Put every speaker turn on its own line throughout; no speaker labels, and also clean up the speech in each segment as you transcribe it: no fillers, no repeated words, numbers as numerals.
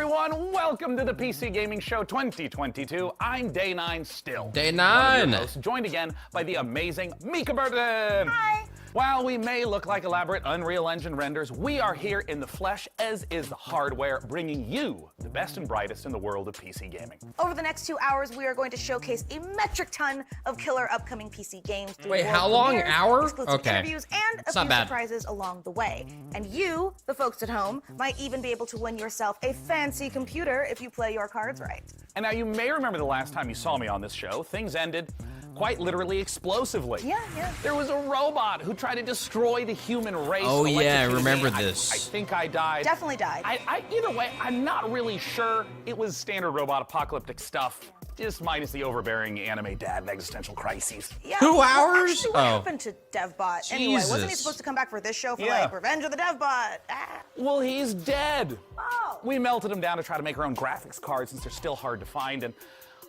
everyone. Welcome to the PC Gaming Show 2022. I'm Day 9 still.
Day 9.
Hosts, joined again by the amazing Mika Burton.
Hi.
While we may look like elaborate Unreal Engine renders, we are here in the flesh, as is the hardware, bringing you the best and brightest in the world of PC gaming.
Over the next 2 hours, we are going to showcase a metric ton of killer upcoming PC games.
Wait, how long?
Premieres,
Hour?
exclusive
Okay.
interviews, and a
It's not
few
bad.
surprises along the way. And you, the folks at home, might even be able to win yourself a fancy computer if you play your cards right.
And now you may remember the last time you saw me on this show, things ended quite literally explosively.
Yeah.
There was a robot who tried to destroy the human race.
Oh, yeah, I
electrocuted
remember
me.
this.
I think I died.
Definitely died.
Either way, I'm not really sure. It was standard robot apocalyptic stuff, just minus the overbearing anime dad and existential crises.
Yeah.
2
Well,
hours?
actually, what
Oh.
happened to DevBot? Anyway, wasn't he
Jesus.
supposed to come back for this show for
Yeah.
like Revenge of the DevBot? Ah.
Well, he's dead.
Oh.
We melted him down to try to make our own graphics cards since they're still hard to find, and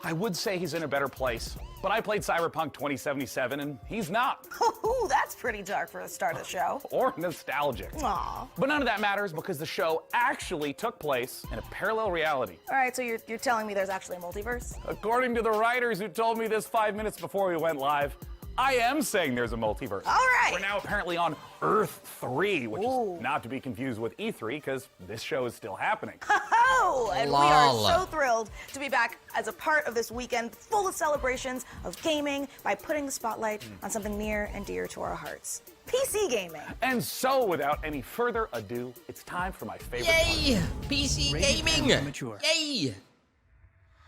I would say he's in a better place, but I played Cyberpunk 2077 and he's not.
Ooh, that's pretty dark for the start of the show.
Or nostalgic.
Aw.
But none of that matters because the show actually took place in a parallel reality.
All right, so you're telling me there's actually a multiverse?
According to the writers who told me this 5 minutes before we went live, I am saying there's a multiverse.
All right.
We're now apparently on Earth 3, which
Ooh.
is not to be confused with E3 because this show is still happening.
Oh, and we
Lol.
are so thrilled to be back as a part of this weekend full of celebrations of gaming by putting the spotlight on something near and dear to our hearts. PC gaming.
And so, without any further ado, it's time for my favorite part.
Yay! PC gaming! Yay!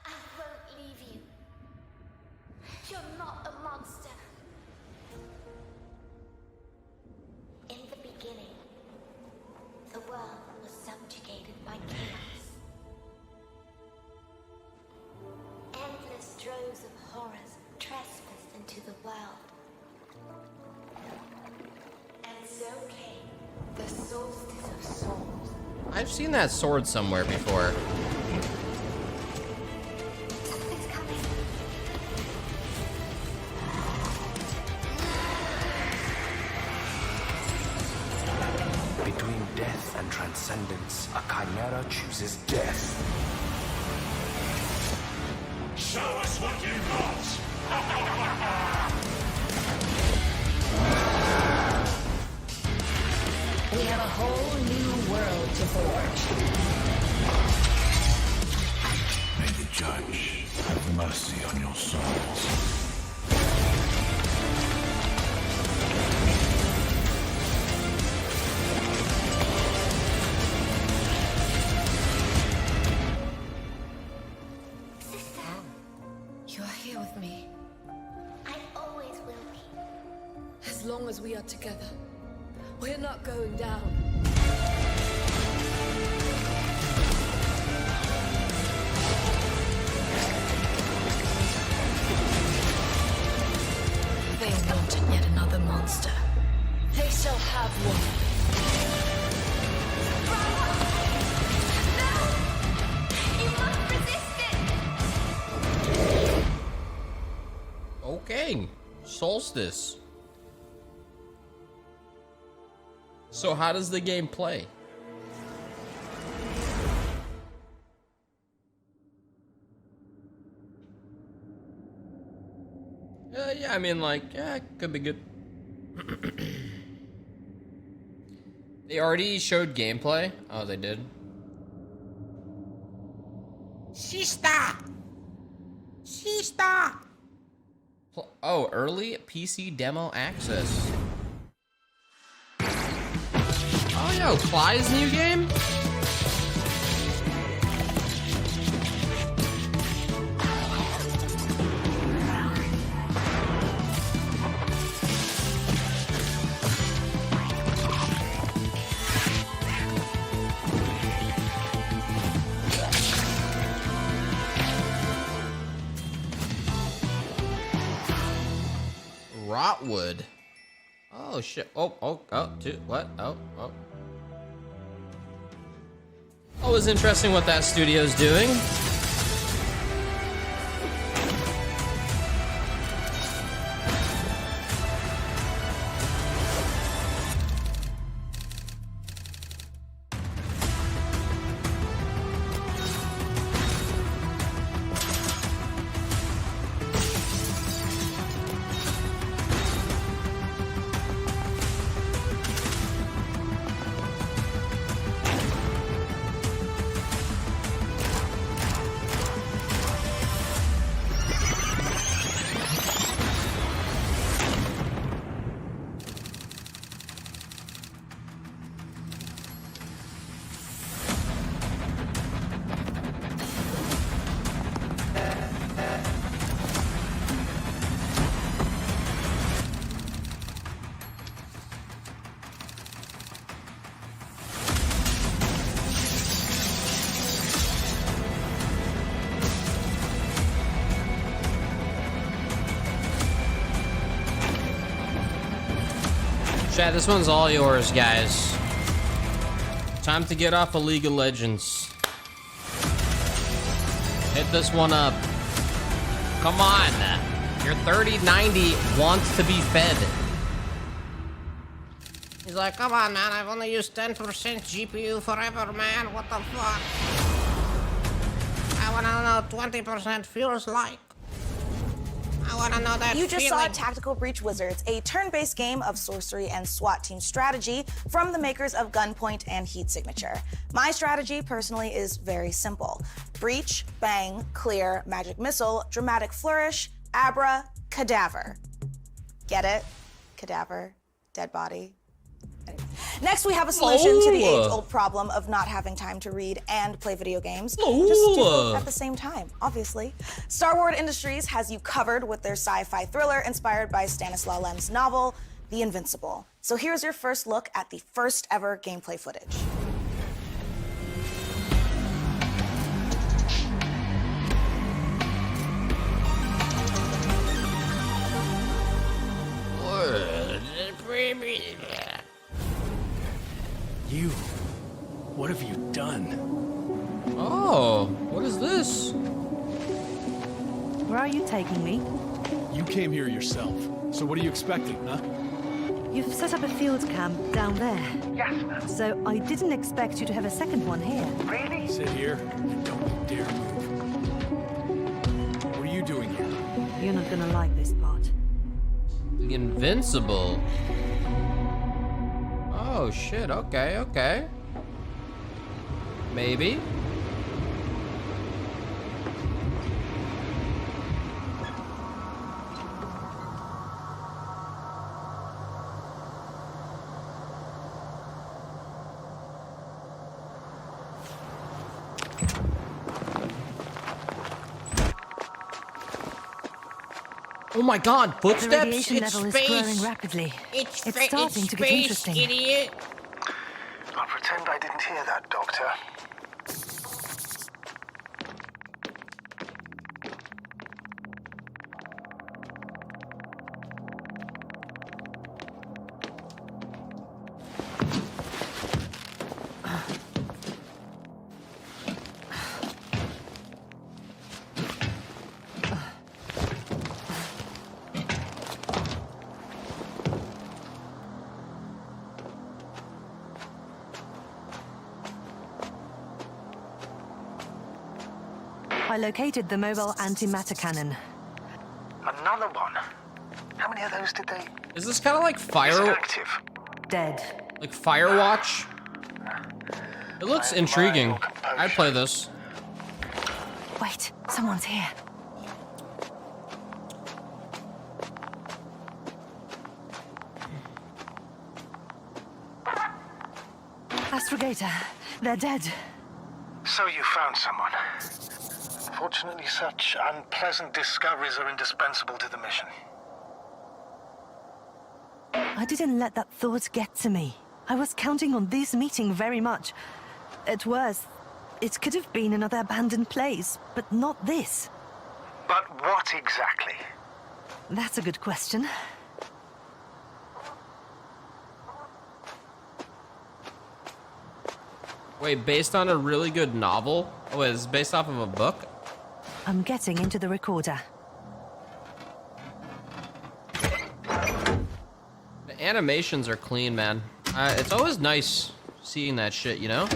I won't leave you. You're not a monster. In the beginning, the world was subjugated by chaos. Endless droves of horrors trespassed into the world. And so came the solstice of souls.
I've seen that sword somewhere before.
Something's coming.
Between death and transcendence, a chimera chooses death.
Show us what you've got!
We have a whole new world to forge.
May the judge have mercy on your souls.
Sister,
You're here with me.
I always will be.
As long as we are together, we're not going down. They wanted yet another monster. They shall have one.
You must resist it!
Okay. Solstice. So how does the game play? Yeah, I mean, like, yeah, could be good. They already showed gameplay? Oh, they did? Sister! Oh, early PC demo access. Oh, yo, Clyde's new game? Rotwood. Oh shit. Oh, what? Oh. Always interesting what that studio's doing. Chat, this one's all yours, guys. Time to get off of League of Legends. Hit this one up. Come on. Your 3090 wants to be fed. He's like, come on, man. I've only used 10% GPU forever, man. What the fuck? I wanna know 20% feels like. I wanna know that
You just
feeling.
saw Tactical Breach Wizards, a turn-based game of sorcery and SWAT team strategy from the makers of Gunpoint and Heat Signature. My strategy, personally, is very simple. Breach, bang, clear, magic missile, dramatic flourish, abra, cadaver. Get it? Cadaver, dead body. Anyway. Next, we have a solution to the age-old problem of not having time to read and play video games. Just do both at the same time, obviously. Star Wars Industries has you covered with their sci-fi thriller inspired by Stanislaw Lem's novel, The Invincible. So here's your first look at the first ever gameplay footage.
You. What have you done?
Oh, what is this?
Where are you taking me?
You came here yourself. So what are you expecting, huh?
You've set up a field camp down there.
Yes, ma'am.
So I didn't expect you to have a second one here.
Really? Sit here and don't dare move. What are you doing here?
You're not gonna like this part.
The Invincible. Oh shit, okay, okay. Maybe. Oh my god,
The
footsteps?
radiation
It's
level
space.
is growing rapidly.
It's
starting to get
space,
interesting.
Idiot.
I'll pretend I didn't hear that, Doctor.
I located the mobile antimatter cannon.
Another one? How many of those did they...
Is this kind of like
Is it
Fire,
active?
Dead.
like Firewatch? It looks
I
intriguing.
admire your
I'd play this.
Wait, someone's here. Astrogator, they're dead.
So you found someone. Fortunately, such unpleasant discoveries are indispensable to the mission.
I didn't let that thought get to me. I was counting on this meeting very much. At worst, it could have been another abandoned place, but not this.
But what exactly?
That's a good question.
Wait, based on a really good novel? Oh, wait, it's based off of a book?
I'm getting into the recorder.
The animations are clean, man. It's always nice seeing that shit, you know?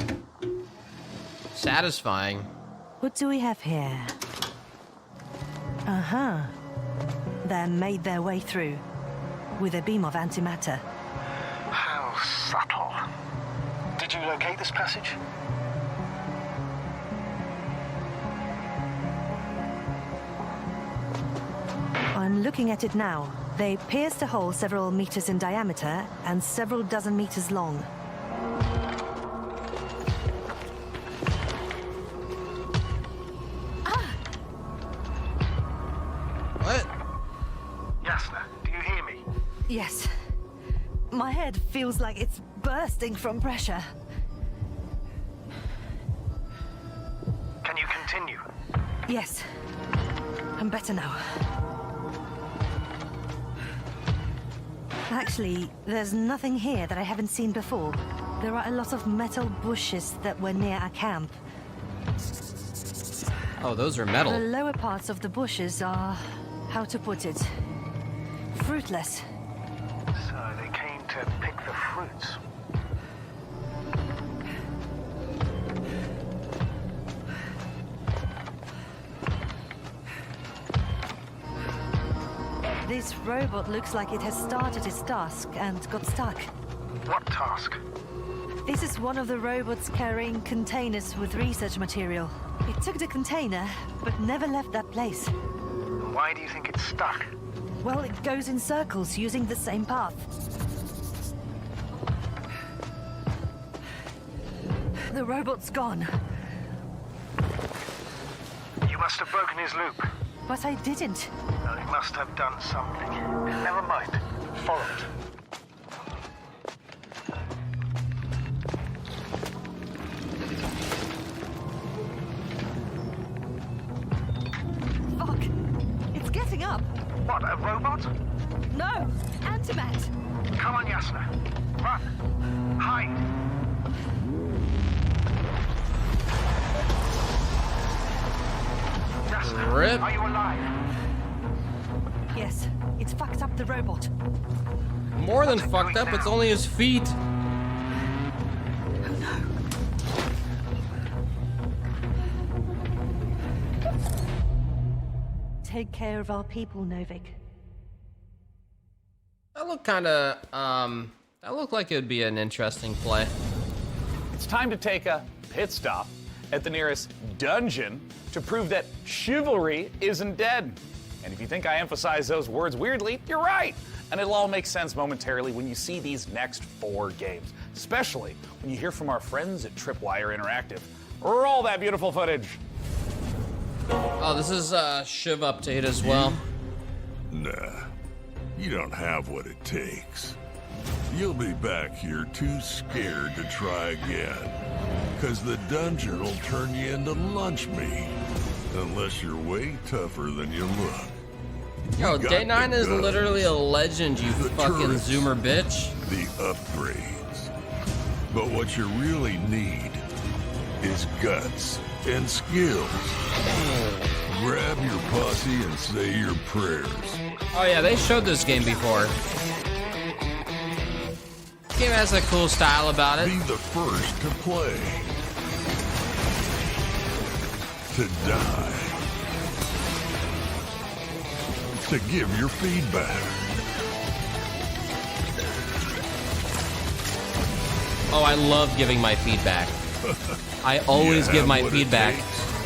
Satisfying.
What do we have here? Uh-huh. They made their way through with a beam of antimatter.
How subtle. Did you locate this passage?
I'm looking at it now. They pierced a hole several meters in diameter and several dozen meters long.
What?
Yasna, do you hear me?
Yes. My head feels like it's bursting from pressure.
Can you continue?
Yes. I'm better now. Actually, there's nothing here that I haven't seen before. There are a lot of metal bushes that were near our camp.
Oh, those are
The
metal.
lower parts of the bushes are, how to put it, fruitless.
So they came to pick the fruits.
This robot looks like it has started its task and got stuck.
What task?
This is one of the robots carrying containers with research material. It took the container, but never left that place.
Why do you think it's stuck?
Well, it goes in circles using the same path. The robot's gone,
You must have broken his loop.
but I didn't.
Well, he must have done something. Never mind. Follow it.
Fuck! It's getting up!
What, a robot?
No! Antimat!
Come on, Yasna. Run. Hide. Yasna,
Rip.
are you alive?
Yes, it's fucked up the robot.
More than fucked up, it's only his feet.
Take care of our people, Novik.
That looked kinda, that looked like it would be an interesting play.
It's time to take a pit stop at the nearest dungeon to prove that chivalry isn't dead. And if you think I emphasize those words weirdly, you're right. And it'll all make sense momentarily when you see these next 4 games, especially when you hear from our friends at Tripwire Interactive. Roll that beautiful footage.
Oh, this is a Shiv update as well.
Nah, you don't have what it takes. You'll be back here too scared to try again. Cause the dungeon will turn you into lunch meat. Unless you're way tougher than you look.
Yo,
got
Day 9
the
is
guns,
literally a legend, you
the
fucking
turrets,
zoomer bitch.
The upgrades. But what you really need is guts and skills. Grab your posse and say your prayers.
Oh yeah, they showed this game before. This game has a cool style about it.
Be the first to play. To die. To give your feedback.
Oh, I love giving my feedback. I always give
have
my
what it
feedback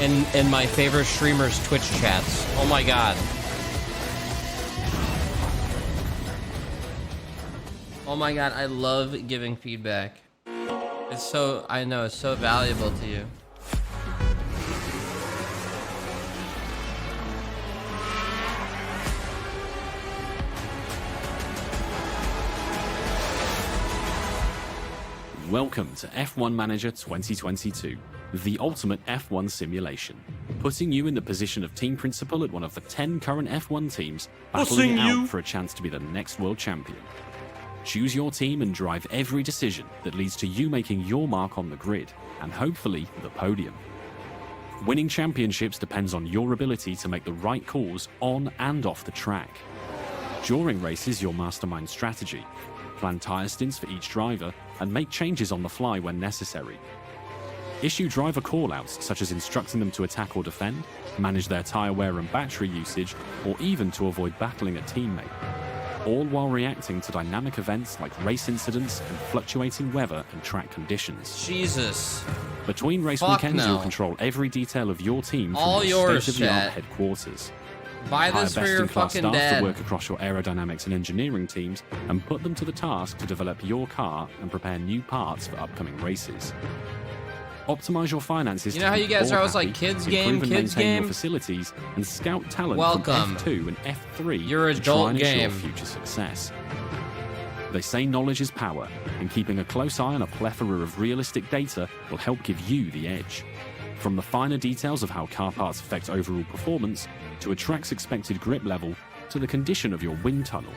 in my favorite streamers' Twitch chats. Oh my god. Oh my god, I love giving feedback. It's so, I know, it's so valuable to you.
Welcome to F1 Manager 2022, the ultimate F1 simulation, putting you in the position of team principal at one of the 10 current F1 teams, battling it out for a chance to be the next world champion. Choose your team and drive every decision that leads to you making your mark on the grid, and hopefully the podium. Winning championships depends on your ability to make the right calls on and off the track. During races, you'll mastermind strategy, plan tyre stints for each driver, and make changes on the fly when necessary. Issue driver callouts, such as instructing them to attack or defend, manage their tyre wear and battery usage, or even to avoid battling a teammate, all while reacting to dynamic events like race incidents and fluctuating weather and track conditions.
Jesus.
Between race
Fuck
weekends,
no.
you'll control every detail of your team from
All
your
yours,
state-of-the-art
chat.
headquarters.
Buy
Hire
this for your
best-in-class
fucking
staff
dad.
to work across your aerodynamics and engineering teams and put them to the task to develop your car and prepare new parts for upcoming races. Optimize your finances
You
to
know how
keep
you guys
the
are
board
always like,
happy,
kids
improve
game,
and
kids
maintain
game?
your facilities, and scout talent
Welcome.
from F2 and F3
Your
to try
adult
and ensure
game.
future success. They say knowledge is power, and keeping a close eye on a plethora of realistic data will help give you the edge. From the finer details of how car parts affect overall performance, to a track's expected grip level, to the condition of your wind tunnel,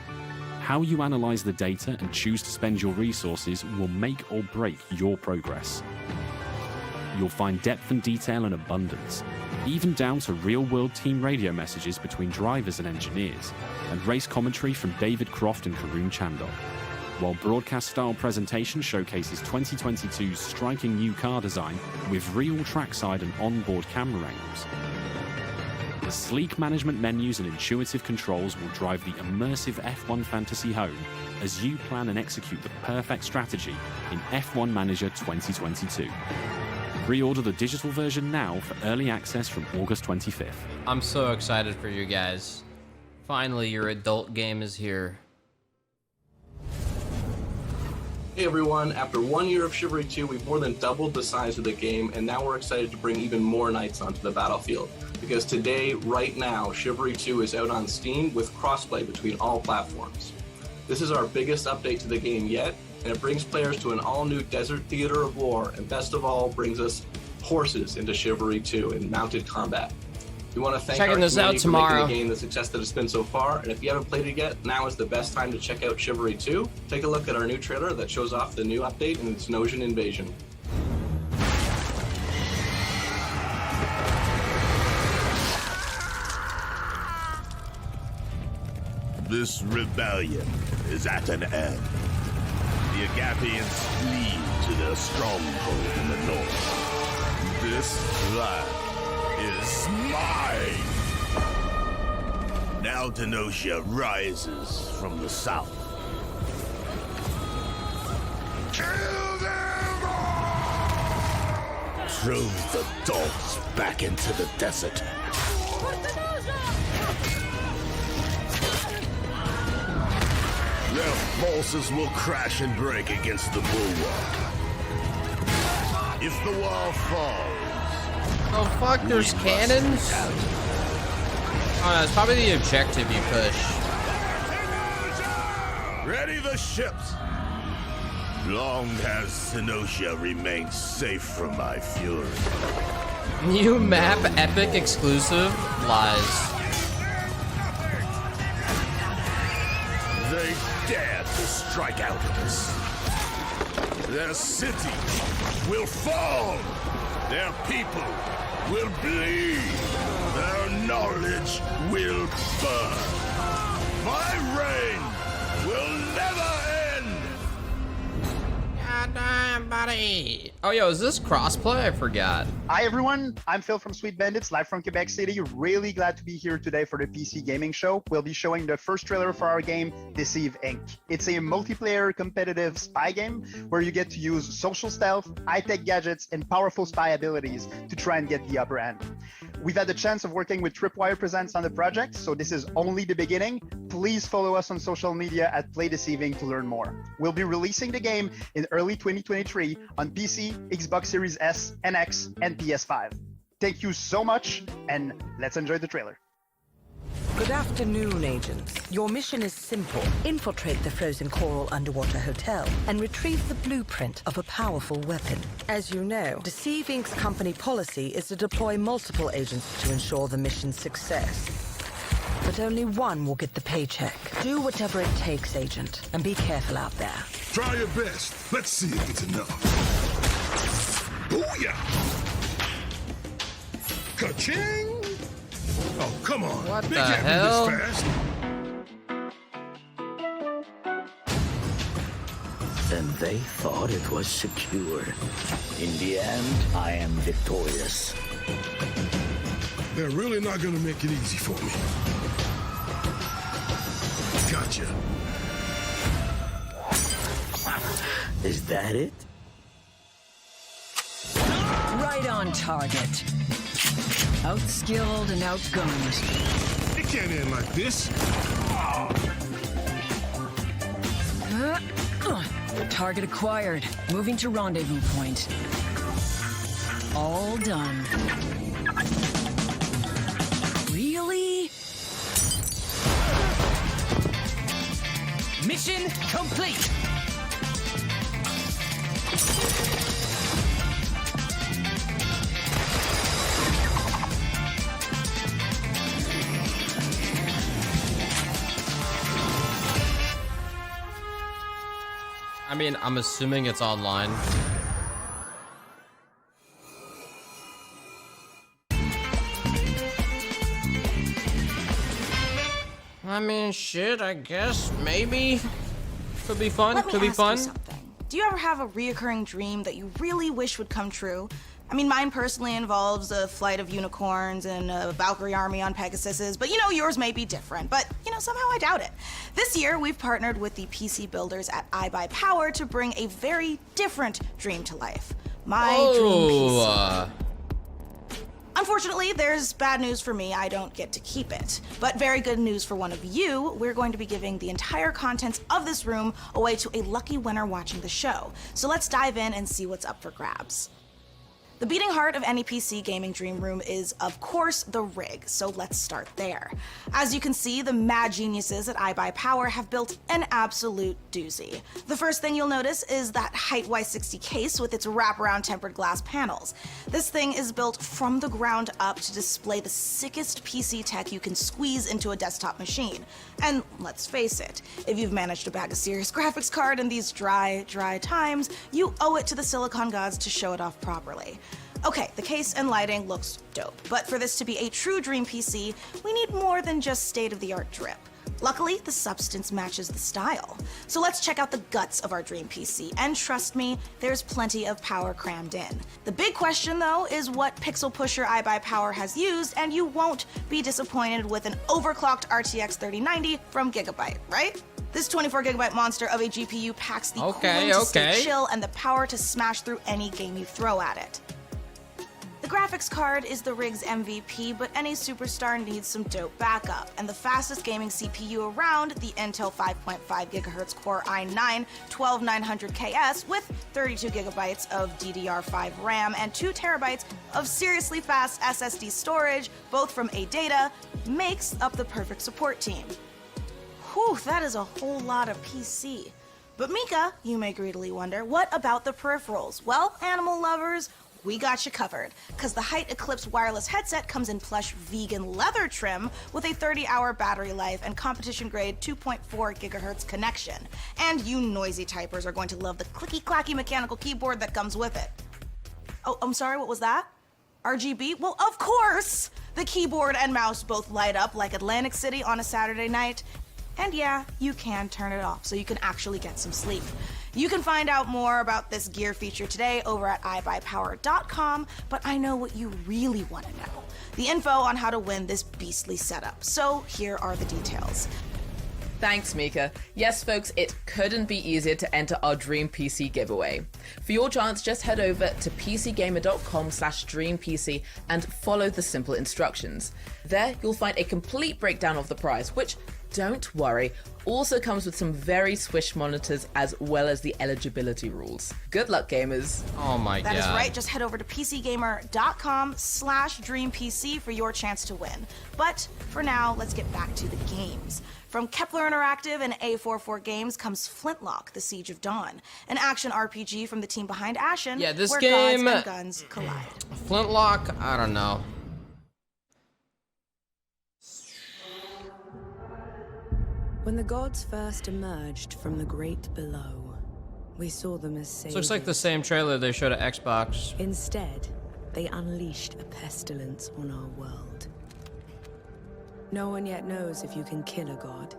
How you analyze the data and choose to spend your resources will make or break your progress. You'll find depth and detail in abundance, even down to real-world team radio messages between drivers and engineers, and race commentary from David Croft and Karun Chandok, while broadcast-style presentation showcases 2022's striking new car design with real trackside and onboard camera angles. The sleek management menus and intuitive controls will drive the immersive F1 fantasy home as you plan and execute the perfect strategy in F1 Manager 2022. Pre-order the digital version now for early access from August 25th.
I'm so excited for you guys. Finally, your adult game is here.
Hey everyone, after 1 year of Chivalry 2, we've more than doubled the size of the game, and now we're excited to bring even more knights onto the battlefield. Because today, right now, Chivalry 2 is out on Steam with crossplay between all platforms. This is our biggest update to the game yet, and it brings players to an all-new desert theater of war, and best of all, brings us horses into Chivalry 2 in mounted combat. We want to thank our community for making the game the success that it's been so far, and if you haven't played it yet, now is the best time to check out Chivalry 2. Take a look at our new trailer that shows off the new update and its Nosian invasion.
This rebellion is at an end. The Agapians flee to their stronghold in the north. This land is mine! Now Denosia rises from the south. Kill them all! Throw the dogs back into the desert. Their forces will crash and break against the bulwark. If the wall falls...
Oh fuck, there's cannons? Oh no, it's probably the objective you push.
Ready the ships! Long has Senosia remained safe from my fury.
New map, epic exclusive? Lies.
They dare to strike out at us. Their city will fall. Their people will bleed. Their knowledge will burn. My reign will never end.
Goddamn, buddy. Oh, yo, is this crossplay? I forgot.
Hi, everyone. I'm Phil from Sweet Bandits, live from Quebec City. Really glad to be here today for the PC Gaming Show. We'll be showing the first trailer for our game, Deceive Inc. It's a multiplayer competitive spy game where you get to use social stealth, high-tech gadgets, and powerful spy abilities to try and get the upper hand. We've had the chance of working with Tripwire Presents on the project, so this is only the beginning. Please follow us on social media at Play Deceiving to learn more. We'll be releasing the game in early 2023 on PC, Xbox Series S and X, and PS5. Thank you so much, and let's enjoy the trailer.
Good afternoon, agents. Your mission is simple. Infiltrate the frozen coral underwater hotel and retrieve the blueprint of a powerful weapon. As you know, Deceive Inc.'s company policy is to deploy multiple agents to ensure the mission's success. But only one will get the paycheck. Do whatever it takes, agent, and be careful out there.
Try your best. Let's see if it's enough. Booyah! Ka-ching! Oh, come on.
What
They
the
can't
hell?
be this fast.
And they thought it was secure. In the end, I am victorious.
They're really not gonna make it easy for me. Gotcha.
Is that it?
Right on target. Outskilled and outgunned.
It can't end like this.
Target acquired. Moving to rendezvous point. All done. Really? Mission complete!
I mean, I'm assuming it's online. I mean, shit, I guess, maybe. Could be fun,
Let me
could be
ask
fun.
you something. Do you ever have a reoccurring dream that you really wish would come true? I mean, mine personally involves a flight of unicorns and a Valkyrie army on Pegasuses, but you know, yours may be different, but you know, somehow I doubt it. This year, we've partnered with the PC builders at iBuyPower to bring a very different dream to life. My dream PC. Unfortunately, there's bad news for me. I don't get to keep it. But very good news for one of you. We're going to be giving the entire contents of this room away to a lucky winner watching the show. So let's dive in and see what's up for grabs. The beating heart of any PC gaming dream room is, of course, the rig, so let's start there. As you can see, the mad geniuses at iBuyPower have built an absolute doozy. The first thing you'll notice is that Height Y60 case with its wraparound tempered glass panels. This thing is built from the ground up to display the sickest PC tech you can squeeze into a desktop machine. And let's face it, if you've managed to bag a serious graphics card in these dry times, you owe it to the silicon gods to show it off properly. Okay, the case and lighting looks dope, but for this to be a true dream PC, we need more than just state-of-the-art drip. Luckily, the substance matches the style. So let's check out the guts of our dream PC, and trust me, there's plenty of power crammed in. The big question, though, is what pixel pusher iBuyPower has used, and you won't be disappointed with an overclocked RTX 3090 from Gigabyte, right? This 24GB monster of a GPU packs the cooling to stay chill and the power to smash through any game you throw at it. The graphics card is the rig's MVP, but any superstar needs some dope backup, and the fastest gaming CPU around, the Intel 5.5GHz Core i9 12900KS with 32GB of DDR5 RAM and 2TB of seriously fast SSD storage, both from ADATA, makes up the perfect support team. Whew, that is a whole lot of PC. But Mika, you may greedily wonder, what about the peripherals? Well, animal lovers, we got you covered, because the Height Eclipse wireless headset comes in plush vegan leather trim with a 30-hour battery life and competition-grade 2.4GHz connection. And you noisy typers are going to love the clicky-clacky mechanical keyboard that comes with it. Oh, I'm sorry, what was that? RGB? Well, of course! The keyboard and mouse both light up like Atlantic City on a Saturday night. And yeah, you can turn it off so you can actually get some sleep. You can find out more about this gear feature today over at iBuyPower.com, but I know what you really want to know. The info on how to win this beastly setup. So here are the details.
Thanks, Mika. Yes, folks, it couldn't be easier to enter our Dream PC giveaway. For your chance, just head over to pcgamer.com/dreampc and follow the simple instructions. There, you'll find a complete breakdown of the prize, which, don't worry, also comes with some very swish monitors as well as the eligibility rules. Good luck, gamers.
Oh my god.
That is right. Just head over to pcgamer.com/dreampc for your chance to win. But for now, let's get back to the games. From Kepler Interactive and A44 Games comes Flintlock, The Siege of Dawn, an action RPG from the team behind Ashen,
yeah, this
where
game,
gods and guns collide.
Flintlock, I don't know.
When the gods first emerged from the great below, we saw them as saviors.
This looks like the same trailer they showed at Xbox.
Instead, they unleashed a pestilence on our world. No one yet knows if you can kill a god.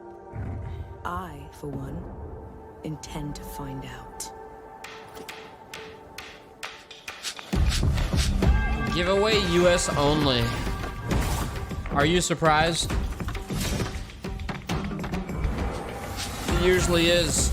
I, for one, intend to find out.
Giveaway US only. Are you surprised? It usually is.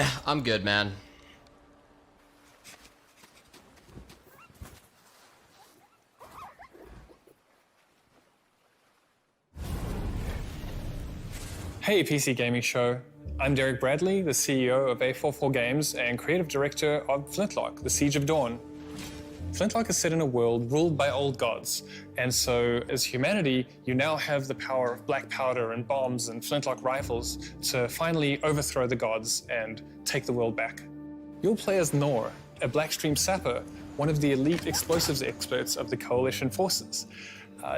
Yeah, I'm good, man.
Hey PC Gaming Show, I'm Derek Bradley, the CEO of A44 Games and creative director of Flintlock, The Siege of Dawn. Flintlock is set in a world ruled by old gods, and so as humanity, you now have the power of black powder and bombs and flintlock rifles to finally overthrow the gods and take the world back. You'll play as Nor, a Blackstream sapper, one of the elite explosives experts of the Coalition forces.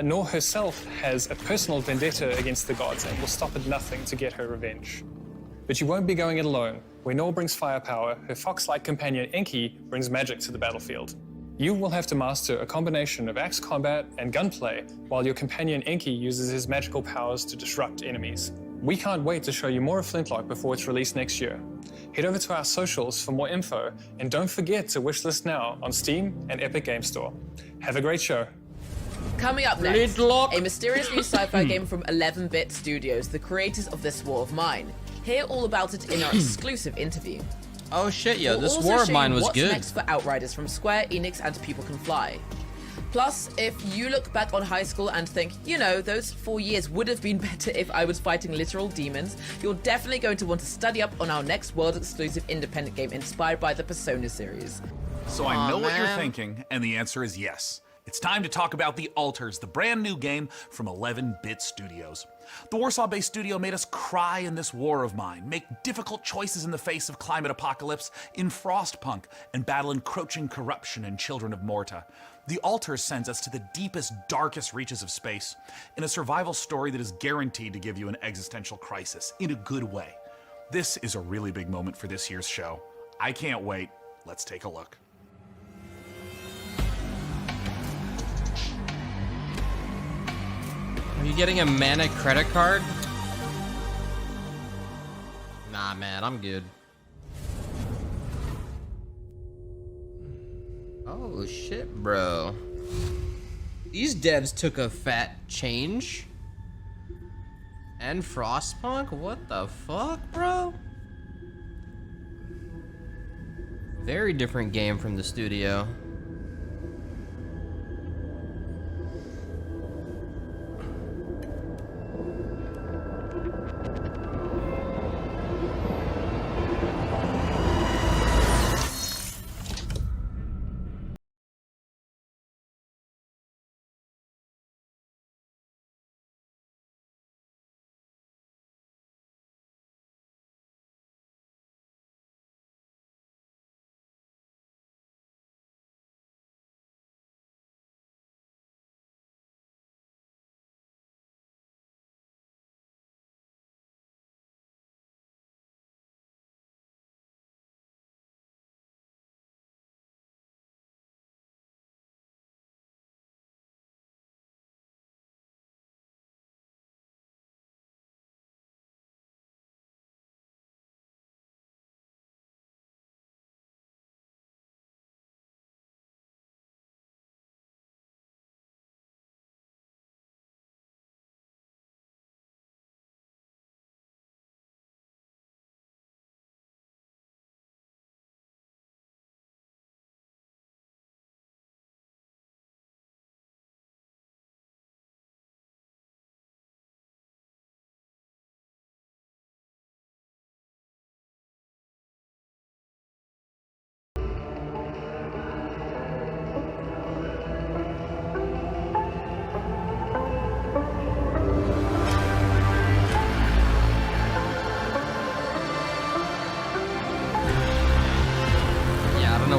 Nor herself has a personal vendetta against the gods and will stop at nothing to get her revenge. But you won't be going it alone. Where Nor brings firepower, her fox-like companion Enki brings magic to the battlefield. You will have to master a combination of axe combat and gunplay, while your companion Enki uses his magical powers to disrupt enemies. We can't wait to show you more of Flintlock before it's released next year. Head over to our socials for more info, and don't forget to wishlist now on Steam and Epic Game Store. Have a great show.
Coming up next, a mysterious new sci-fi game from 11-Bit Studios, the creators of This War of Mine. Hear all about it in our exclusive interview.
Oh shit, yo,
We'll
this
also
War of
show
Mine
you
was
what's
good.
next for Outriders from Square Enix and People Can Fly. Plus, if you look back on high school and think, you know, those 4 years would have been better if I was fighting literal demons, you're definitely going to want to study up on our next world-exclusive independent game inspired by the Persona series.
So I know what you're thinking, and the answer is yes. It's time to talk about The Alters, the brand new game from 11-Bit Studios. The Warsaw-based studio made us cry in this war of mine, make difficult choices in the face of climate apocalypse in Frostpunk, and battle encroaching corruption in Children of Morta. The Alters sends us to the deepest, darkest reaches of space, in a survival story that is guaranteed to give you an existential crisis, in a good way. This is a really big moment for this year's show. I can't wait. Let's take a look.
Are you getting a mana credit card? Nah, man, I'm good. Oh shit, bro. These devs took a fat change. And Frostpunk? What the fuck, bro? Very different game from the studio.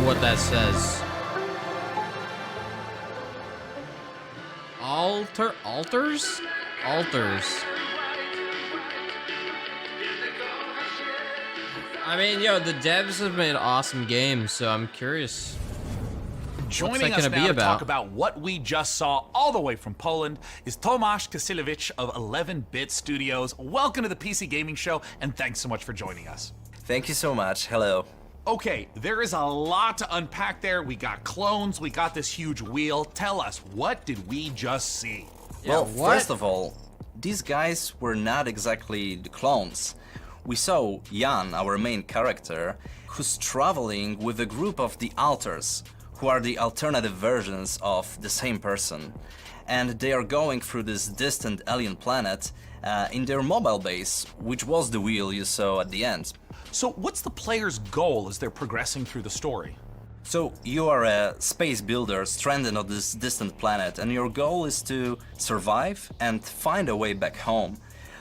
What that says. Alters? I mean, yo, the devs have made awesome games, so I'm curious.
Joining us now to talk about what we just saw all the way from Poland is Tomasz Kasilewicz of 11-Bit Studios. Welcome to the PC Gaming Show, and thanks so much for joining us.
Thank you so much. Hello.
Okay, there is a lot to unpack there. We got clones, we got this huge wheel. Tell us, what did we just see?
Well, first of all, these guys were not exactly the clones. we saw Jan, our main character, who's traveling with a group of the Alters, who are the alternative versions of the same person. And they are going through this distant alien planet in their mobile base, which was the wheel you saw at the end.
So what's the player's goal as they're progressing through the story?
So you are a space builder stranded on this distant planet, and your goal is to survive and find a way back home.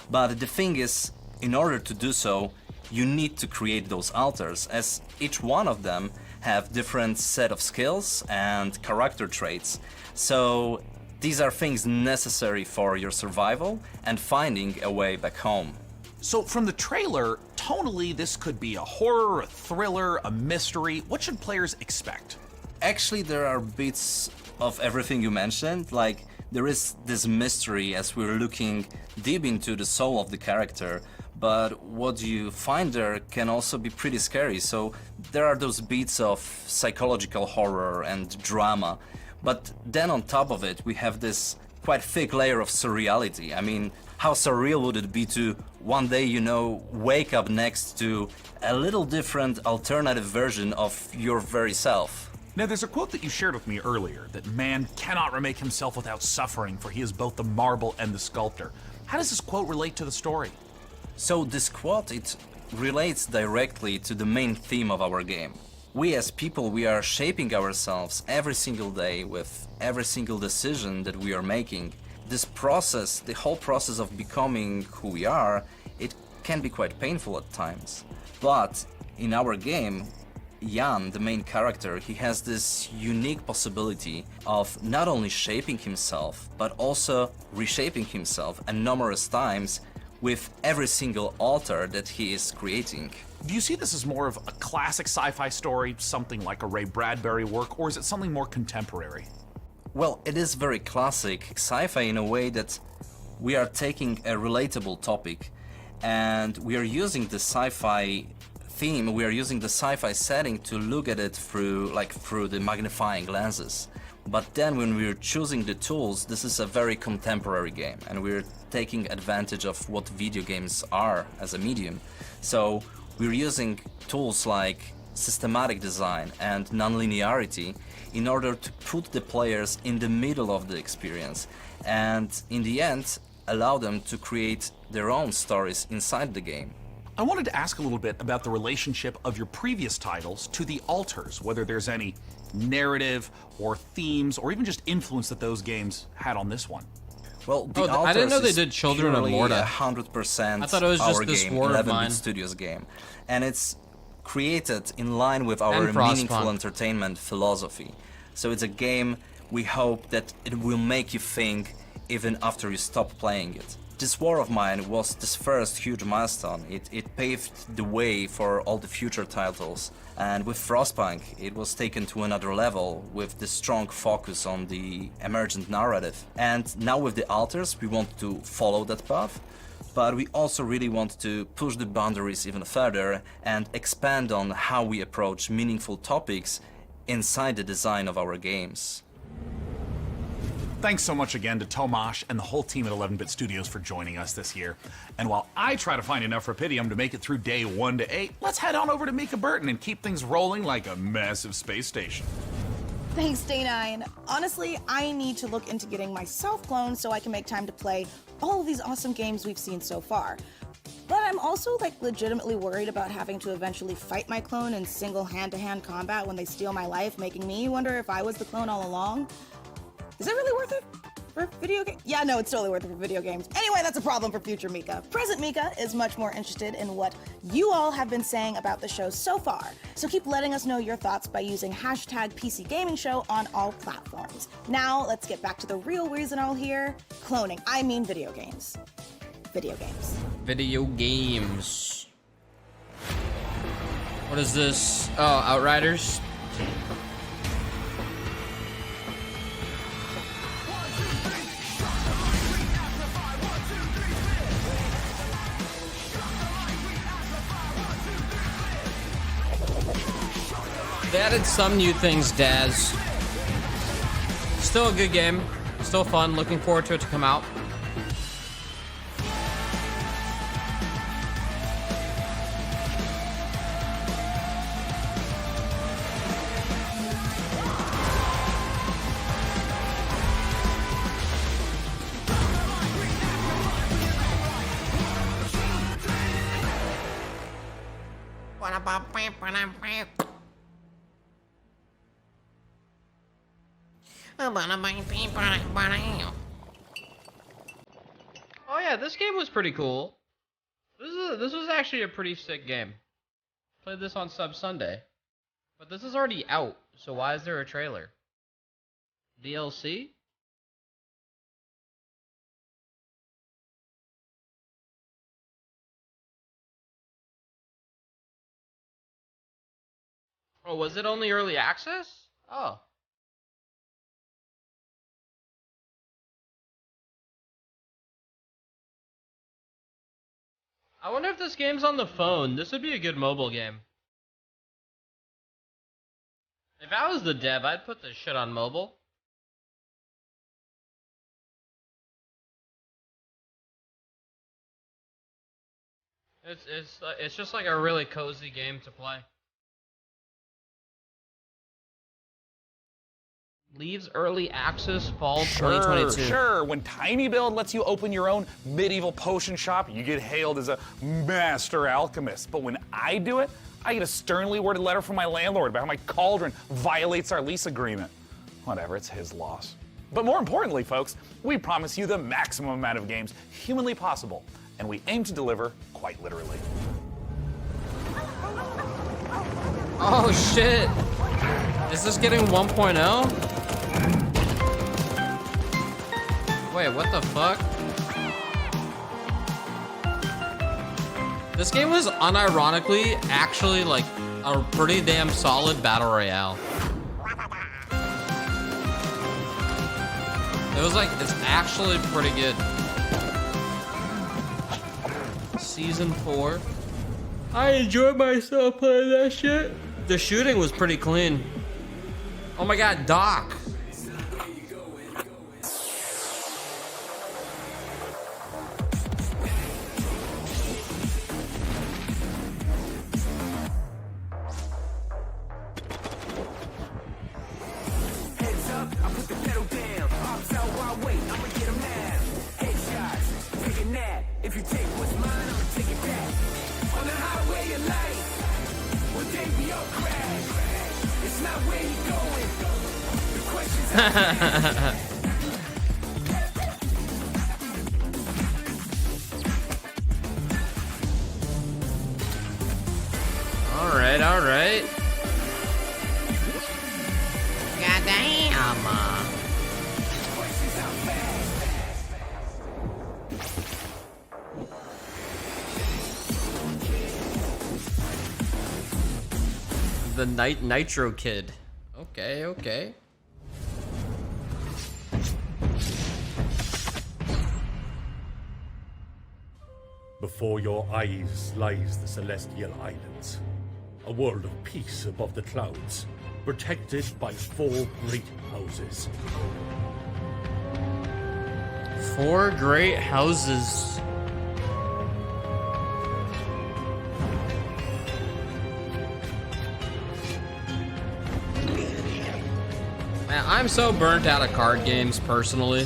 But the thing is, in order to do so, you need to create those alters, as each one of them have different set of skills and character traits. So these are things necessary for your survival and finding a way back home.
So from the trailer, tonally this could be a horror, a thriller, a mystery. What should players expect?
Actually, there are bits of everything you mentioned. Like, there is this mystery as we're looking deep into the soul of the character, but what you find there can also be pretty scary. So there are those beats of psychological horror and drama. But then on top of it, we have this quite thick layer of surreality. I mean, how surreal would it be to one day, you know, wake up next to a little different alternative version of your very self?
Now, there's a quote that you shared with me earlier, that man cannot remake himself without suffering, for he is both the marble and the sculptor. How does this quote relate to the story?
So this quote, it relates directly to the main theme of our game. We as people, we are shaping ourselves every single day with every single decision that we are making. This process, the whole process of becoming who we are, it can be quite painful at times. But in our game, Jan, the main character, he has this unique possibility of not only shaping himself, but also reshaping himself and numerous times with every single altar that he is creating.
Do you see this as more of a classic sci-fi story, something like a Ray Bradbury work, or is it something more contemporary?
Well, it is very classic sci-fi in a way that we are taking a relatable topic and we are using the sci-fi theme, we are using the sci-fi setting to look at it through the magnifying lenses. But then when we're choosing the tools, this is a very contemporary game and we're taking advantage of what video games are as a medium. So we're using tools like systematic design and non-linearity in order to put the players in the middle of the experience and in the end allow them to create their own stories inside the game.
I wanted to ask a little bit about the relationship of your previous titles to the alters, whether there's any narrative or themes or even just influence that those games had on this one.
Well, the
I didn't know they did Children of Morta.
100%
I thought it was just
our
this
game,
War of
11
Mine.
Studios game, and it's created in line with our
And
meaningful
Frostpunk.
entertainment philosophy. So it's a game we hope that it will make you think even after you stop playing it. This War of Mine was this first huge milestone. It paved the way for all the future titles. And with Frostpunk, it was taken to another level with the strong focus on the emergent narrative. And now with the Alters, we want to follow that path, but we also really want to push the boundaries even further and expand on how we approach meaningful topics inside the design of our games.
Thanks so much again to Tomasz and the whole team at 11-Bit Studios for joining us this year. And while I try to find enough Rapidium to make it through day 1 to 8, let's head on over to Mika Burton and keep things rolling like a massive space station.
Thanks, Day9. Honestly, I need to look into getting myself cloned so I can make time to play all of these awesome games we've seen so far. But I'm also legitimately worried about having to eventually fight my clone in single hand-to-hand combat when they steal my life, making me wonder if I was the clone all along. Is it really worth it for video games? Yeah, no, it's totally worth it for video games. Anyway, that's a problem for future Mika. Present Mika is much more interested in what you all have been saying about the show so far. So keep letting us know your thoughts by using hashtag #PCGamingShow on all platforms. Now, let's get back to the real reason all here. Cloning. I mean video games. Video games.
Video games. What is this? Oh, Outriders. They added some new things, Daz. Still a good game. Still fun. Looking forward to it to come out. Oh yeah, this game was pretty cool. This was actually a pretty sick game. Played this on Sub Sunday. But this is already out, so why is there a trailer? DLC? Oh, was it only early access? Oh. I wonder if this game's on the phone. This would be a good mobile game. If I was the dev, I'd put this shit on mobile. It's just like a really cozy game to play. Leaves early access fall 2022.
Sure. When Tiny Build lets you open your own medieval potion shop, you get hailed as a master alchemist. But when I do it, I get a sternly worded letter from my landlord about how my cauldron violates our lease agreement. Whatever, it's his loss. But more importantly, folks, we promise you the maximum amount of games humanly possible, and we aim to deliver quite literally.
Oh shit! Is this getting 1.0? Wait, what the fuck? This game was unironically actually like a pretty damn solid battle royale. It was like, it's actually pretty good. Season 4. I enjoyed myself playing that shit. The shooting was pretty clean. Oh my god, Doc.
Heads up, I put the pedal down. Ops out while wait, I'ma get them now. Headshots, take a nap. If you take what's mine, I'ma take it back. On the highway of life, one day we all crash. It's not where you're going. The question's
Alright, alright. Goddamn. The Nitro Kid. Okay, okay.
Before your eyes lies the Celestial Islands, a world of peace above the clouds, protected by 4 great houses.
4 great houses. Man, I'm so burnt out of card games personally.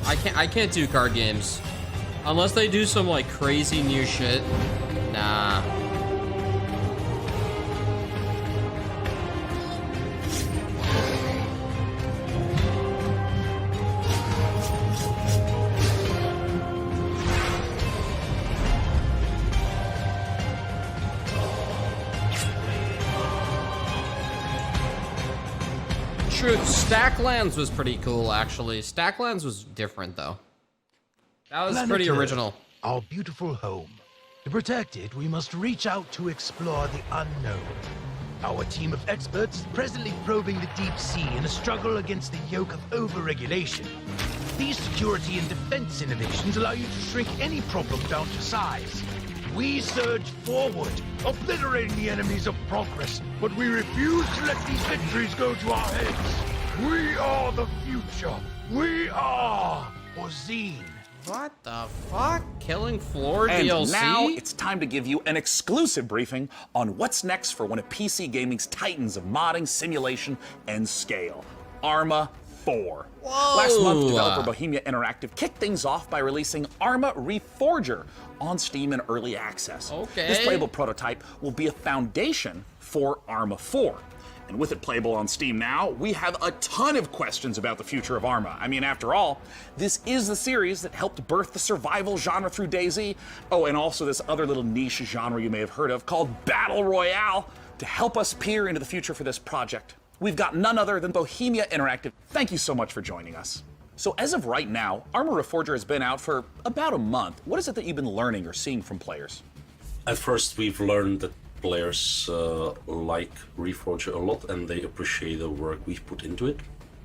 I can't do card games unless they do some like crazy new shit. Nah. True, Stacklands was pretty cool, actually. Stacklands was different, though. That was
Planet
pretty
Earth,
original.
Our beautiful home. To protect it, we must reach out to explore the unknown. Our team of experts is presently probing the deep sea in a struggle against the yoke of overregulation. These security and defense innovations allow you to shrink any problem down to size. We surge forward, obliterating the enemies of progress, but we refuse to let these victories go to our heads. We are the future. We are Ozine.
What the fuck? Killing Floor
And
DLC?
now it's time to give you an exclusive briefing on what's next for one of PC gaming's titans of modding, simulation, and scale, Arma 4.
Whoa.
Last month, developer Bohemia Interactive kicked things off by releasing Arma Reforger on Steam in early access.
Okay.
This playable prototype will be a foundation for Arma 4. And with it playable on Steam now, we have a ton of questions about the future of Arma. I mean, after all, this is the series that helped birth the survival genre through DayZ. Oh, and also this other little niche genre you may have heard of called Battle Royale. To help us peer into the future for this project, we've got none other than Bohemia Interactive. Thank you so much for joining us. So as of right now, Arma Reforger has been out for about a month. What is it that you've been learning or seeing from players?
At first, we've learned that players like Reforger a lot and they appreciate the work we've put into it.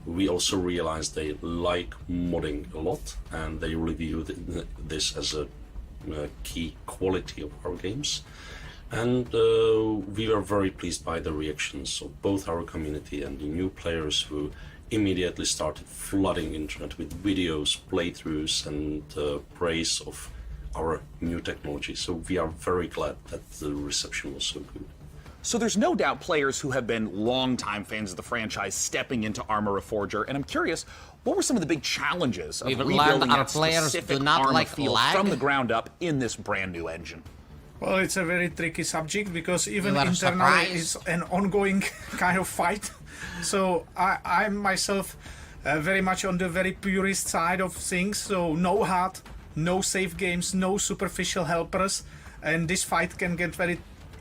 We also realized they like modding a lot and they review this as a key quality of our games. And we were very pleased by the reactions of both our community and the new players who immediately started flooding internet with videos, playthroughs and praise of our new technology. So we are very glad that the reception was so good.
So there's no doubt players who have been longtime fans of the franchise stepping into Arma Reforger, and I'm curious, what were some of the big challenges of
We've
rebuilding
learned our
that
players
specific
do not
Arma
like
feel
lag?
from the ground up in this brand new engine?
Well, it's a very tricky subject because even
You are
internally
surprised?
it's an ongoing kind of fight. So I'm myself very much on the very purist side of things. So no HUD, no save games, no superficial helpers, and this fight can get very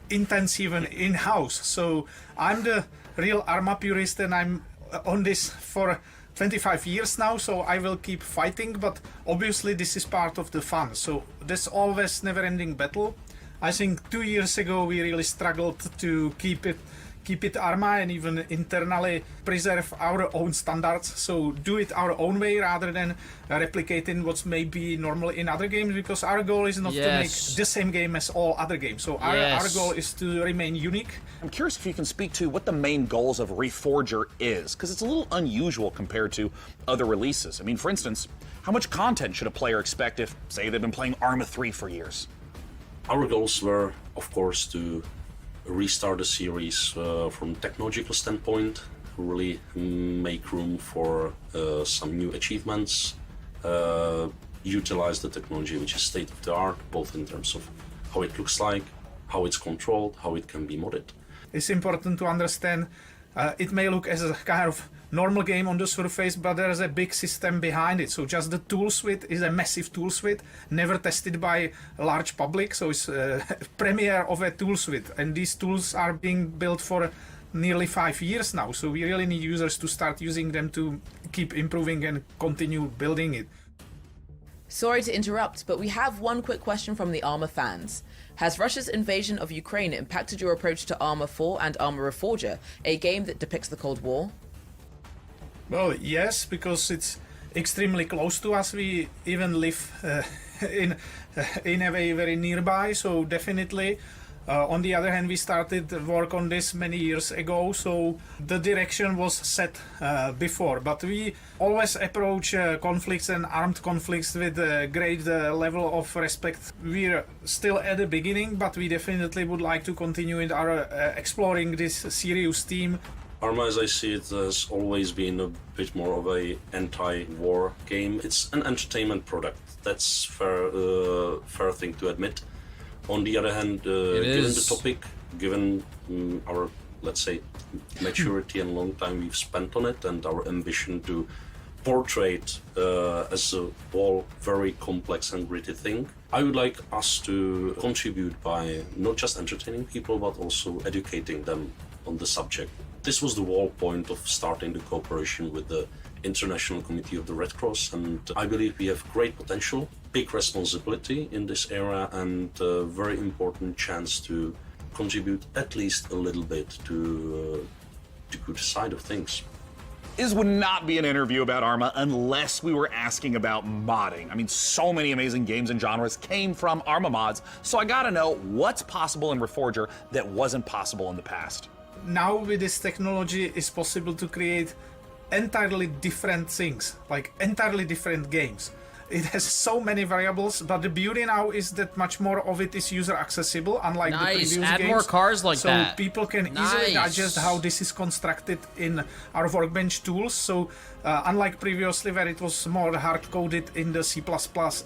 intense even in-house. So I'm the real Arma purist and I'm on this for 25 years now, so I will keep fighting, but obviously this is part of the fun. So there's always never-ending battle. I think 2 years ago we really struggled to keep it Arma and even internally preserve our own standards, so do it our own way rather than replicating what's maybe normal in other games, because our goal is not to make the same game as all other games. So our goal is to remain unique.
I'm curious if you can speak to what the main goals of Reforger is, because it's a little unusual compared to other releases. I mean, for instance, how much content should a player expect if, say, they've been playing Arma 3 for years?
Our goals were, of course, to restart the series from technological standpoint, really make room for some new achievements, utilize the technology which is state of the art, both in terms of how it looks like, how it's controlled, how it can be modded.
It's important to understand it may look as a kind of normal game on the surface, but there's a big system behind it. So just the tool suite is a massive tool suite, never tested by a large public. So it's a premiere of a tool suite. And these tools are being built for nearly 5 years now. So we really need users to start using them to keep improving and continue building it.
Sorry to interrupt, but we have one quick question from the Arma fans. Has Russia's invasion of Ukraine impacted your approach to Arma 4 and Arma Reforger, a game that depicts the Cold War?
Well, yes, because it's extremely close to us. We even live in a way very nearby, so definitely. On the other hand, we started work on this many years ago, so the direction was set before. But we always approach conflicts and armed conflicts with a great level of respect. We're still at the beginning, but we definitely would like to continue in our exploring this serious theme.
Arma, as I see it, has always been a bit more of a anti-war game. It's an entertainment product. That's fair thing to admit. On the other hand, given the topic, given our, let's say, maturity and long time we've spent on it, and our ambition to portray it as a all very complex and gritty thing, I would like us to contribute by not just entertaining people, but also educating them on the subject. This was the whole point of starting the cooperation with the International Committee of the Red Cross, and I believe we have great potential, big responsibility in this era, and a very important chance to contribute at least a little bit to the good side of things.
This would not be an interview about Arma unless we were asking about modding. I mean, so many amazing games and genres came from Arma mods, so I gotta know what's possible in Reforger that wasn't possible in the past.
Now with this technology, it's possible to create entirely different things, like entirely different games. it has so many variables, but the beauty now is that much more of it is user accessible, unlike the previous games.
Add more cars like that.
So people can easily digest how this is constructed in our workbench tools. So unlike previously where it was more hard-coded in the C++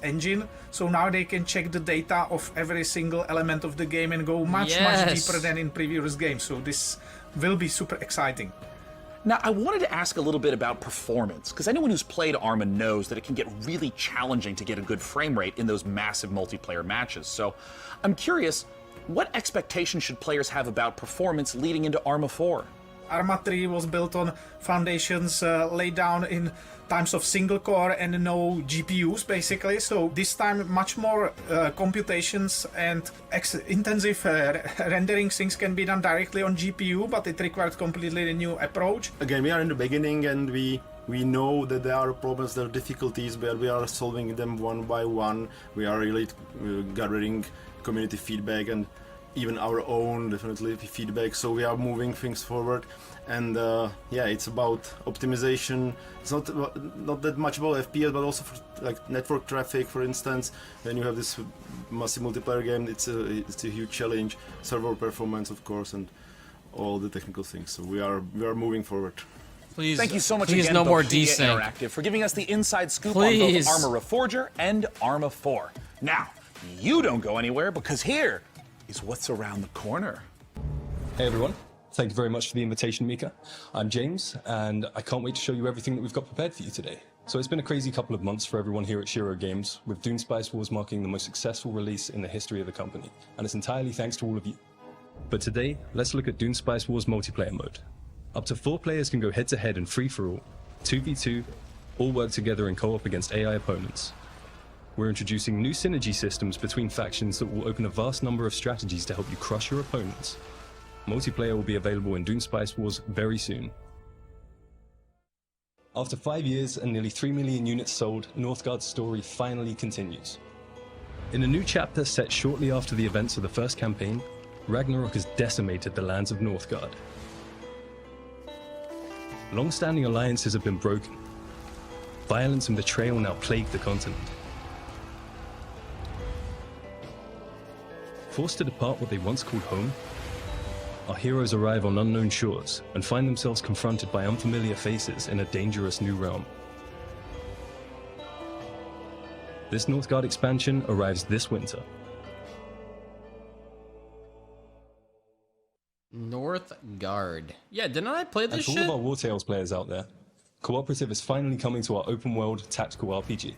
engine, so now they can check the data of every single element of the game and go much deeper than in previous games. So this will be super exciting.
Now, I wanted to ask a little bit about performance, because anyone who's played Arma knows that it can get really challenging to get a good frame rate in those massive multiplayer matches. So I'm curious, what expectations should players have about performance leading into Arma 4?
Arma 3 was built on foundations laid down in times of single core and no GPUs, basically. So this time much more computations and intensive rendering things can be done directly on GPU, but it required completely a new approach.
Again, we are in the beginning and we know that there are problems, there are difficulties, but we are solving them one by one. We are really gathering community feedback and even our own definitely feedback, so we are moving things forward. And yeah, it's about optimization. It's not that much about FPS, but also for like network traffic, for instance. When you have this massive multiplayer game, it's a huge challenge. Server performance, of course, and all the technical things. So we are moving forward.
Please, thank you so much
please
again,
no more
Bohemia
desync.
Interactive, for giving us the inside scoop
Please.
on both Arma Reforger and Arma 4. Now, you don't go anywhere, because here is what's around the corner.
Hey everyone, thank you very much for the invitation, Mika. I'm James, and I can't wait to show you everything that we've got prepared for you today. So it's been a crazy couple of months for everyone here at Shiro Games, with Dune Spice Wars marking the most successful release in the history of the company, and it's entirely thanks to all of you. But today, let's look at Dune Spice Wars multiplayer mode. Up to 4 players can go head-to-head and free-for-all, 2v2, all work together in co-op against AI opponents. We're introducing new synergy systems between factions that will open a vast number of strategies to help you crush your opponents. Multiplayer will be available in Dune Spice Wars very soon. After 5 years and nearly 3 million units sold, Northgard's story finally continues. In a new chapter set shortly after the events of the first campaign, Ragnarok has decimated the lands of Northgard. Long-standing alliances have been broken. Violence and betrayal now plague the continent. Forced to depart what they once called home, our heroes arrive on unknown shores and find themselves confronted by unfamiliar faces in a dangerous new realm. This Northgard expansion arrives this winter.
Northgard. Yeah, didn't I play this
and for
shit?
all of our War Tales players out there, Cooperative is finally coming to our open-world tactical RPG.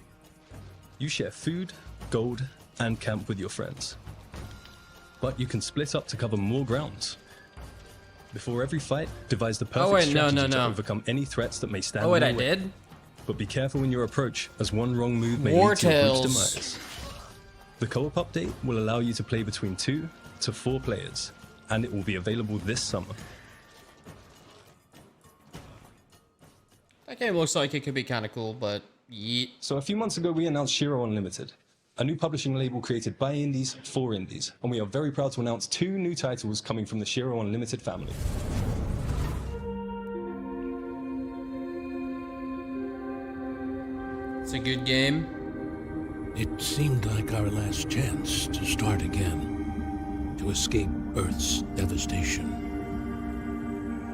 You share food, gold, and camp with your friends. But you can split up to cover more grounds. Before every fight, devise the perfect strategy to overcome any threats that may stand in your way.
I did?
But be careful in your approach, as one wrong move may
War
lead to your group's
Tales.
demise. The co-op update will allow you to play between 2 to 4 players, and it will be available this summer.
That game looks like it could be kind of cool, but yeet.
So a few months ago, we announced Shiro Unlimited, a new publishing label created by indies for indies, and we are very proud to announce 2 new titles coming from the Shiro Unlimited family.
It's a good game.
It seemed like our last chance to start again, to escape Earth's devastation.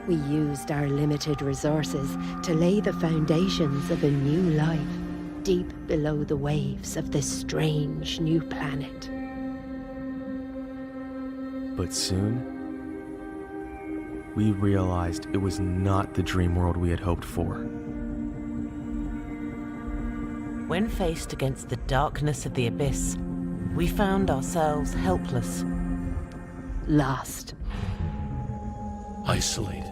We used our limited resources to lay the foundations of a new life, deep below the waves of this strange new planet.
But soon, we realized it was not the dream world we had hoped for.
When faced against the darkness of the abyss, we found ourselves helpless.
Lost.
Isolated.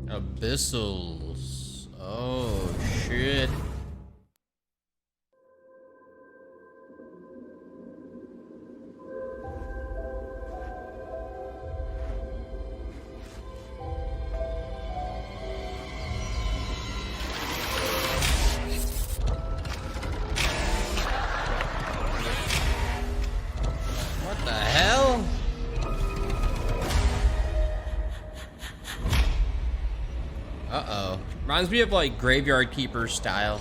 Abyssals. Oh, shit. What the hell? Reminds me of like Graveyard Keeper style.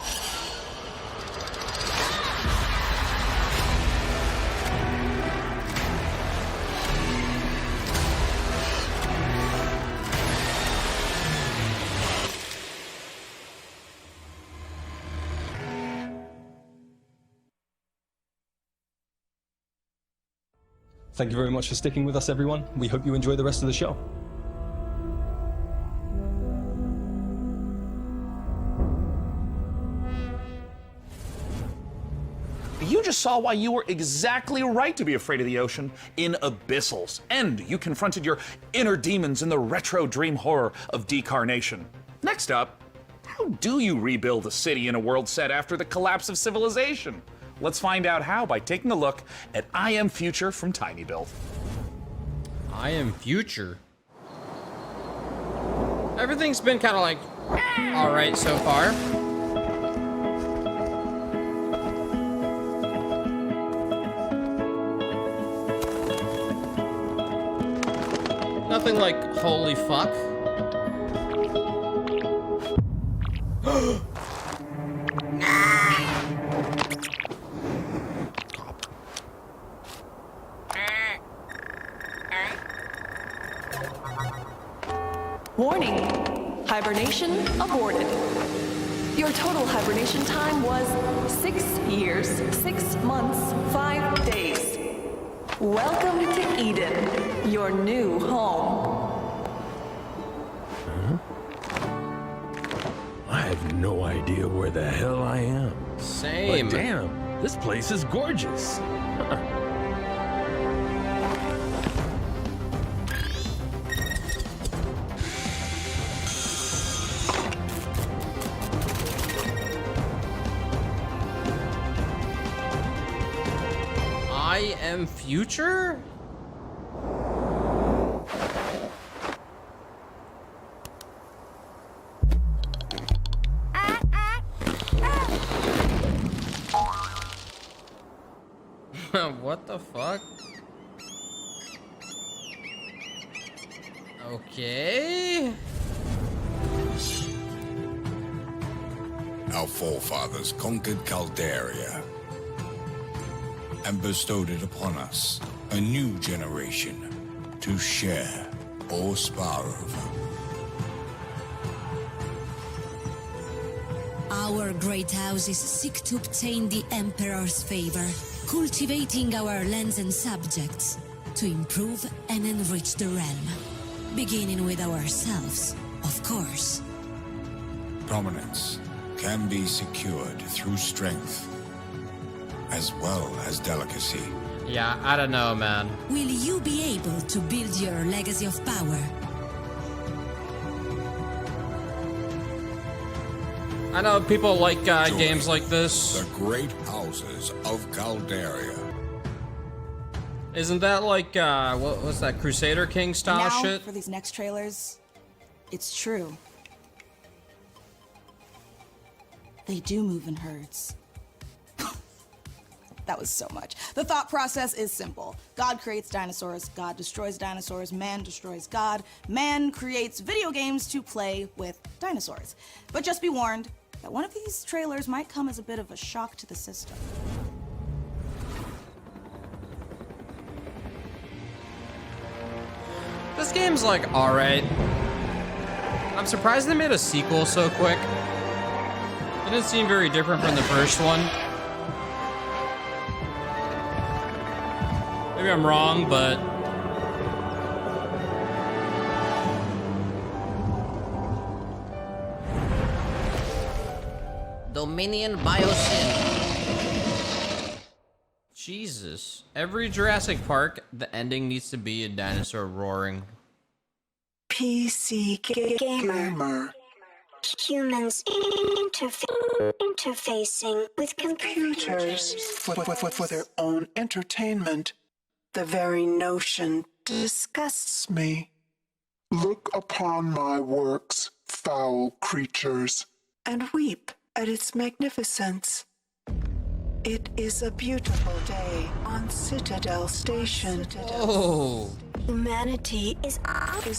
Thank you very much for sticking with us, everyone. We hope you enjoy the rest of the show.
You just saw why you were exactly right to be afraid of the ocean in Abyssals. And you confronted your inner demons in the retro dream horror of Decarnation. Next up, how do you rebuild a city in a world set after the collapse of civilization? Let's find out how by taking a look at I Am Future from Tiny Build.
I Am Future. Everything's been kind of like all right so far. Nothing like holy fuck.
Warning, hibernation aborted. Your total hibernation time was 6 years, 6 months, 5 days. Welcome to Eden, your new home.
I have no idea where the hell I am.
Same.
But damn, this place is gorgeous.
I Am Future? What the fuck? Okay.
Our forefathers conquered Caldaria and bestowed it upon us, a new generation, to share or spar over.
Our great houses seek to obtain the Emperor's favor, cultivating our lands and subjects to improve and enrich the realm. Beginning with ourselves, of course.
Prominence can be secured through strength, as well as delicacy.
Yeah, I don't know, man.
Will you be able to build your legacy of power?
I know people like games like this.
The great houses of Caldaria.
Isn't that like, what was that, Crusader King style
now,
shit?
for these next trailers, it's true. They do move in herds. That was so much. The thought process is simple. God creates dinosaurs, God destroys dinosaurs, man destroys God, man creates video games to play with dinosaurs. But just be warned that one of these trailers might come as a bit of a shock to the system.
This game's like alright. I'm surprised they made a sequel so quick. It didn't seem very different from the first one. Maybe I'm wrong, but... Dominion Biosyn. Jesus. Every Jurassic Park, the ending needs to be a dinosaur roaring.
PC gamer. Humans interfacing with computers
for their own entertainment. The very notion disgusts me.
Look upon my works, foul creatures,
and weep at its magnificence. It is a beautiful day on Citadel Station.
Oh.
Humanity is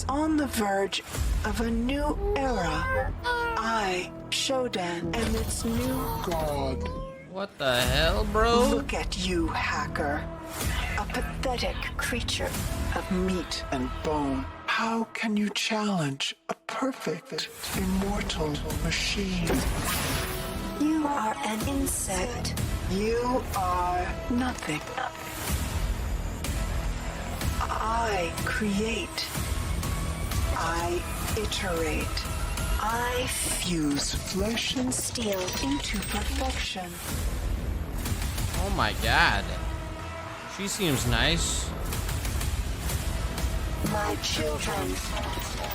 on the verge of a new era. I, Shodan, am its new god.
What the hell, bro?
Look at you, hacker. A pathetic creature of meat and bone. How can you challenge a perfect, immortal machine? You are an insect. You are nothing. I create. I iterate. I fuse flesh and steel into perfection.
Oh my god. She seems nice.
My children,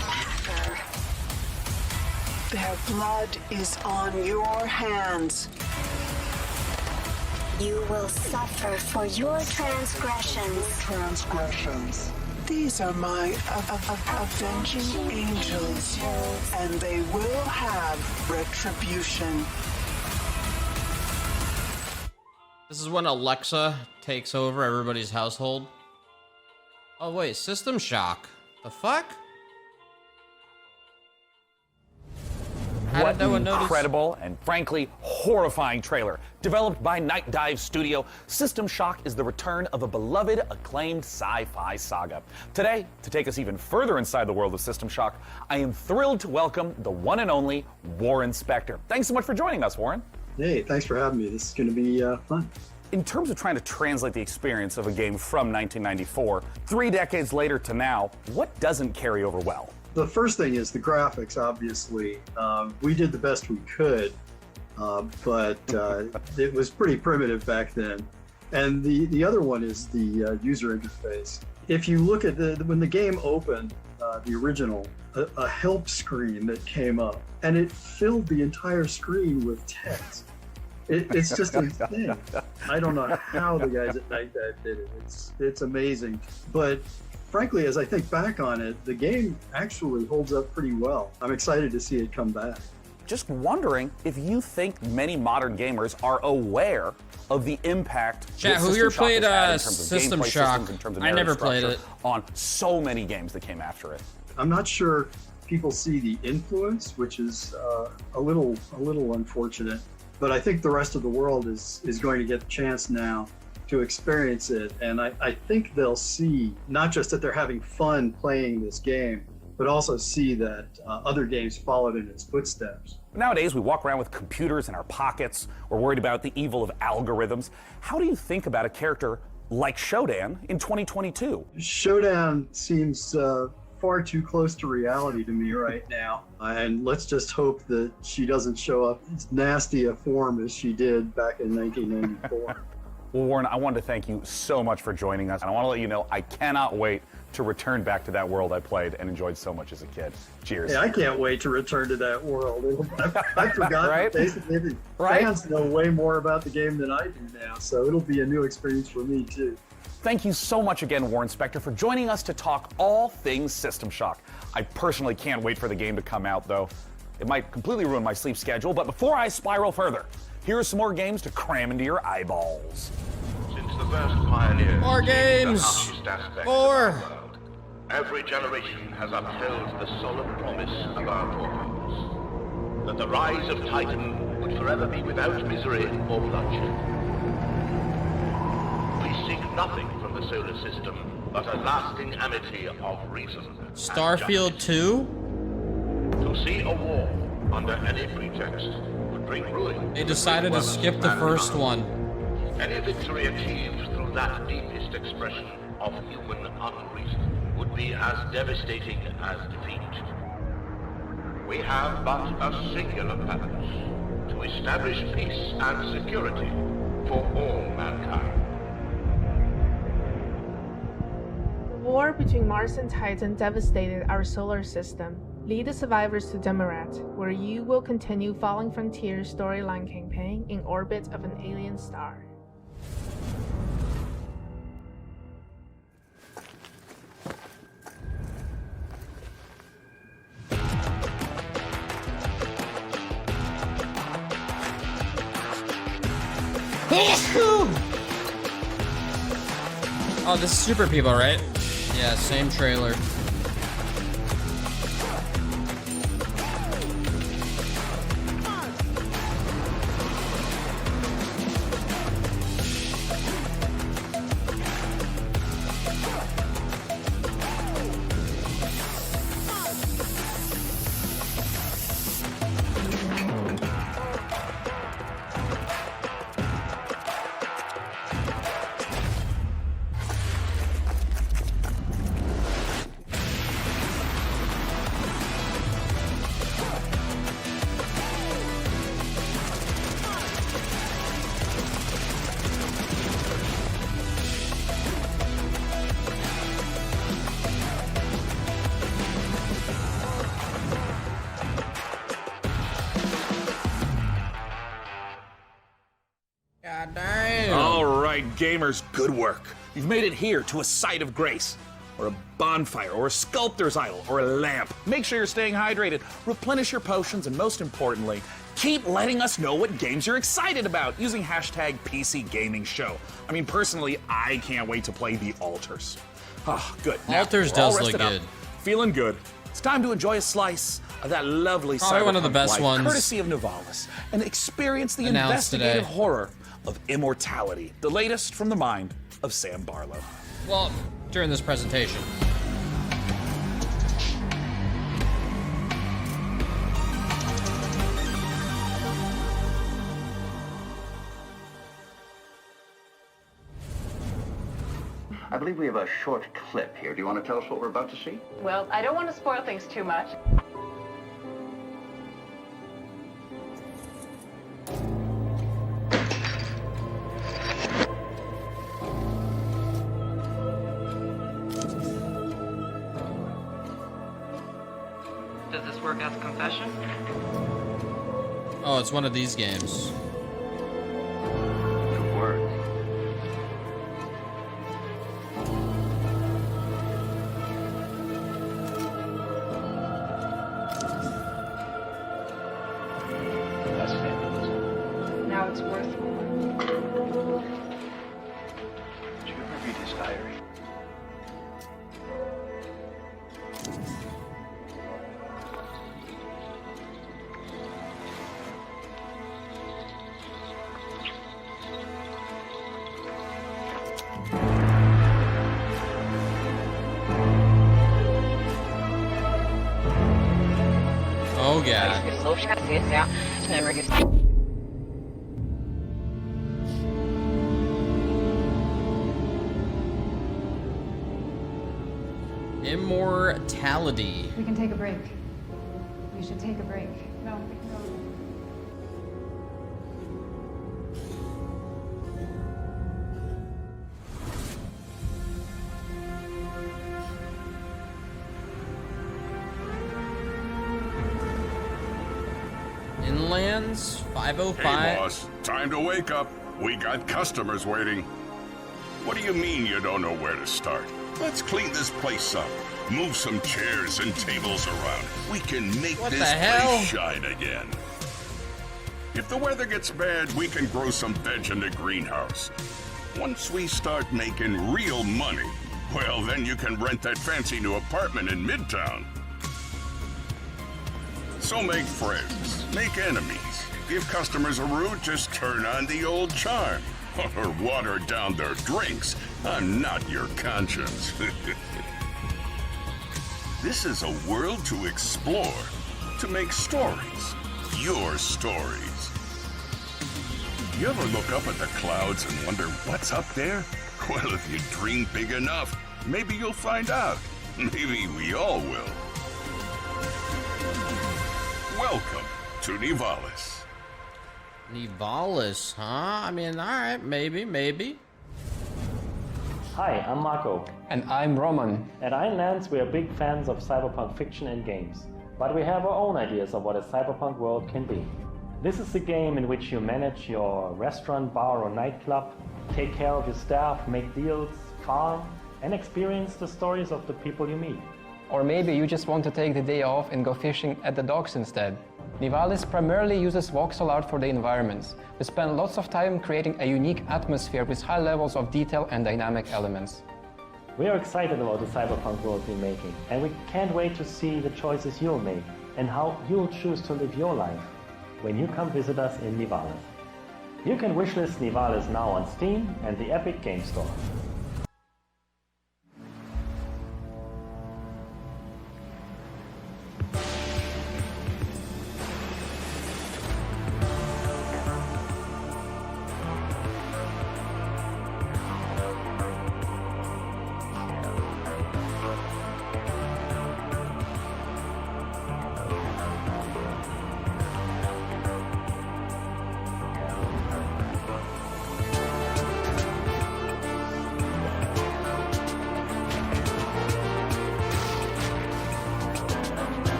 hacker. Their blood is on your hands.
You will suffer for your transgressions.
These are my avenging angels, and they will have retribution.
This is when Alexa takes over everybody's household. Oh wait, System Shock. The fuck?
What an incredible and frankly horrifying trailer. Developed by Night Dive Studio, System Shock is the return of a beloved, acclaimed sci-fi saga. Today, to take us even further inside the world of System Shock, I am thrilled to welcome the one and only Warren Spector. Thanks so much for joining us, Warren.
Hey, thanks for having me. This is going to be fun.
In terms of trying to translate the experience of a game from 1994, 3 decades later to now, what doesn't carry over well?
The first thing is the graphics, obviously. We did the best we could, but it was pretty primitive back then. And the other one is the user interface. If you look at when the game opened, the original, a help screen that came up, and it filled the entire screen with text. It's just insane. I don't know how the guys at Night Dive did it. It's amazing. But frankly, as I think back on it, the game actually holds up pretty well. I'm excited to see it come back.
Just wondering if you think many modern gamers are aware of the impact
Chat,
that
who here
System Shock
played
has had in terms of
System
gameplay
Shock?
systems, in terms of
I
narrative
never played
structure,
it.
on so many games that came after it.
I'm not sure people see the influence, which is a little unfortunate. But I think the rest of the world is going to get the chance now to experience it. And I think they'll see not just that they're having fun playing this game, but also see that other games followed in its footsteps.
Nowadays, we walk around with computers in our pockets. We're worried about the evil of algorithms. How do you think about a character like Shodan in 2022?
Shodan seems far too close to reality to me right now. And let's just hope that she doesn't show up as nasty a form as she did back in 1994.
Well, Warren, I wanted to thank you so much for joining us. And I want to let you know I cannot wait to return back to that world I played and enjoyed so much as a kid. Cheers.
Hey, I can't wait to return to that world. I forgot
right?
Basically, fans know way more about the game than I do now, so it'll be a new experience for me too.
Thank you so much again, Warren Spector, for joining us to talk all things System Shock. I personally can't wait for the game to come out, though. It might completely ruin my sleep schedule, but before I spiral further, here are some more games to cram into your eyeballs.
Since the first pioneers
more games. More.
Every generation has upheld the solemn promise of our forefathers that the rise of Titan would forever be without misery or bloodshed. We seek nothing from the solar system but a lasting amity of reason.
Starfield 2?
To see a war under any pretext would bring ruin.
They decided to skip the first one.
Any victory achieved through that deepest expression of human unreason would be as devastating as defeat. We have but a singular purpose: to establish peace and security for all mankind.
The war between Mars and Titan devastated our solar system. Lead the survivors to Demarat, where you will continue Falling Frontiers storyline campaign in orbit of an alien star.
Oh, this is Super People, right? Yeah, same trailer. God damn.
All right, gamers, good work. You've made it here to a site of grace, or a bonfire, or a sculptor's idol, or a lamp. Make sure you're staying hydrated, replenish your potions, and most importantly, keep letting us know what games you're excited about using hashtag #PCGamingShow. I mean, personally, I can't wait to play The Altars. Ah, good. Now,
Altars
we're all
does look
rested up,
good.
feeling good. It's time to enjoy a slice of that lovely
Probably one of the
cyberpunk
best
life,
ones
courtesy of Nivalis, and experience the
announced
investigative
today.
horror of immortality, the latest from the mind of Sam Barlow.
Well, during this presentation.
I believe we have a short clip here. Do you want to tell us what we're about to see?
Well, I don't want to spoil things too much.
Does this work as a confession?
Oh, it's one of these games.
Good work. That's fabulous.
Now it's worth more.
Did you ever read his diary?
Oh, God. Immortality.
We can take a break. We should take a break. No, we can go.
Inlands 505.
Hey, boss. Time to wake up. We got customers waiting. What do you mean you don't know where to start? Let's clean this place up. Move some chairs and tables around. We can make
What
this
the hell?
place shine again. If the weather gets bad, we can grow some veg in the greenhouse. Once we start making real money, well, then you can rent that fancy new apartment in Midtown. So make friends, make enemies. Give customers a route, just turn on the old charm. Or water down their drinks. I'm not your conscience. This is a world to explore, to make stories. Your stories. You ever look up at the clouds and wonder what's up there? Well, if you dream big enough, maybe you'll find out. Maybe we all will. Welcome to Nivalis.
Nivalis, huh? I mean, alright, maybe.
Hi, I'm Marco.
And I'm Roman.
At Ironlands, we are big fans of cyberpunk fiction and games, but we have our own ideas of what a cyberpunk world can be. This is a game in which you manage your restaurant, bar, or nightclub, take care of your staff, make deals, farm, and experience the stories of the people you meet.
Or maybe you just want to take the day off and go fishing at the docks instead.
Nivalis primarily uses voxel art for the environments. We spend lots of time creating a unique atmosphere with high levels of detail and dynamic elements.
We are excited about the cyberpunk world we're making, and we can't wait to see the choices you'll make and how you'll choose to live your life when you come visit us in Nivalis. You can wishlist Nivalis now on Steam and the Epic Game Store.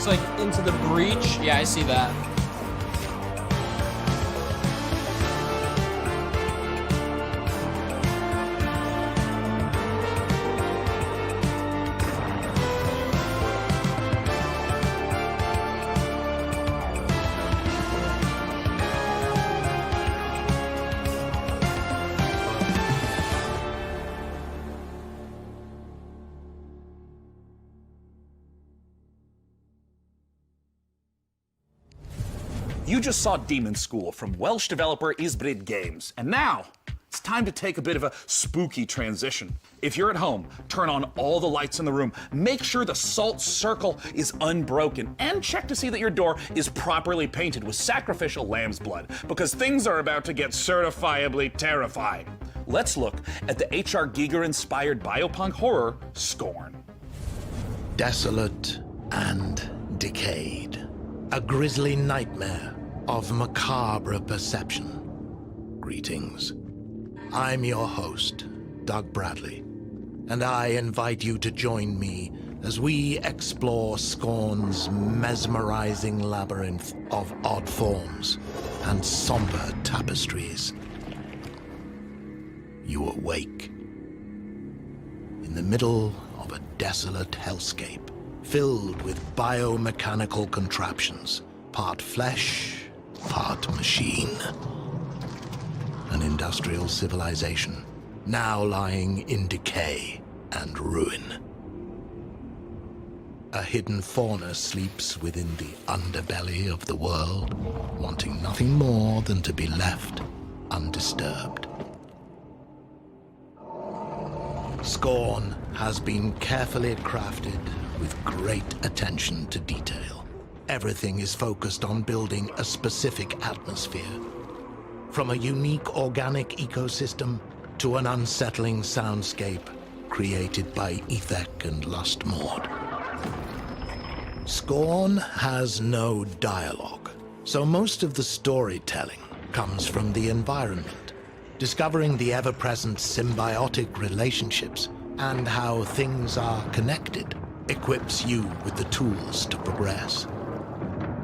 Like into the breach. Yeah, I see that.
You just saw Demon School from Welsh developer Ysbryd Games, and now it's time to take a bit of a spooky transition. If you're at home, turn on all the lights in the room, make sure the salt circle is unbroken, and check to see that your door is properly painted with sacrificial lamb's blood, because things are about to get certifiably terrifying. Let's look at the H.R. Giger-inspired biopunk horror, Scorn.
Desolate and decayed. A grisly nightmare of macabre perception. Greetings. I'm your host, Doug Bradley, and I invite you to join me as we explore Scorn's mesmerizing labyrinth of odd forms and somber tapestries. You awake in the middle of a desolate hellscape filled with biomechanical contraptions, part flesh, part machine. An industrial civilization now lying in decay and ruin. A hidden fauna sleeps within the underbelly of the world, wanting nothing more than to be left undisturbed. Scorn has been carefully crafted with great attention to detail. Everything is focused on building a specific atmosphere, from a unique organic ecosystem to an unsettling soundscape created by Ethek and Lustmord. Scorn has no dialogue, so most of the storytelling comes from the environment, discovering the ever-present symbiotic relationships and how things are connected equips you with the tools to progress.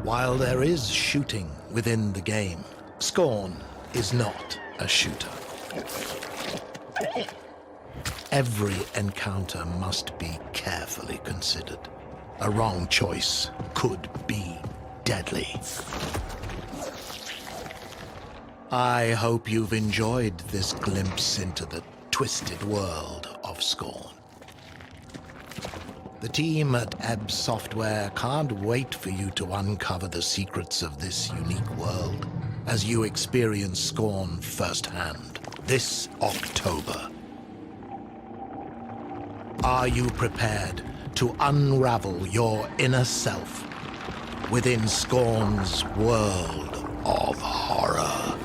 While there is shooting within the game, Scorn is not a shooter. Every encounter must be carefully considered. A wrong choice could be deadly. I hope you've enjoyed this glimpse into the twisted world of Scorn. The team at Ebb Software can't wait for you to uncover the secrets of this unique world as you experience Scorn firsthand this October. Are you prepared to unravel your inner self within Scorn's world of horror?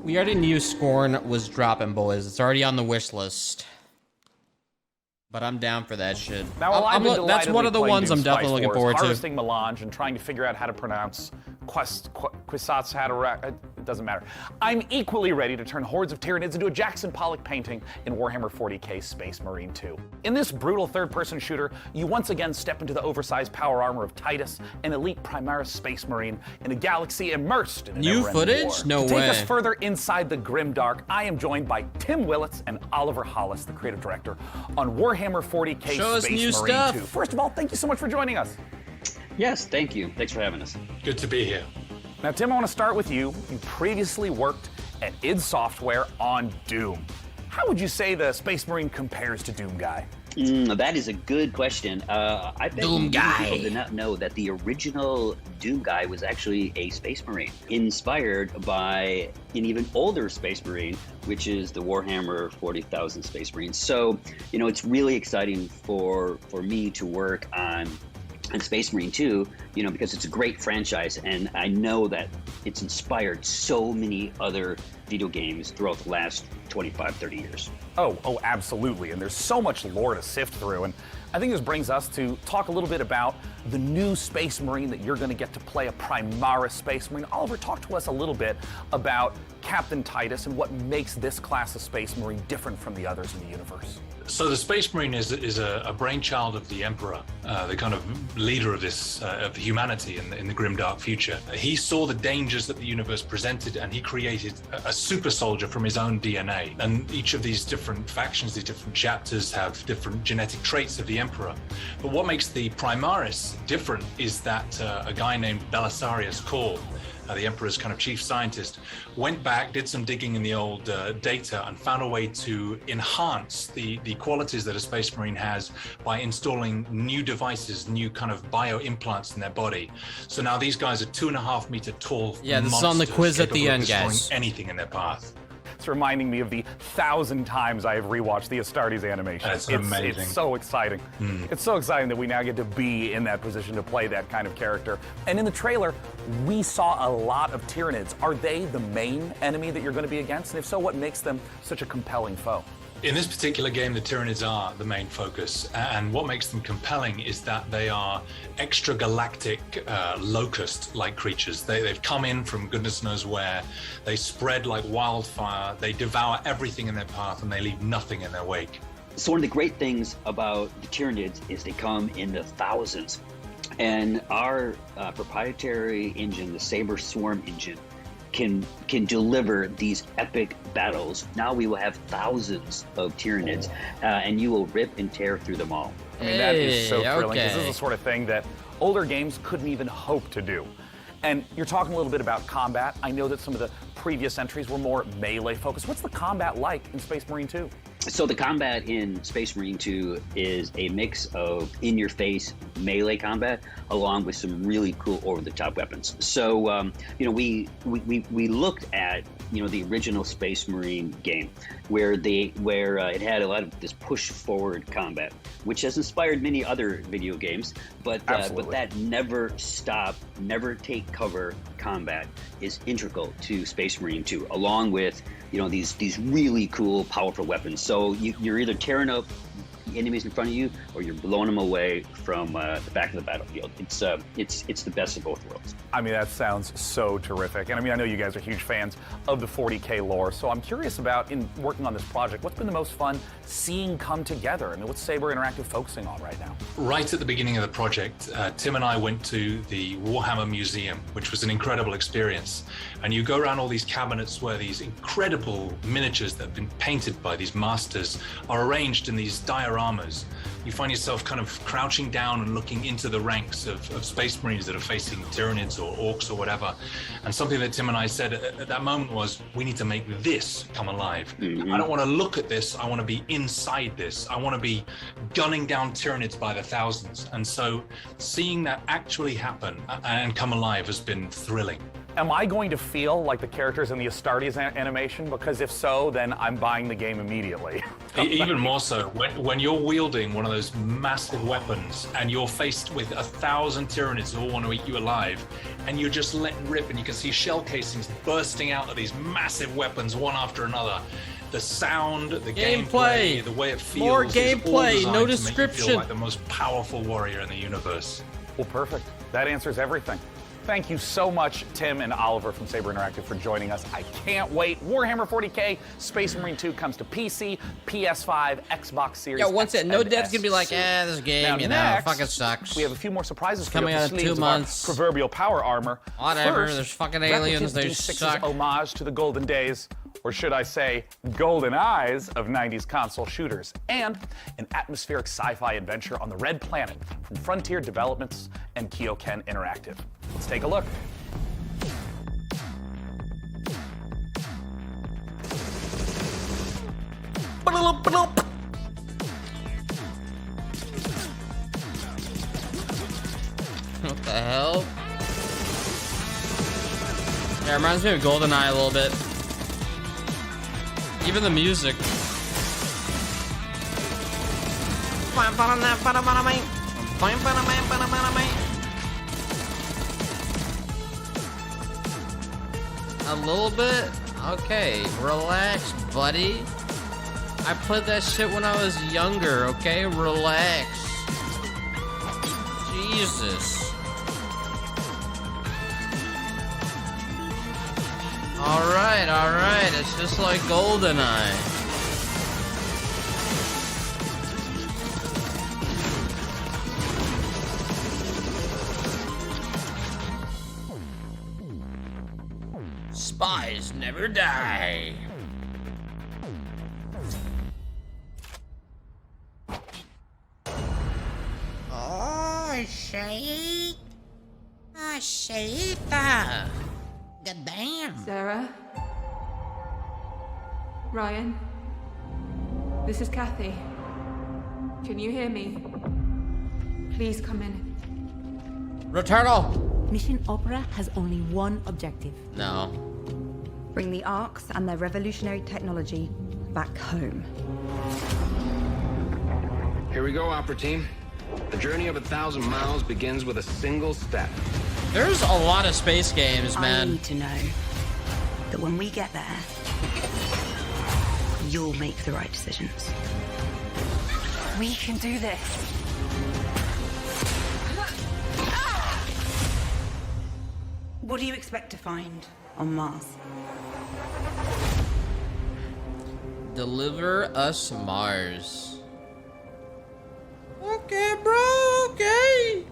We already knew Scorn was dropping, boys. It's already on the wish list. But I'm down for that shit.
Now,
That's one of the ones I'm definitely looking forward to.
Harvesting melange and trying to figure out how to pronounce Quisatz Haderach. It doesn't matter. I'm equally ready to turn hordes of Tyranids into a Jackson Pollock painting in Warhammer 40k Space Marine 2. In this brutal third-person shooter, you once again step into the oversized power armor of Titus, an elite Primaris Space Marine in a galaxy immersed in an
new footage?
war.
No way.
To take us further inside the grimdark, I am joined by Tim Willits and Oliver Hollis, the creative director, on Warhammer 40k Space Marine 2. First of all, thank you so much for joining us.
Yes, thank you. Thanks for having us.
Good to be here.
Now, Tim, I want to start with you. You previously worked at id Software on Doom. How would you say the Space Marine compares to Doom Guy?
That is a good question. I bet
Doom Guy.
people did not know that the original Doom Guy was actually a Space Marine, inspired by an even older Space Marine, which is the Warhammer 40,000 Space Marines. So, you know, it's really exciting for me to work on Space Marine 2, you know, because it's a great franchise, and I know that it's inspired so many other video games throughout the last 25, 30 years.
Oh, absolutely. And there's so much lore to sift through. And I think this brings us to talk a little bit about the new Space Marine that you're going to get to play, a Primaris Space Marine. Oliver, talk to us a little bit about Captain Titus and what makes this class of Space Marine different from the others in the universe.
So the Space Marine is a brainchild of the Emperor, the kind of leader of this of humanity in the grimdark future. He saw the dangers that the universe presented, and he created a super soldier from his own DNA. And each of these different factions, these different chapters, have different genetic traits of the Emperor. But what makes the Primaris different is that a guy named Belisarius Cawl, the Emperor's kind of chief scientist, went back, did some digging in the old data, and found a way to enhance the qualities that a Space Marine has by installing new devices, new kind of bio implants in their body. So now these guys are 2.5 meter tall.
Yeah, this is on the quiz at the end, guys.
Anything in their path.
It's reminding me of the 1,000 times I have rewatched the Astartes animation.
That's amazing.
It's so exciting. It's so exciting that we now get to be in that position to play that kind of character. And in the trailer, we saw a lot of Tyranids. Are they the main enemy that you're going to be against? And if so, what makes them such a compelling foe?
In this particular game, the Tyranids are the main focus, and what makes them compelling is that they are extragalactic locust-like creatures. They've come in from goodness knows where. They spread like wildfire. They devour everything in their path, and they leave nothing in their wake.
So one of the great things about the Tyranids is they come in the thousands, and our proprietary engine, the Saber Swarm engine, can deliver these epic battles. Now we will have thousands of Tyranids, and you will rip and tear through them all.
I mean, that is so thrilling, because this is the sort of thing that older games couldn't even hope to do. And you're talking a little bit about combat. I know that some of the previous entries were more melee focused. What's the combat like in Space Marine 2?
So the combat in Space Marine 2 is a mix of in-your-face melee combat along with some really cool over-the-top weapons. So you know, we looked at, you know, the original Space Marine game where it had a lot of this push-forward combat, which has inspired many other video games, but that never stop, never take cover combat is integral to Space Marine 2, along with, you know, these really cool, powerful weapons. So you're either tearing up enemies in front of you, or you're blowing them away from the back of the battlefield. It's the best of both worlds.
I mean, that sounds so terrific. And I mean, I know you guys are huge fans of the 40K lore, so I'm curious about, in working on this project, what's been the most fun seeing come together? I mean, what's Saber Interactive focusing on right now?
Right at the beginning of the project, Tim and I went to the Warhammer Museum, which was an incredible experience. And you go around all these cabinets where these incredible miniatures that have been painted by these masters are arranged in these dioramas. You find yourself kind of crouching down and looking into the ranks of Space Marines that are facing Tyranids or Orcs or whatever. And something that Tim and I said at that moment was, we need to make this come alive. I don't want to look at this, I want to be inside this. I want to be gunning down Tyranids by the thousands. And so seeing that actually happen and come alive has been thrilling.
am I going to feel like the characters in the Astartes animation? Because if so, then I'm buying the game immediately.
Even more so, when you're wielding one of those massive weapons and you're faced with 1,000 Tyranids who all want to eat you alive, and you're just letting rip and you can see shell casings bursting out of these massive weapons one after another. The sound, the gameplay, the way it feels,
more
gameplay,
no
to
description.
make you feel like the most powerful warrior in the universe.
Well, perfect. That answers everything. Thank you so much, Tim and Oliver from Saber Interactive, for joining us. I can't wait. Warhammer 40K Space Marine 2 comes to PC, PS5, Xbox Series.
Yeah, once
X
it, no
and
dev's gonna be like,
S.
this game,
Now,
you
next,
know, fucking sucks.
We have a few more surprises
Coming
for you
out
up the
in 2
sleeves of our
months.
proverbial power armor.
Whatever,
First,
there's fucking aliens, they
D6's
suck.
homage to the golden days, or should I say, golden eyes of 90s console shooters, and an atmospheric sci-fi adventure on the Red Planet from Frontier Developments and Kyoken Interactive. Let's take a look.
What the hell? Yeah, it reminds me of GoldenEye a little bit. Even the music. A little bit? Okay, relax, buddy. I played that shit when I was younger, okay? Relax. Jesus. Alright, it's just like GoldenEye. Spies never die.
Oh, shit. Oh, shit. God damn.
Sarah? Ryan? This is Kathy. Can you hear me? Please come in.
Returnal!
Mission Opera has only one objective.
No.
Bring the Arks and their revolutionary technology back home.
Here we go, Opera Team. The journey of 1,000 miles begins with a single step.
There's a lot of space games, man.
I need to know that when we get there, you'll make the right decisions. We can do this. What do you expect to find on Mars?
Deliver us Mars. Okay, bro, okay.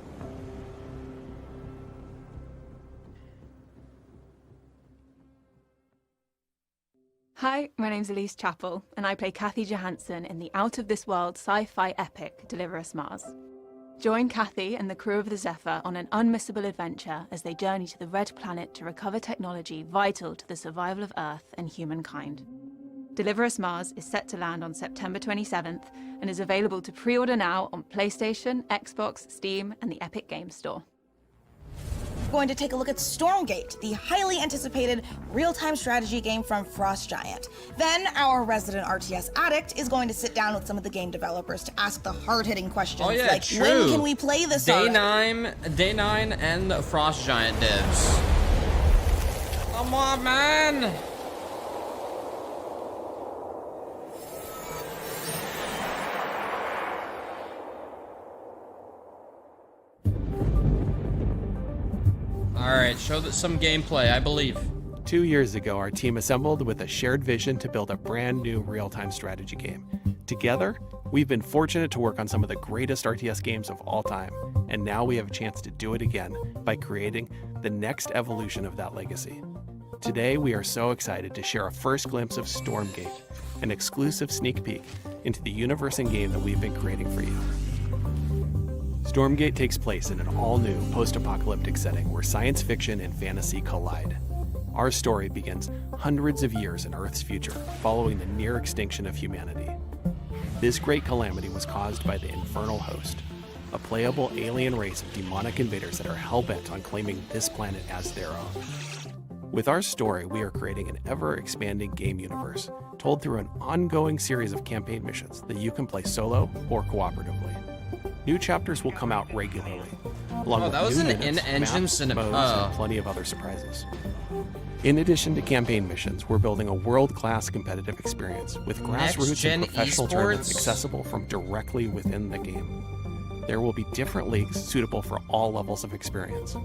Hi, my name's Elise Chappell, and I play Kathy Johansson in the out-of-this-world sci-fi epic Deliver Us Mars. Join Kathy and the crew of the Zephyr on an unmissable adventure as they journey to the Red Planet to recover technology vital to the survival of Earth and humankind. Deliver Us Mars is set to land on September 27th and is available to pre-order now on PlayStation, Xbox, Steam, and the Epic Games Store.
We're going to take a look at Stormgate, the highly anticipated real-time strategy game from Frost Giant. Then our resident RTS addict is going to sit down with some of the game developers to ask the hard-hitting questions like,
true.
when can we play this
Day
already?
9 and Frost Giant devs. Come on, man. Alright, show some gameplay, I believe.
2 years ago, our team assembled with a shared vision to build a brand new real-time strategy game. Together, we've been fortunate to work on some of the greatest RTS games of all time, and now we have a chance to do it again by creating the next evolution of that legacy. Today, we are so excited to share a first glimpse of Stormgate, an exclusive sneak peek into the universe and game that we've been creating for you. Stormgate takes place in an all-new post-apocalyptic setting where science fiction and fantasy collide. Our story begins hundreds of years in Earth's future, following the near extinction of humanity. This great calamity was caused by the Infernal Host, a playable alien race of demonic invaders that are hell-bent on claiming this planet as their own. With our story, we are creating an ever-expanding game universe, told through an ongoing series of campaign missions that you can play solo or cooperatively. New chapters will come out regularly, along with
that was
new
an
units,
in-engine
maps,
cinema.
modes, and plenty of other surprises. In addition to campaign missions, we're building a world-class competitive experience with grassroots
Next-gen
and professional tournaments
esports?
accessible from directly within the game. There will be different leagues suitable for all levels of experience.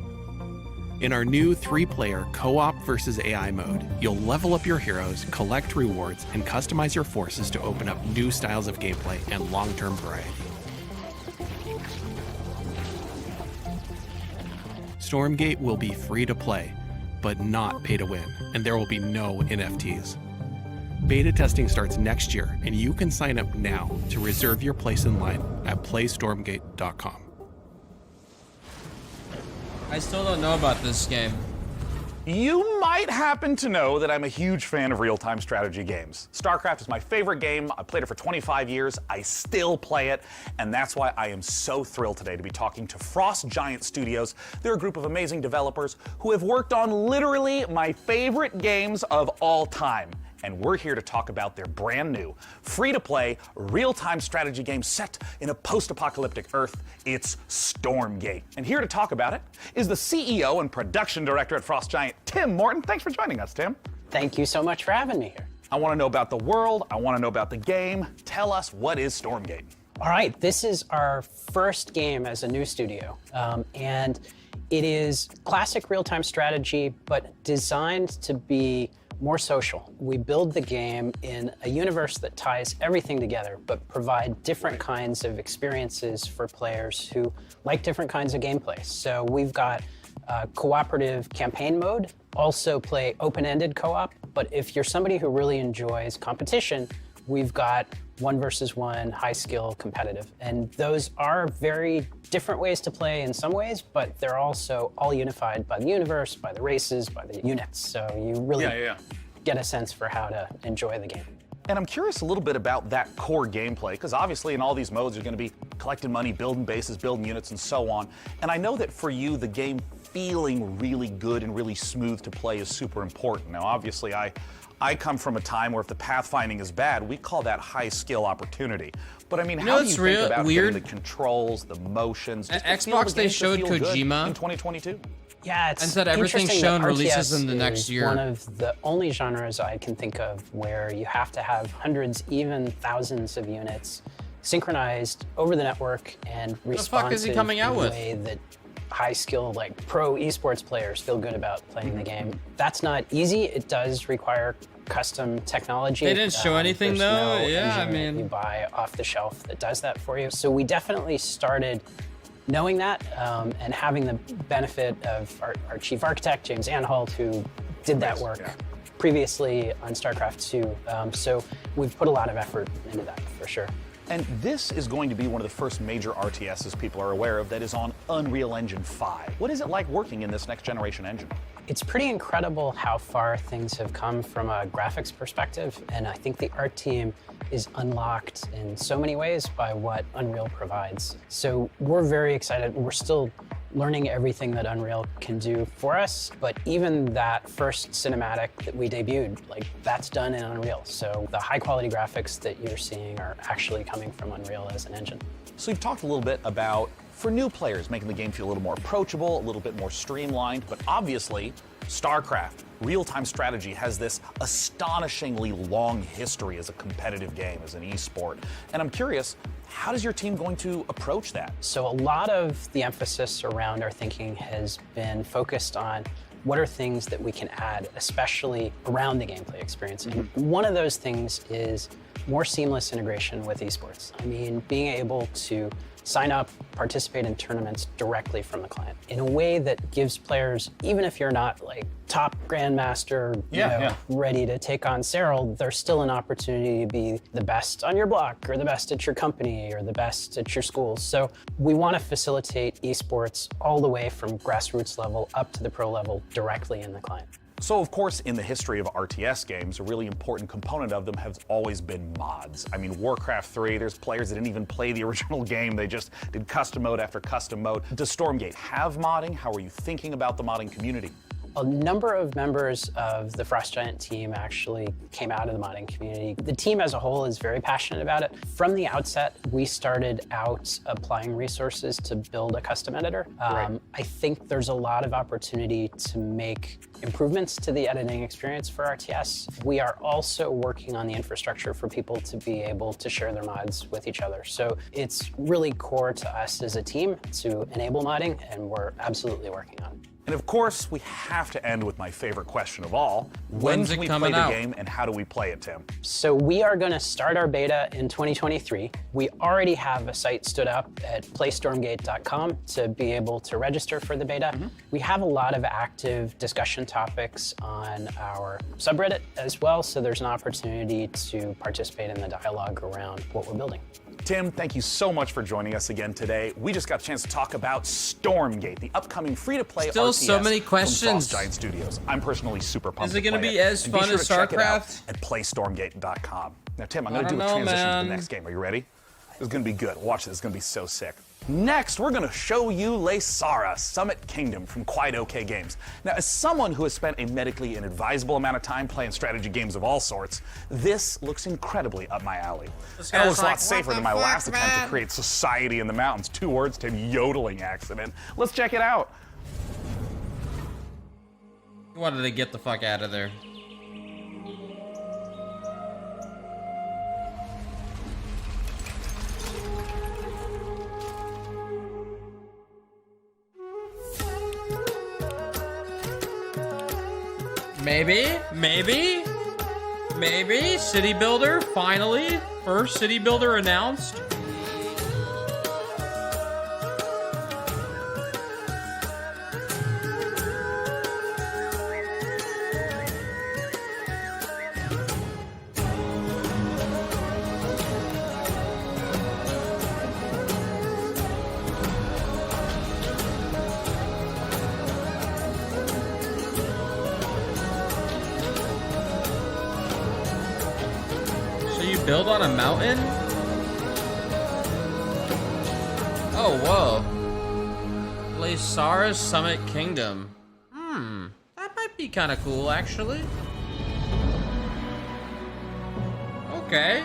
In our new 3-player co-op versus AI mode, you'll level up your heroes, collect rewards, and customize your forces to open up new styles of gameplay and long-term variety. Stormgate will be free to play, but not pay to win, and there will be no NFTs. Beta testing starts next year, and you can sign up now to reserve your place in line at playstormgate.com.
I still don't know about this game.
You might happen to know that I'm a huge fan of real-time strategy games. StarCraft is my favorite game. I played it for 25 years. I still play it, and that's why I am so thrilled today to be talking to Frost Giant Studios. They're a group of amazing developers who have worked on literally my favorite games of all time. And we're here to talk about their brand new, free-to-play, real-time strategy game set in a post-apocalyptic Earth. It's Stormgate. And here to talk about it is the CEO and production director at Frost Giant, Tim Morton. Thanks for joining us, Tim.
Thank you so much for having me here.
I want to know about the world. I want to know about the game. Tell us, what is Stormgate?
All right, this is our first game as a new studio. And it is classic real-time strategy, but designed to be more social. We build the game in a universe that ties everything together, but provide different kinds of experiences for players who like different kinds of gameplay. So we've got cooperative campaign mode, also play open-ended co-op, but if you're somebody who really enjoys competition, we've got 1 versus 1, high skill, competitive. And those are very different ways to play in some ways, but they're also all unified by the universe, by the races, by the units. So you really get a sense for how to enjoy the game.
And I'm curious a little bit about that core gameplay, because obviously in all these modes you're going to be collecting money, building bases, building units, and so on. And I know that for you, the game feeling really good and really smooth to play is super important. Now, obviously, I come from a time where if the pathfinding is bad, we call that high skill opportunity. But I mean, how do you think about getting the controls, the motions?
At Xbox, they showed Kojima
in 2022
Yeah, it's
and said everything shown releases in the next year.
One of the only genres I can think of where you have to have hundreds, even thousands of units synchronized over the network and responsive
the fuck is he coming out
in a
with?
way that high skill, like pro esports players feel good about playing the game. That's not easy. It does require custom technology.
They didn't show anything
There's
though.
no
Yeah, I
engine that
mean,
you buy off the shelf that does that for you. So we definitely started knowing that and having the benefit of our chief architect, James Anhalt, who did that work previously on StarCraft 2. So we've put a lot of effort into that for sure.
And this is going to be one of the first major RTSs people are aware of that is on Unreal Engine 5. What is it like working in this next generation engine?
It's pretty incredible how far things have come from a graphics perspective, and I think the art team is unlocked in so many ways by what Unreal provides. So we're very excited. We're still learning everything that Unreal can do for us, but even that first cinematic that we debuted, like that's done in Unreal. So the high quality graphics that you're seeing are actually coming from Unreal as an engine.
So you've talked a little bit about, for new players, making the game feel a little more approachable, a little bit more streamlined, but obviously, StarCraft, real-time strategy, has this astonishingly long history as a competitive game, as an esport. And I'm curious, how is your team going to approach that?
So a lot of the emphasis around our thinking has been focused on what are things that we can add, especially around the gameplay experience. And one of those things is more seamless integration with esports. I mean, being able to sign up, participate in tournaments directly from the client in a way that gives players, even if you're not like top grandmaster, ready to take on Cyril, there's still an opportunity to be the best on your block or the best at your company or the best at your school. So we want to facilitate esports all the way from grassroots level up to the pro level directly in the client.
So, of course, in the history of RTS games, a really important component of them has always been mods. I mean, Warcraft 3, there's players that didn't even play the original game. They just did custom mode after custom mode. Does Stormgate have modding? How are you thinking about the modding community?
A number of members of the Frost Giant team actually came out of the modding community. The team as a whole is very passionate about it. From the outset, we started out applying resources to build a custom editor. I think there's a lot of opportunity to make improvements to the editing experience for RTS. We are also working on the infrastructure for people to be able to share their mods with each other. So it's really core to us as a team to enable modding, and we're absolutely working on it.
And of course, we have to end with my favorite question of all. When
When's
can
it
we play
coming
the
out?
game and how do we play it, Tim?
So we are going to start our beta in 2023. We already have a site stood up at playstormgate.com to be able to register for the beta. We have a lot of active discussion topics on our subreddit as well, so there's an opportunity to participate in the dialogue around what we're building.
Tim, thank you so much for joining us again today. We just got a chance to talk about Stormgate, the upcoming free-to-play
Still
RTS
so many
from
questions.
Frost Giant Studios. I'm personally super pumped.
Is it
going to
be as
and
fun
be sure
as
to check it out
StarCraft?
at playstormgate.com. Now, Tim, I'm going
I
to do a
don't know,
transition to
man.
the next game. Are you ready? This is going to be good. Watch this. It's going to be so sick. Next, we're going to show you Lesara, Summit Kingdom from Quite OK Games. Now, as someone who has spent a medically inadvisable amount of time playing strategy games of all sorts, this looks incredibly up my alley.
This
And it
guy's
looks a lot
like,
safer
"What
than
the
my
fuck,
last attempt to
man?"
create society in the mountains. 2 words, Tim, yodeling accident. Let's check it out.
He wanted to get the fuck out of there. Maybe city builder finally. First city builder announced. So you build on a mountain? Oh, whoa. Lesara's Summit Kingdom. That might be kind of cool, actually. Okay.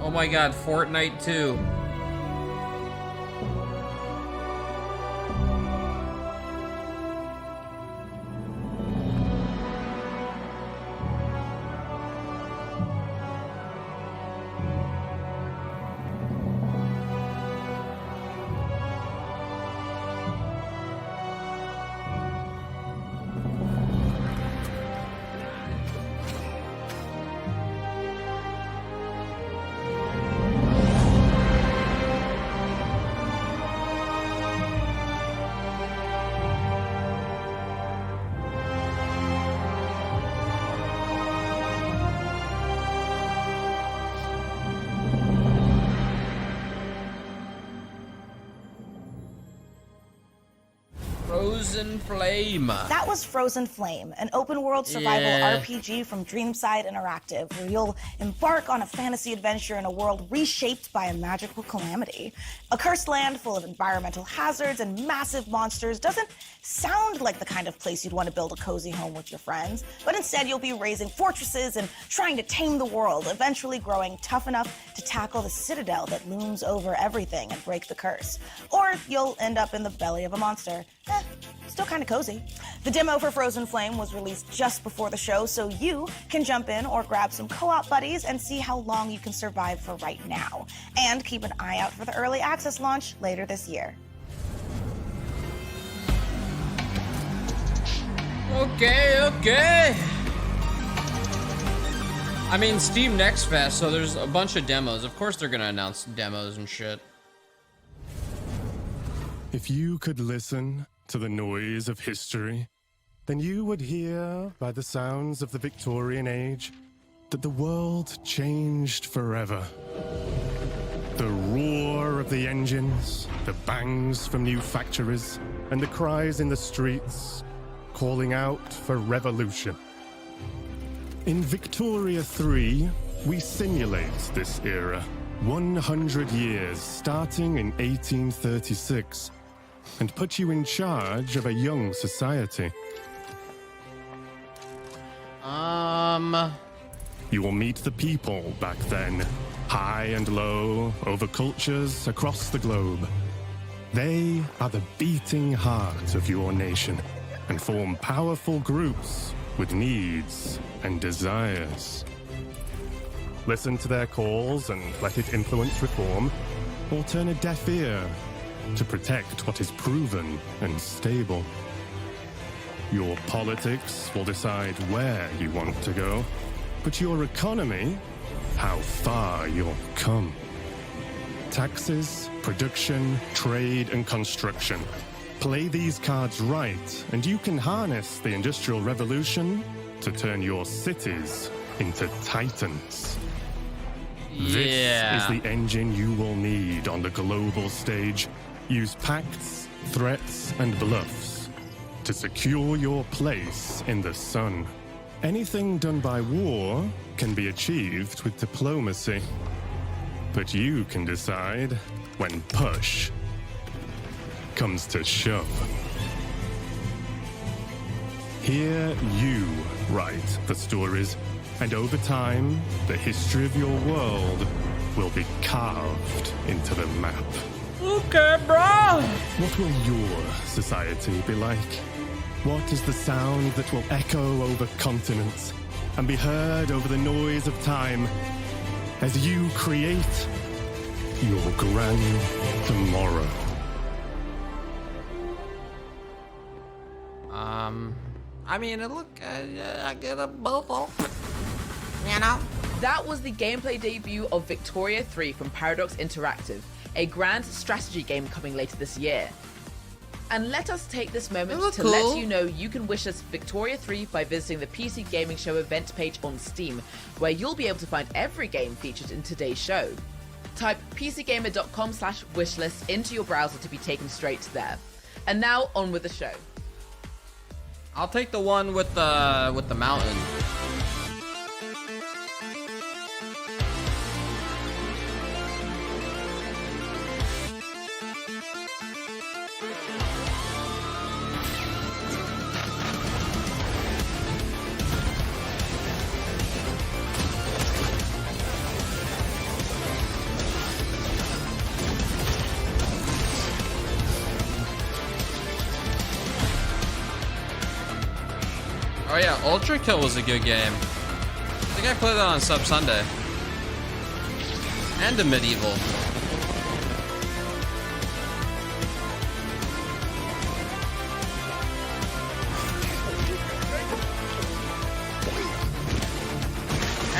Oh my god, Fortnite 2. Frozen Flame.
That was Frozen Flame, an open-world survival
Yeah.
RPG from Dreamside Interactive, where you'll embark on a fantasy adventure in a world reshaped by a magical calamity. A cursed land full of environmental hazards and massive monsters doesn't sound like the kind of place you'd want to build a cozy home with your friends, but instead you'll be raising fortresses and trying to tame the world, eventually growing tough enough to tackle the citadel that looms over everything and break the curse. Or you'll end up in the belly of a monster. Still kind of cozy. The demo for Frozen Flame was released just before the show, so you can jump in or grab some co-op buddies and see how long you can survive for right now. And keep an eye out for the early access launch later this year.
Okay. I mean, Steam Next Fest, so there's a bunch of demos. Of course they're gonna announce demos and shit.
If you could listen to the noise of history, then you would hear by the sounds of the Victorian age that the world changed forever. The roar of the engines, the bangs from new factories, and the cries in the streets calling out for revolution. In Victoria 3, we simulate this era. 100 years starting in 1836. and put you in charge of a young society. You will meet the people back then, high and low, over cultures across the globe. They are the beating heart of your nation and form powerful groups with needs and desires. Listen to their calls and let it influence reform, or turn a deaf ear to protect what is proven and stable. Your politics will decide where you want to go, but your economy, how far you'll come. Taxes, production, trade, and construction. Play these cards right, and you can harness the Industrial Revolution to turn your cities into titans.
Yeah.
This is the engine you will need on the global stage. Use pacts, threats, and bluffs to secure your place in the sun. Anything done by war can be achieved with diplomacy. But you can decide when push comes to shove. Here you write the stories, and over time, the history of your world will be carved into the map.
Okay, bro!
What will your society be like? What is the sound that will echo over continents and be heard over the noise of time as you create your grand tomorrow?
I mean, I get a bubble. You know?
That was the gameplay debut of Victoria 3 from Paradox Interactive, a grand strategy game coming later this year. And let us take this moment to let you know you can wish us Victoria 3 by visiting the PC Gaming Show event page on Steam, where you'll be able to find every game featured in today's show. Type pcgamer.com/wishlist into your browser to be taken straight there. And now on with the show.
I'll take the one with the mountain. Oh yeah, Ultra Kill was a good game. I think I played that on Sub Sunday. And a Medieval.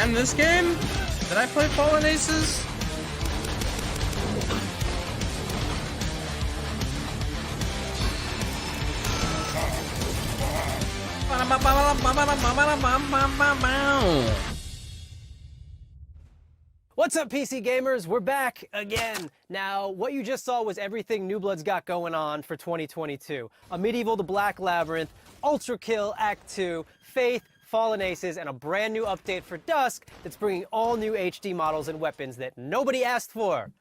And this game? Did I play Fallen Aces?
What's up, PC gamers? We're back again. Now, what you just saw was everything New Blood's got going on for 2022. A Medieval the Black Labyrinth, Ultra Kill Act 2, Faith, Fallen Aces, and a brand new update for Dusk that's bringing all new HD models and weapons that nobody asked for.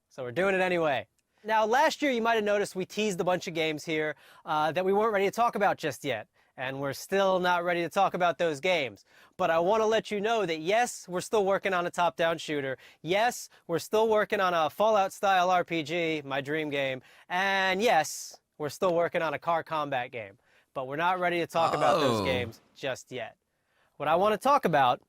So we're doing it anyway. Now, last year you might have noticed we teased a bunch of games here that we weren't ready to talk about just yet. And we're still not ready to talk about those games. But I want to let you know that yes, we're still working on a top-down shooter. Yes, we're still working on a Fallout-style RPG, my dream game. And yes, we're still working on a car combat game. But we're not ready to talk about those games just yet. What I want to talk about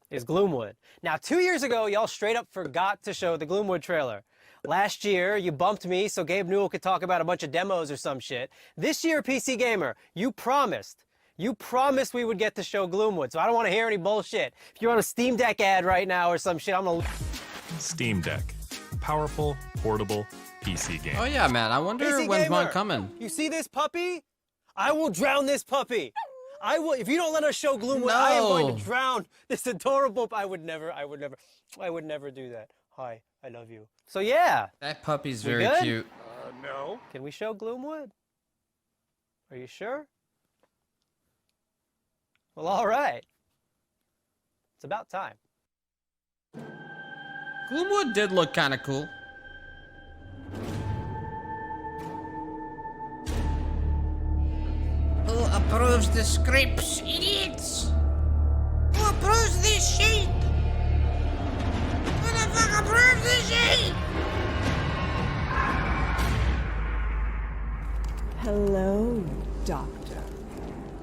is Gloomwood. Now, 2 years ago, y'all straight up forgot to show the Gloomwood trailer. Last year, you bumped me so Gabe Newell could talk about a bunch of demos or some shit. This year, PC Gamer, you promised we would get to show Gloomwood, so I don't want to hear any bullshit. If you're on a Steam Deck ad right now or some shit, I'm gonna...
Steam Deck. Powerful, portable, PC game.
Oh yeah, man. I wonder
PC
when's
Gamer,
mine coming.
You see this puppy? I will drown this puppy. I will, if you don't let us show Gloomwood, I am going to drown this adorable... I would never do that. Hi, I love you. So yeah.
That puppy's
We
very
good?
cute.
No. Can we show Gloomwood? Are you sure? Well, all right. It's about time.
Gloomwood did look kind of cool.
approves the scripts, idiots? Who approves this sheet? Who the fuck approves this sheet?
Hello, Doctor.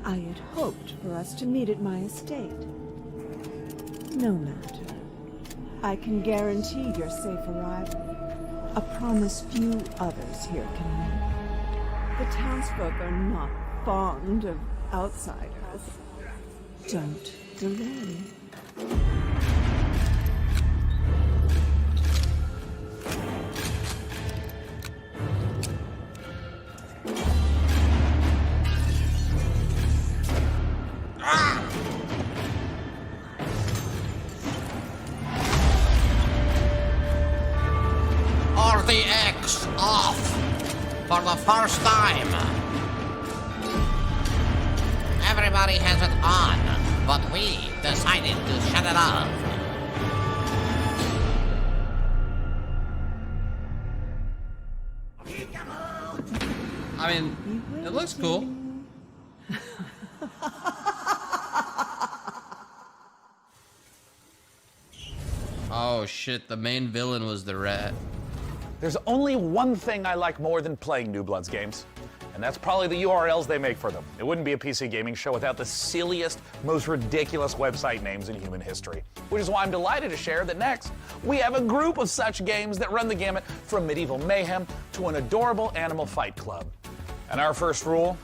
I had hoped for us to meet at my estate. No matter. I can guarantee your safe arrival. A promise few others here can make. The townsfolk are not fond of outsiders. Don't delay.
RTX off for the first time. Everybody has it on, but we decided to shut it off.
I mean, it looks cool. Oh shit, the main villain was the rat.
There's only one thing I like more than playing New Bloods games, and that's probably the URLs they make for them. It wouldn't be a PC gaming show without the silliest, most ridiculous website names in human history. Which is why I'm delighted to share that next, we have a group of such games that run the gamut from medieval mayhem to an adorable animal fight club. And our first rule,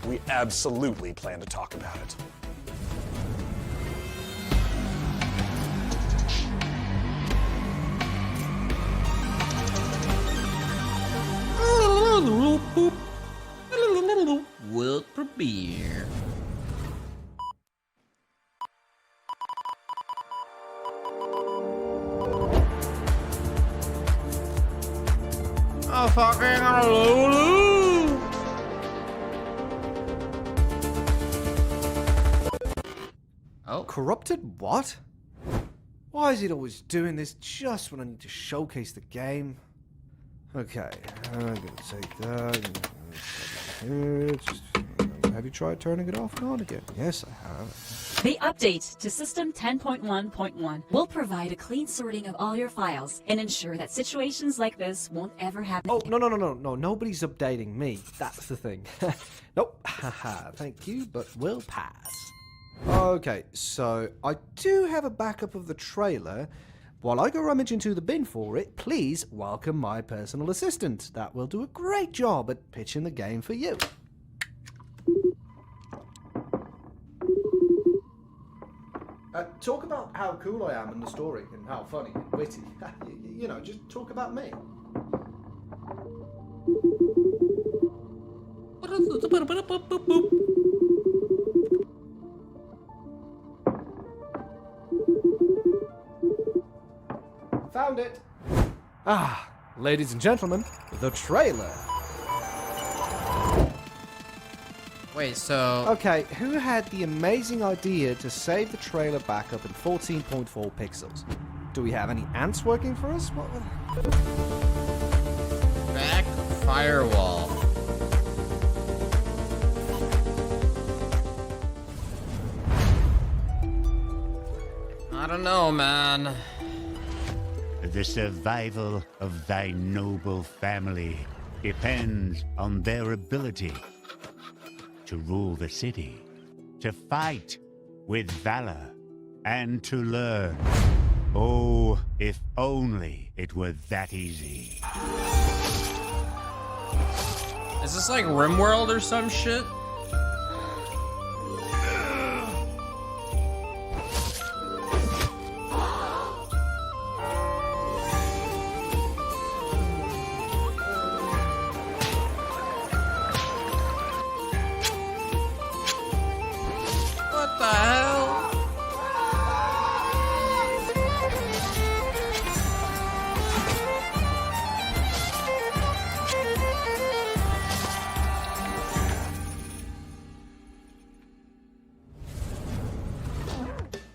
we absolutely plan to talk about it.
World premiere.
Oh, fucking Lulu!
Oh.
Corrupted what? Why is it always doing this just when I need to showcase the game? Okay, I'm gonna take that. Have you tried turning it off and on again? Yes, I have.
The update to System 10.1.1 will provide a clean sorting of all your files and ensure that situations like this won't ever happen.
Oh, no, nobody's updating me. That's the thing. Nope, haha, thank you, but we'll pass. Okay, so I do have a backup of the trailer. While I go rummage into the bin for it, please welcome my personal assistant. That will do a great job at pitching the game for you. Talk about how cool I am in the story and how funny and witty. You know, just talk about me. Found it. Ah, ladies and gentlemen, the trailer.
Wait, so...
Okay, who had the amazing idea to save the trailer backup in 14.4 pixels? Do we have any ants working for us? What?
Back firewall. I don't know, man.
The survival of thy noble family depends on their ability to rule the city, to fight with valor, and to learn. Oh, if only it were that easy.
Is this like RimWorld or some shit?
What the hell?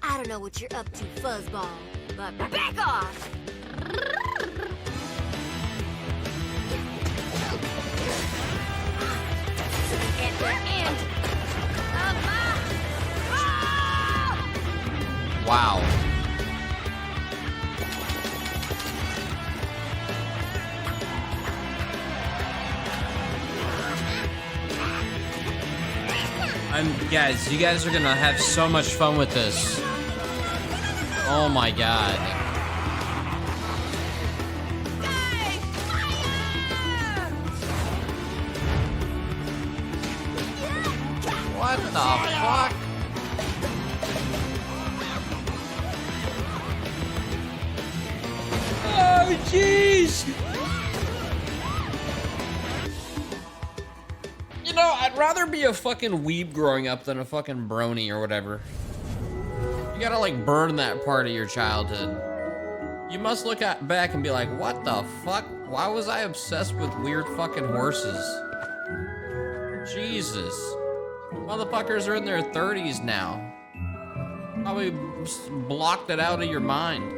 I don't know what you're up to, fuzzball, but back off! And
Guys, you guys are gonna have so much fun with this. Oh my god. What the fuck? Oh jeez! You know, I'd rather be a fucking weeb growing up than a fucking brony or whatever. You gotta like burn that part of your childhood. You must look back and be like, what the fuck? Why was I obsessed with weird fucking horses? Jesus. Motherfuckers are in their 30s now. Probably blocked it out of your mind.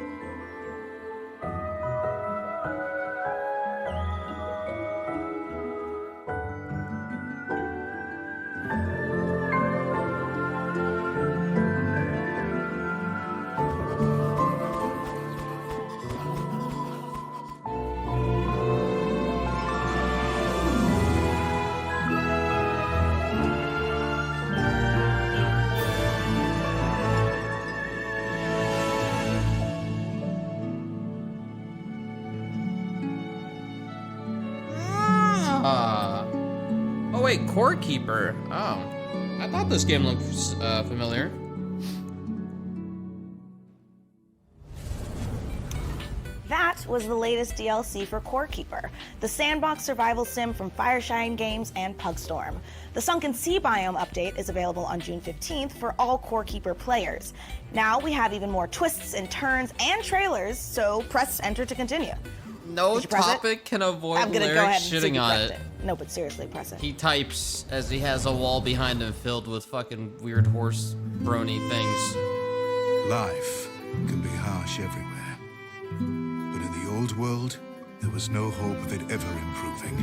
Oh wait, Core Keeper. Oh, I thought this game looked familiar.
That was the latest DLC for Core Keeper, the sandbox survival sim from Fireshine Games and Pugstorm. The Sunken Sea biome update is available on June 15th for all Core Keeper players. Now we have even more twists and turns and trailers, so press enter to continue.
No topic can avoid
I'm gonna
Lirik
go ahead and see if
shitting
you
on
pressed
it.
No, but seriously, press it.
He types as he has a wall behind him filled with fucking weird horse brony things.
Life can be harsh everywhere. But in the old world, there was no hope of it ever improving.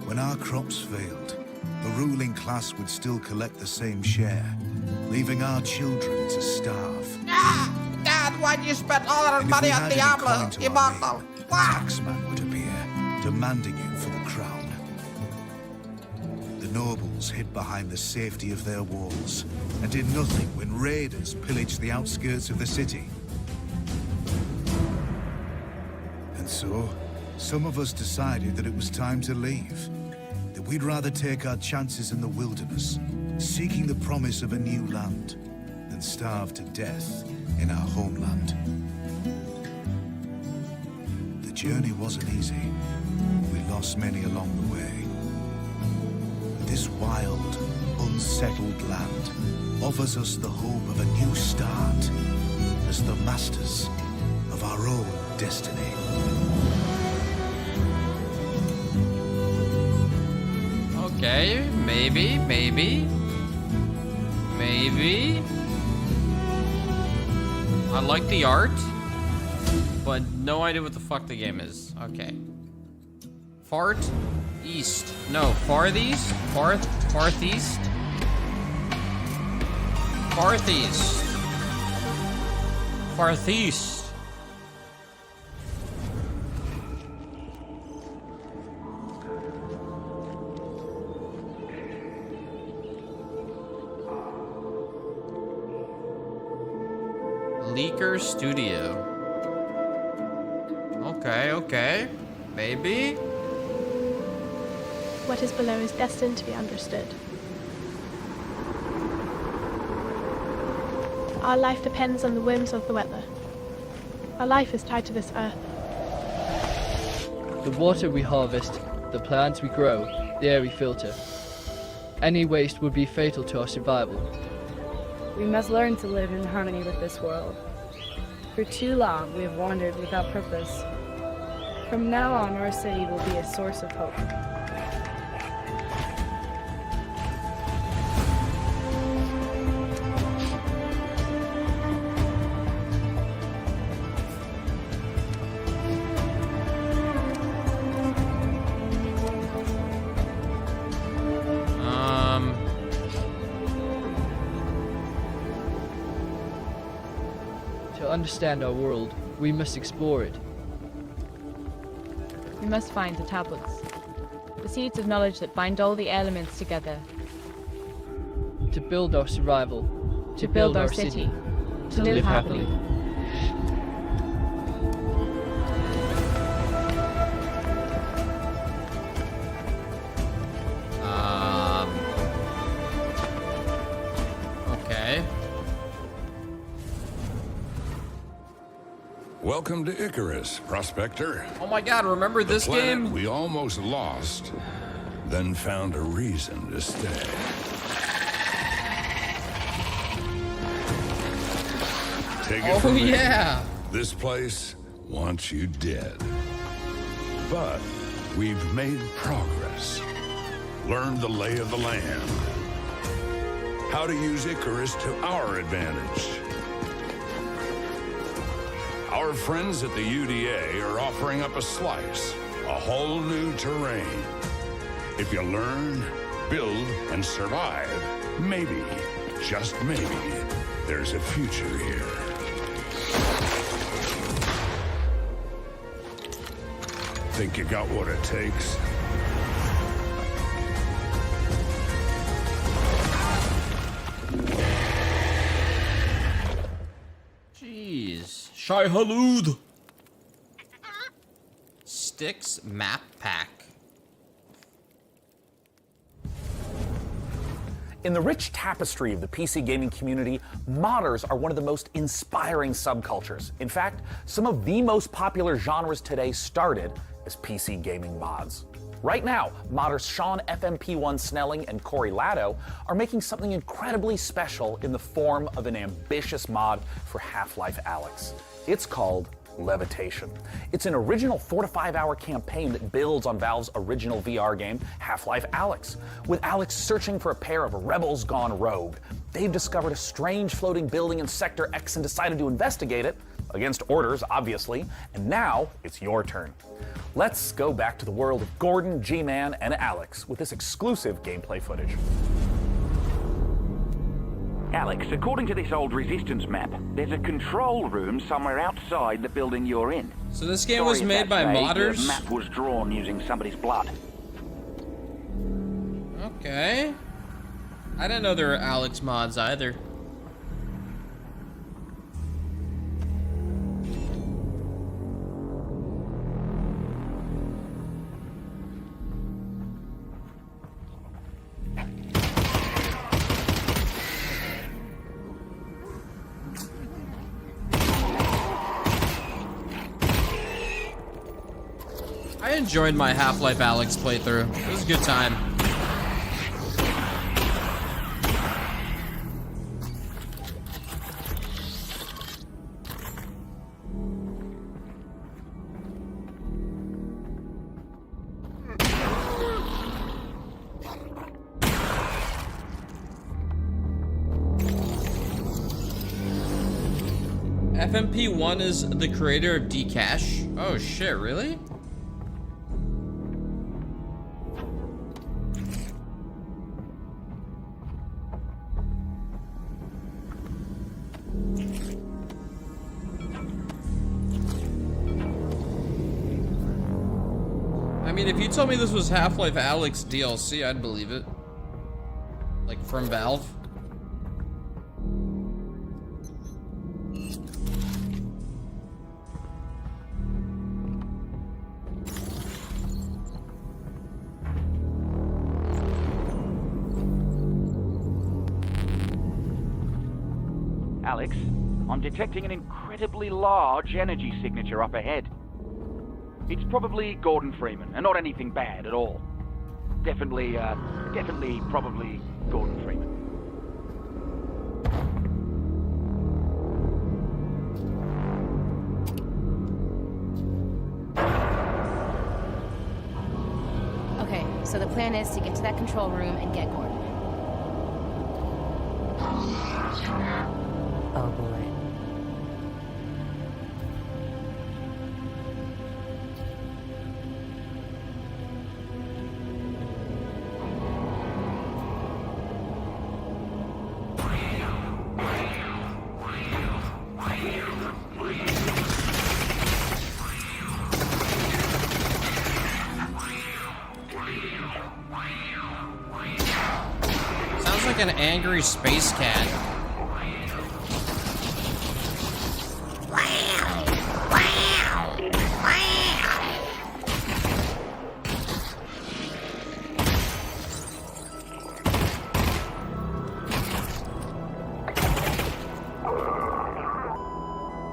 When our crops failed, the ruling class would still collect the same share, leaving our children to starve.
Dad, why'd you spend all our money on Diablo? Immortal.
A taxman would appear, demanding it for the crown. The nobles hid behind the safety of their walls and did nothing when raiders pillaged the outskirts of the city. And so, some of us decided that it was time to leave. That we'd rather take our chances in the wilderness, seeking the promise of a new land, than starve to death in our homeland. The journey wasn't easy. We lost many along the way. But this wild, unsettled land offers us the hope of a new start as the masters of our own destiny.
Okay, maybe. I like the art, but no idea what the fuck the game is. Okay. Fart East. No, Fartheast? Fartheast? Fartheast. Fartheast. Leaker Studio. Okay. Maybe?
What is below is destined to be understood. Our life depends on the whims of the weather. Our life is tied to this earth.
The water we harvest, the plants we grow, the air we filter. Any waste would be fatal to our survival.
We must learn to live in harmony with this world. For too long, we have wandered without purpose. From now on, our city will be a source of hope.
To understand our world, we must explore it.
We must find the tablets. The seeds of knowledge that bind all the elements together
to build our survival,
To build our city. To live happily.
Okay.
Welcome to Icarus, Prospector.
Oh my god, remember this
the planet
game?
We almost lost, then found a reason to stay. Take it from me.
Yeah.
This place wants you dead. But we've made progress. Learned the lay of the land. How to use Icarus to our advantage. Our friends at the UDA are offering up a slice, a whole new terrain. If you learn, build, and survive, maybe, just maybe, there's a future here. Think you got what it takes?
Jeez. Shai Halud. Styx map pack.
In the rich tapestry of the PC gaming community, modders are one of the most inspiring subcultures. In fact, some of the most popular genres today started as PC gaming mods. Right now, modders Sean FMP1 Snelling and Corey Latto are making something incredibly special in the form of an ambitious mod for Half-Life Alyx. It's called Levitation. It's an original 4 to 5 hour campaign that builds on Valve's original VR game, Half-Life Alyx. With Alyx searching for a pair of rebels gone rogue, they've discovered a strange floating building in Sector X and decided to investigate it, against orders, obviously, and now it's your turn. Let's go back to the world of Gordon, G-Man, and Alyx with this exclusive gameplay footage.
Alex, according to this old Resistance map, there's a control room somewhere outside the building you're in.
So this game was made by modders?
The map was drawn using somebody's blood.
Okay. I didn't know there were Alyx mods either. I enjoyed my Half-Life Alyx playthrough. It was a good time. FMP1 is the creator of Dcash. Oh shit, really? I mean, if you told me this was Half-Life Alyx DLC, I'd believe it. Like, from Valve.
Alex, I'm detecting an incredibly large energy signature up ahead. It's probably Gordon Freeman, and not anything bad at all. Definitely, probably Gordon Freeman.
Okay, so the plan is to get to that control room and get Gordon.
Oh boy.
Sounds
like an angry space cat.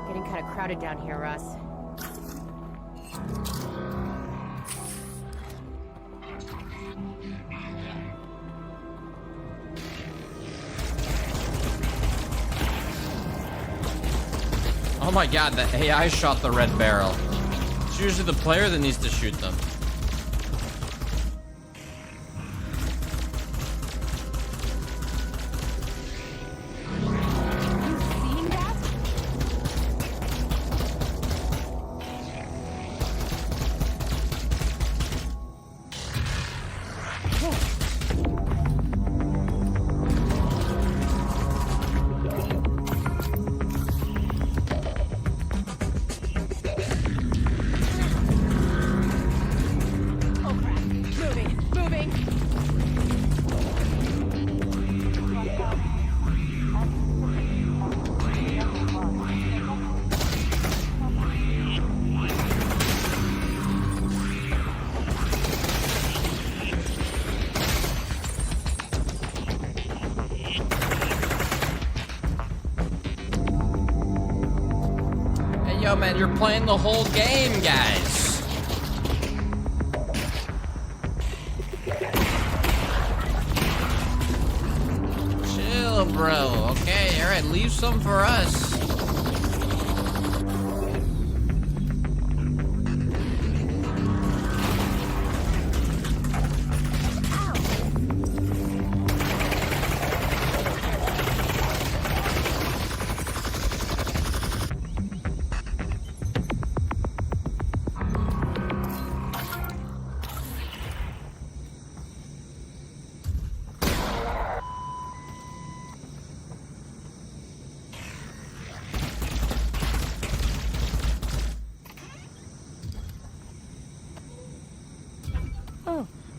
Getting kind of crowded down here, Russ.
Oh my god, the AI shot the red barrel. It's usually the player that needs to shoot them. Yo, man, you're playing the whole game, guys. Chill, bro. Okay, all right, leave some for us.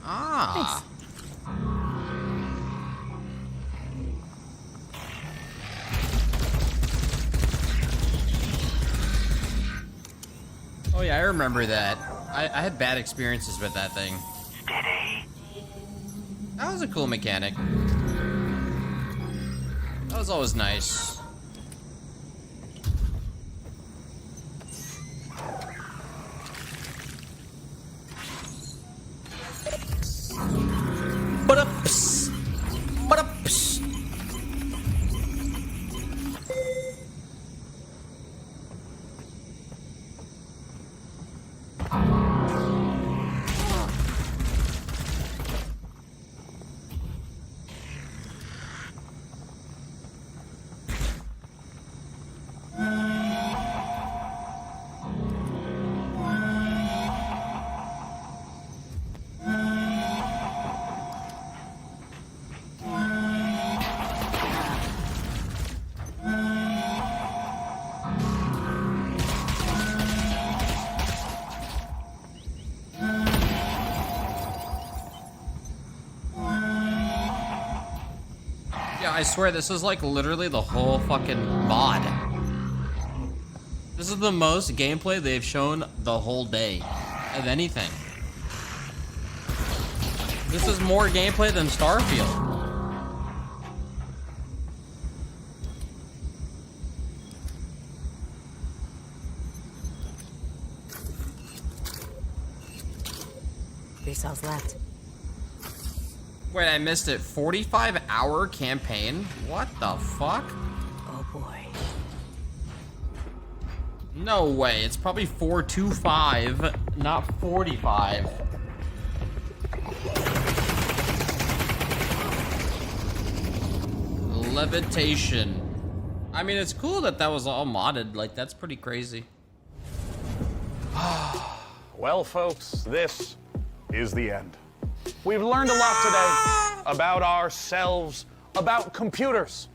Ah. Oh yeah, I remember that. I had bad experiences with that thing. Steady. That was a cool mechanic. That was always nice. Yeah, I swear this is like literally the whole fucking mod. This is the most gameplay they've shown the whole day of anything. This is more gameplay than Starfield.
Three cells left.
Wait, I missed it. 45-hour campaign? What the fuck?
Oh boy.
No way. It's probably 425, not 45. Levitation. I mean, it's cool that that was all modded. Like, that's pretty crazy.
Well, folks, this is the end. We've learned a lot today about ourselves, about computers,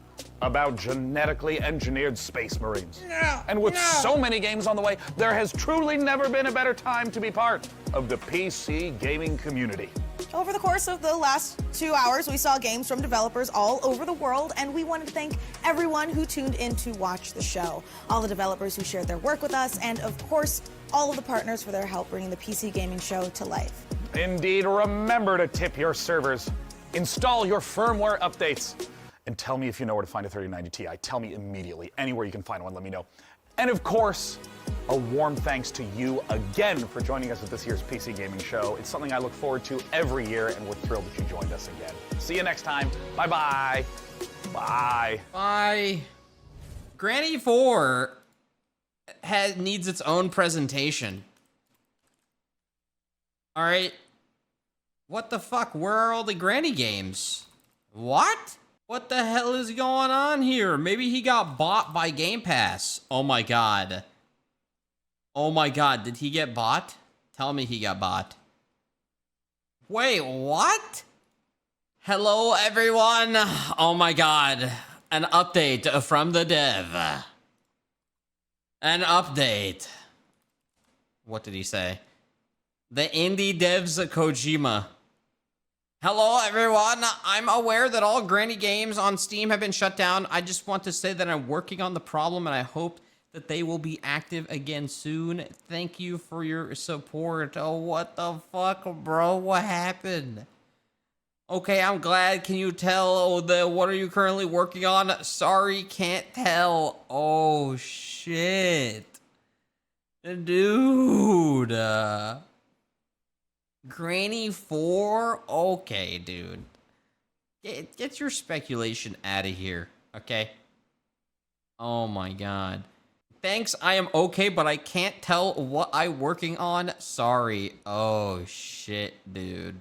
about genetically engineered space marines. And with so many games on the way, there has truly never been a better time to be part of the PC gaming community.
over the course of the last 2 hours, we saw games from developers all over the world, and we wanted to thank everyone who tuned in to watch the show. All the developers who shared their work with us, and of course, all of the partners for their help bringing the PC gaming show to life.
Indeed, remember to tip your servers, install your firmware updates, and tell me if you know where to find a 3090 Ti. Tell me immediately. Anywhere you can find one, let me know. And of course, a warm thanks to you again for joining us at this year's PC Gaming Show. It's something I look forward to every year, and we're thrilled that you joined us again. See you next time. Bye-bye. Bye.
Bye. Granny 4 needs its own presentation. All right. What the fuck? Where are all the Granny games? What? What the hell is going on here? Maybe he got bought by Game Pass. Oh my god. Oh my god, did he get bought? Tell me he got bought. Wait, what? Hello, everyone. Oh my god. An update from the dev. An update. What did he say? The indie devs of Kojima. Hello, everyone. I'm aware that all Granny games on Steam have been shut down. I just want to say that I'm working on the problem, and I hope that they will be active again soon. Thank you for your support. Oh, what the fuck, bro? What happened? Okay, I'm glad. Can you tell what are you currently working on? Sorry, can't tell. Oh, shit. Dude. Granny 4? Okay, dude. Get your speculation out of here, okay? Oh my god. Thanks, I am okay, but I can't tell what I'm working on. Sorry. Oh shit, dude.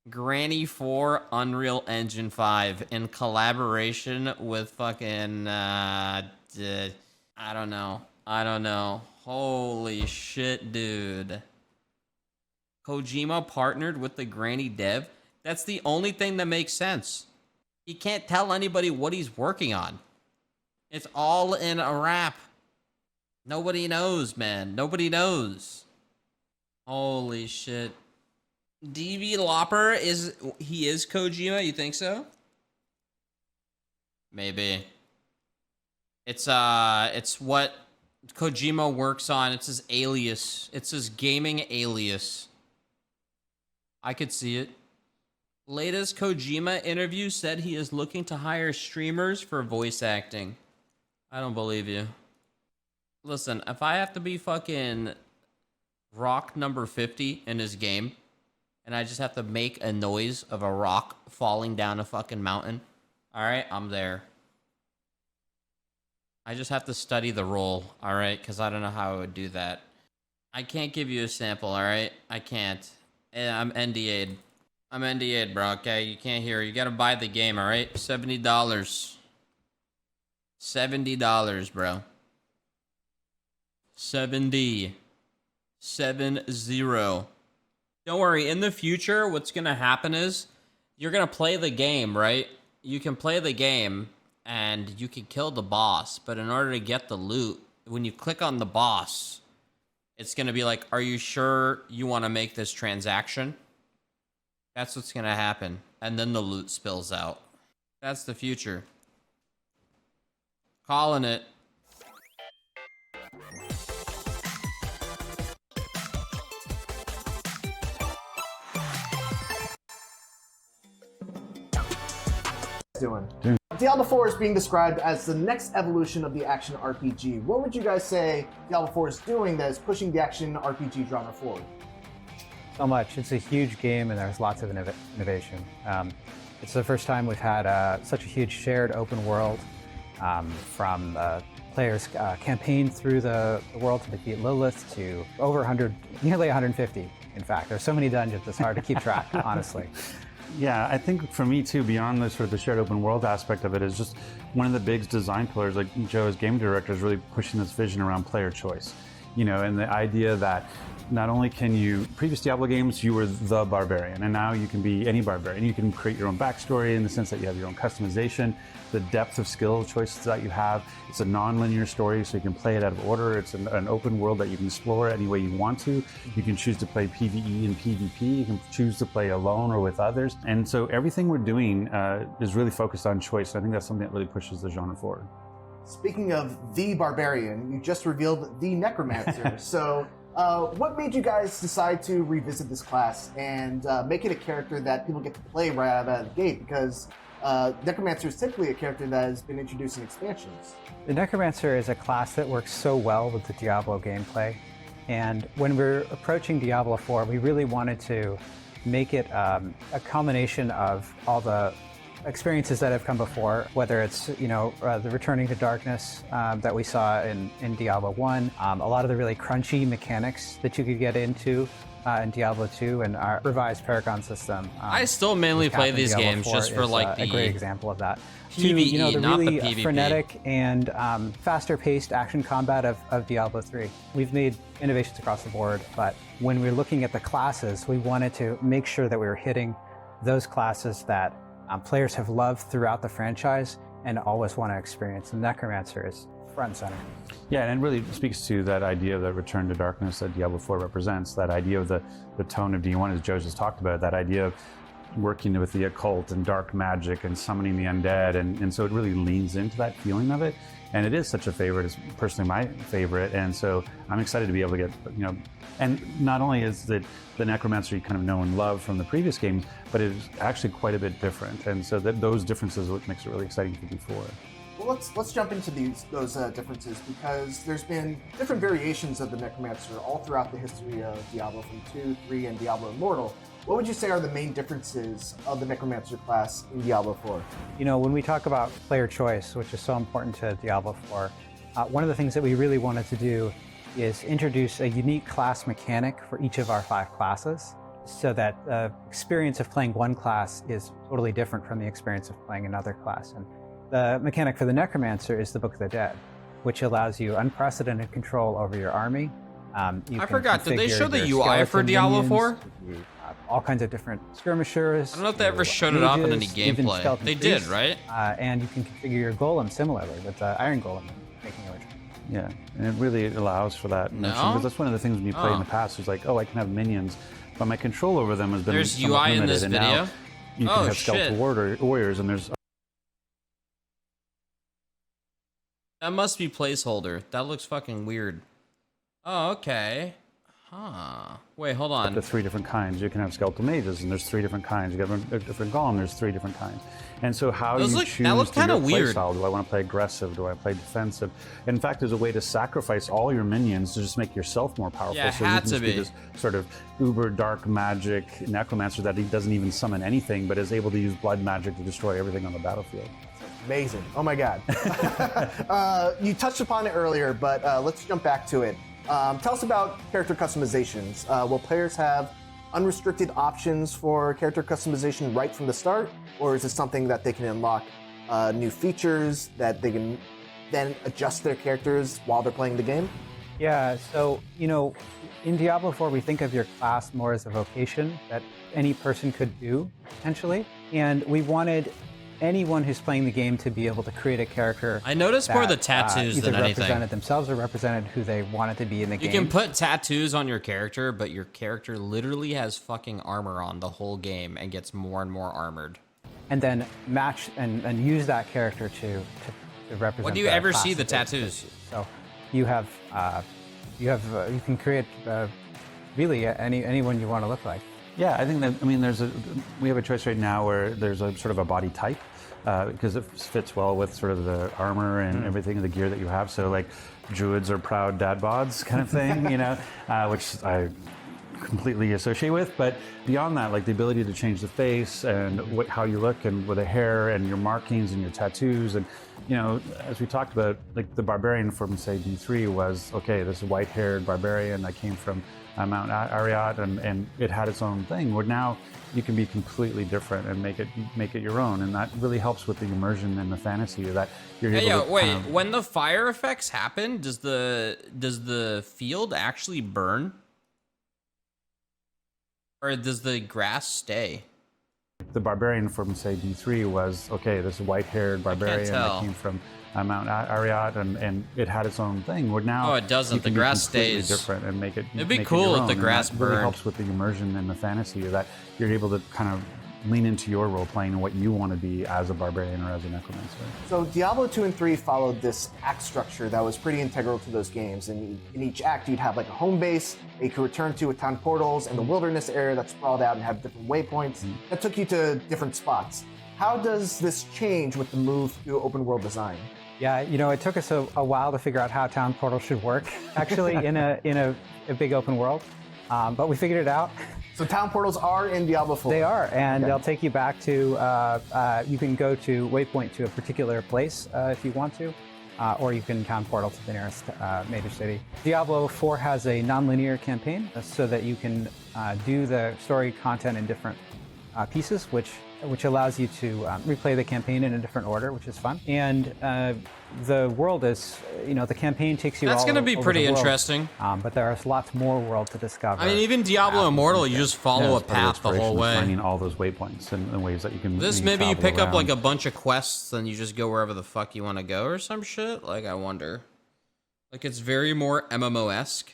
Granny 4 Unreal Engine 5 in collaboration with fucking, I don't know. Holy shit, dude. Kojima partnered with the Granny dev? That's the only thing that makes sense. He can't tell anybody what he's working on. It's all in a wrap. Nobody knows, man. Nobody knows. Holy shit. DB Lopper is Kojima? You think so? Maybe. It's what Kojima works on. It's his alias. It's his gaming alias. I could see it. Latest Kojima interview said he is looking to hire streamers for voice acting. I don't believe you. Listen, if I have to be fucking rock number 50 in his game, and I just have to make a noise of a rock falling down a fucking mountain, alright, I'm there. I just have to study the role, alright, because I don't know how I would do that. I can't give you a sample, alright? I can't. I'm NDA'd. I'm NDA'd, bro, okay? You can't hear. You gotta buy the game, alright? $70. $70, bro. 70. 70. Don't worry, in the future, what's gonna happen is, you're gonna play the game, right? You can play the game, and you can kill the boss, but in order to get the loot, when you click on the boss, it's going to be like, are you sure you want to make this transaction? That's what's going to happen. And then the loot spills out. That's the future. Calling it.
Doing? Diablo 4 is being described as the next evolution of the action RPG. What would you guys say Diablo 4 is doing that is pushing the action RPG genre forward?
So much. It's a huge game and there's lots of innovation. It's the first time we've had such a huge shared open world from players campaign through the world to defeat Lilith to over 100, nearly 150 in fact. There's so many dungeons it's hard to keep track, honestly.
Yeah, I think for me too, beyond the sort of the shared open world aspect of it, is just one of the big design pillars, like Joe as game director, is really pushing this vision around player choice. and the idea that not only can you, previous Diablo games, you were the barbarian, and now you can be any barbarian. You can create your own backstory in the sense that you have your own customization, the depth of skill choices that you have. It's a non-linear story, so you can play it out of order. It's an open world that you can explore any way you want to. You can choose to play PvE and PvP. You can choose to play alone or with others. And so everything we're doing is really focused on choice. I think that's something that really pushes the genre forward.
Speaking of the barbarian, you just revealed the Necromancer. So what made you guys decide to revisit this class and make it a character that people get to play right out of the gate? Because Necromancer is typically a character that has been introduced in expansions.
The Necromancer is a class that works so well with the Diablo gameplay. And when we're approaching Diablo 4, we really wanted to make it a combination of all the experiences that have come before, whether it's the returning to darkness that we saw in Diablo 1, a lot of the really crunchy mechanics that you could get into in Diablo 2, and our revised Paragon system.
I still mainly play these games just for like
a great example of that.
PvE,
the
not
really
the PvP.
frenetic and faster-paced action combat of Diablo 3. We've made innovations across the board, but when we're looking at the classes, we wanted to make sure that we were hitting those classes that players have loved throughout the franchise and always want to experience. The Necromancer is front and center.
Yeah, and it really speaks to that idea of the return to darkness that Diablo 4 represents, that idea of the tone of D1, as Joe just talked about, that idea of working with the occult and dark magic and summoning the undead, and so it really leans into that feeling of it. And it is such a favorite. It's personally my favorite, and so I'm excited to be able to get, and not only is the Necromancer you kind of know and love from the previous games, but it is actually quite a bit different, and so those differences are what makes it really exciting for D4.
Well, let's jump into those differences, because there's been different variations of the Necromancer all throughout the history of Diablo from 2, 3, and Diablo Immortal. What would you say are the main differences of the Necromancer class in Diablo 4?
When we talk about player choice, which is so important to Diablo 4, one of the things that we really wanted to do is introduce a unique class mechanic for each of our 5 classes, so that the experience of playing one class is totally different from the experience of playing another class. And the mechanic for the Necromancer is the Book of the Dead, which allows you unprecedented control over your army.
I forgot, did they show the UI for Diablo 4?
All kinds of different skirmishers.
I don't know if they ever showed it off in any gameplay. They did, right?
And you can configure your golem similarly with the Iron Golem making a return.
Yeah, and it really allows for that.
No?
Because that's one of the things when you play in the past, is like, oh, I can have minions, but my control over them has been
There's
somewhat
UI in this
limited,
video?
and now you can have skeletal warriors, and there's...
That must be placeholder. That looks fucking weird. Oh, okay. Huh. Wait, hold on.
Up to 3 different kinds. You can have skeletal mages, and there's 3 different kinds. You have a different golem, there's 3 different kinds. And so how you choose
that looks kind of weird.
Style. Do I want to play aggressive? Do I play defensive? In fact, there's a way to sacrifice all your minions to just make yourself more powerful.
Yeah,
so you
had
can
to
just
be.
this sort of uber dark magic Necromancer that he doesn't even summon anything, but is able to use blood magic to destroy everything on the battlefield.
Amazing. Oh my God. You touched upon it earlier, but let's jump back to it. Tell us about character customizations. Will players have unrestricted options for character customization right from the start, or is it something that they can unlock new features that they can then adjust their characters while they're playing the game?
Yeah, so, in Diablo 4, we think of your class more as a vocation that any person could do, potentially. And we wanted anyone who's playing the game to be able to create a character.
I noticed more the tattoos
either
than anything.
represented themselves or represented who they wanted to be in the game.
You can put tattoos on your character, but your character literally has fucking armor on the whole game and gets more and more armored.
And then match and use that character to represent.
When do you ever see the tattoos?
So you can create really anyone you want to look like.
Yeah, I think that, we have a choice right now where there's a sort of a body type, because it fits well with sort of the armor and everything, the gear that you have. So like druids are proud dad bods kind of thing, which I completely associate with. But beyond that, like the ability to change the face and how you look and with the hair and your markings and your tattoos, and as we talked about, like the barbarian from say D3 was, okay, this white-haired barbarian that came from Mount Ariat, and it had its own thing. Where now you can be completely different and make it your own, and that really helps with the immersion and the fantasy that you're able to.
Wait, when the fire effects happen, does the field actually burn, or does the grass stay?
The barbarian from say D3 was, okay, this white-haired barbarian that came from Mount Ariat, and it had its own thing. Where now
it doesn't.
You can
the grass
be completely
stays
different and make it.
It'd be cool if the grass
burned.
burned.
Really helps with the immersion and the fantasy that you're able to kind of lean into your role playing and what you want to be as a barbarian or as a necromancer.
So Diablo 2 and 3 followed this act structure that was pretty integral to those games. And in each act, you'd have like a home base that you could return to with town portals and the wilderness area that sprawled out and had different waypoints that took you to different spots. How does this change with the move to open world design?
Yeah, it took us a while to figure out how town portals should work, actually, in a big open world, but we figured it out.
So town portals are in Diablo 4?
They are, and they'll take you back to, you can go to waypoint to a particular place if you want to, or you can town portal to the nearest major city. Diablo 4 has a non-linear campaign so that you can do the story content in different pieces, which allows you to replay the campaign in a different order, which is fun. And the world is, the campaign takes you all over the world.
That's going to be pretty interesting.
But there's lots more world to discover.
I mean, even Diablo Immortal, you just follow a path the whole way.
Finding all those waypoints and ways that you can.
Maybe you pick up like a bunch of quests and you just go wherever the fuck you want to go or some shit. Like, I wonder. Like, it's very more MMO-esque.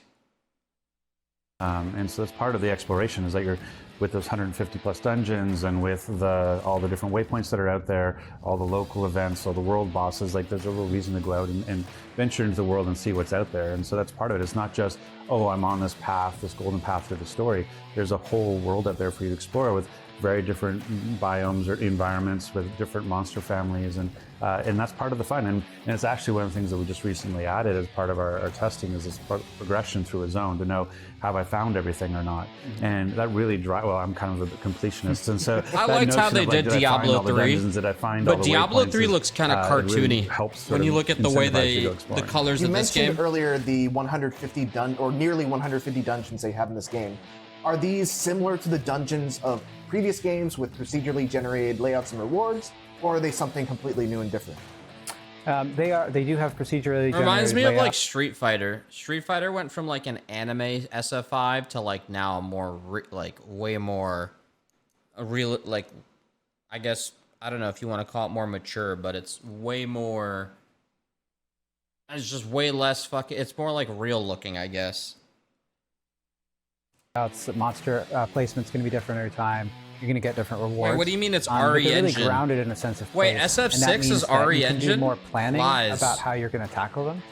And so that's part of the exploration, is that you're with those 150 plus dungeons and with all the different waypoints that are out there, all the local events, all the world bosses. Like, there's a real reason to go out and venture into the world and see what's out there. And so that's part of it. It's not just, oh, I'm on this path, this golden path through the story. There's a whole world out there for you to explore with very different biomes or environments with different monster families, and that's part of the fun. And it's actually one of the things that we just recently added as part of our testing, is this progression through a zone to know, have I found everything or not? Mm-hmm. And that really well, I'm kind of a completionist, and so
I liked how they did Diablo 3. But Diablo 3 looks kind of cartoony.
Really helps
when you look at the way the colors of this game.
You mentioned earlier the 150 or nearly 150 dungeons they have in this game. Are these similar to the dungeons of previous games with procedurally generated layouts and rewards, or are they something completely new and different?
They do have procedurally generated
Reminds me of
layouts.
like Street Fighter. Street Fighter went from like an anime SF5 to like now a more way more a real, like, I guess, I don't know if you want to call it more mature, but it's way more, it's just way less it's more like real looking, I guess.
Monster placement's going to be different every time. You're going to get different rewards.
Wait, what do you mean it's RE
they're really
engine?
Grounded in a sense of
Wait,
place.
SF6 is RE
you can
engine?
do more planning
Lies.
about how you're going to tackle them,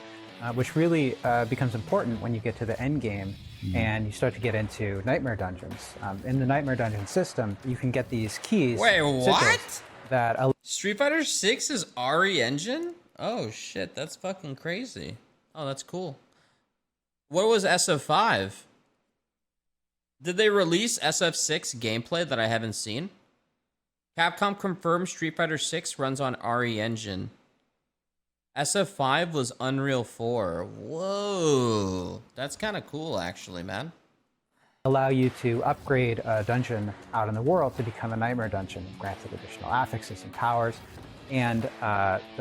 which really becomes important when you get to the end game and you start to get into Nightmare Dungeons. In the Nightmare Dungeon system, you can get these keys.
Wait, what?
That
Street Fighter 6 is RE engine? Oh shit, that's fucking crazy. Oh, that's cool. What was SF5? Did they release SF6 gameplay that I haven't seen? Capcom confirmed Street Fighter 6 runs on RE engine. SF5 was Unreal 4. Whoa. That's kind of cool, actually, man.
Allow you to upgrade a dungeon out in the world to become a Nightmare Dungeon, granted additional affixes and powers. And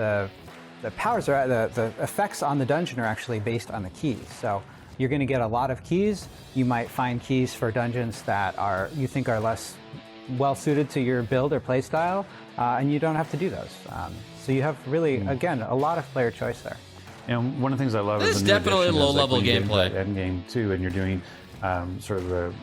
the powers are the effects on the dungeon are actually based on the keys. So you're going to get a lot of keys. You might find keys for dungeons that you think are less well suited to your build or play style, and you don't have to do those. So you have really, again, a lot of player choice there.
And one of the things I love
this
is
is definitely low-level gameplay.
End game too, and you're doing sort of the,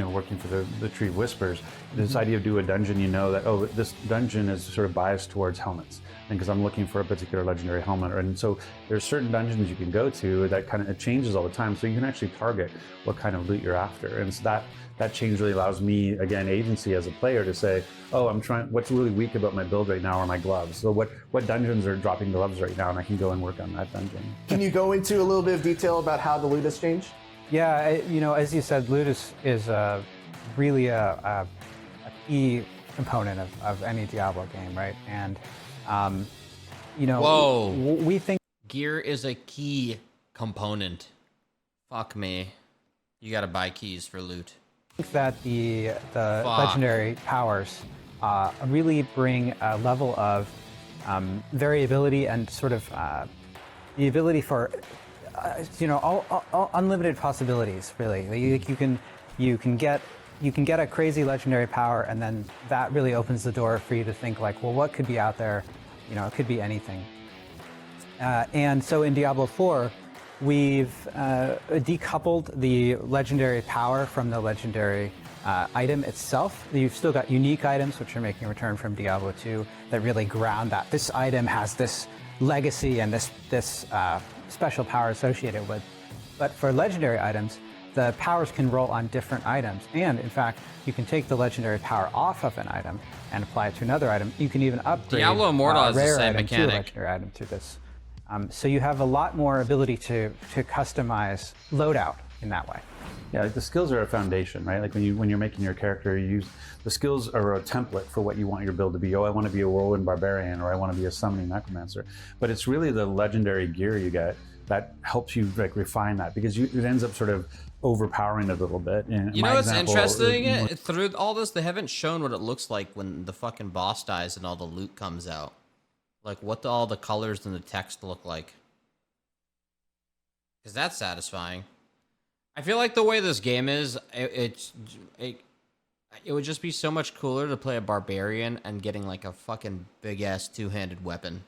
working for the Tree of Whispers. This idea of do a dungeon, you know that, oh, this dungeon is sort of biased towards helmets, and because I'm looking for a particular legendary helmet, and so there's certain dungeons you can go to that kind of, it changes all the time, so you can actually target what kind of loot you're after, and so that change really allows me, again, agency as a player to say, oh, I'm trying, what's really weak about my build right now are my gloves. So what dungeons are dropping gloves right now, and I can go and work on that dungeon.
Can you go into a little bit of detail about how the loot has changed?
Yeah, you know, as you said, loot is really a key component of any Diablo game, right? And you know,
Whoa.
we think
gear is a key component. Fuck me. You gotta buy keys for loot.
that the
Fuck.
legendary powers really bring a level of variability and sort of the ability for you know, all unlimited possibilities. Really, you can get a crazy legendary power, and then that really opens the door for you to think like, well, what could be out there? You know, it could be anything. And so in Diablo 4, we've decoupled the legendary power from the legendary item itself. You've still got unique items, which are making a return from Diablo 2, that really ground that this item has this legacy and this special power associated with. But for legendary items, the powers can roll on different items. And in fact, you can take the legendary power off of an item and apply it to another item. You can even upgrade
Diablo Immortal
a
has the
rare
same
item to a
mechanic.
legendary item through this. So you have a lot more ability to customize loadout in that way.
Yeah, like the skills are a foundation, right? Like when you're making your character, you use the skills are a template for what you want your build to be. Oh, I want to be a whirlwind barbarian, or I want to be a summoning necromancer. But it's really the legendary gear you get that helps you like refine that, because it ends up sort of overpowering it a little bit. And
You know
my
what's
example,
interesting? Through all this, they haven't shown what it looks like when the fucking boss dies and all the loot comes out. Like, what do all the colors and the text look like? Because that's satisfying. I feel like the way this game is, it would just be so much cooler to play a barbarian and getting like a fucking big-ass two-handed weapon.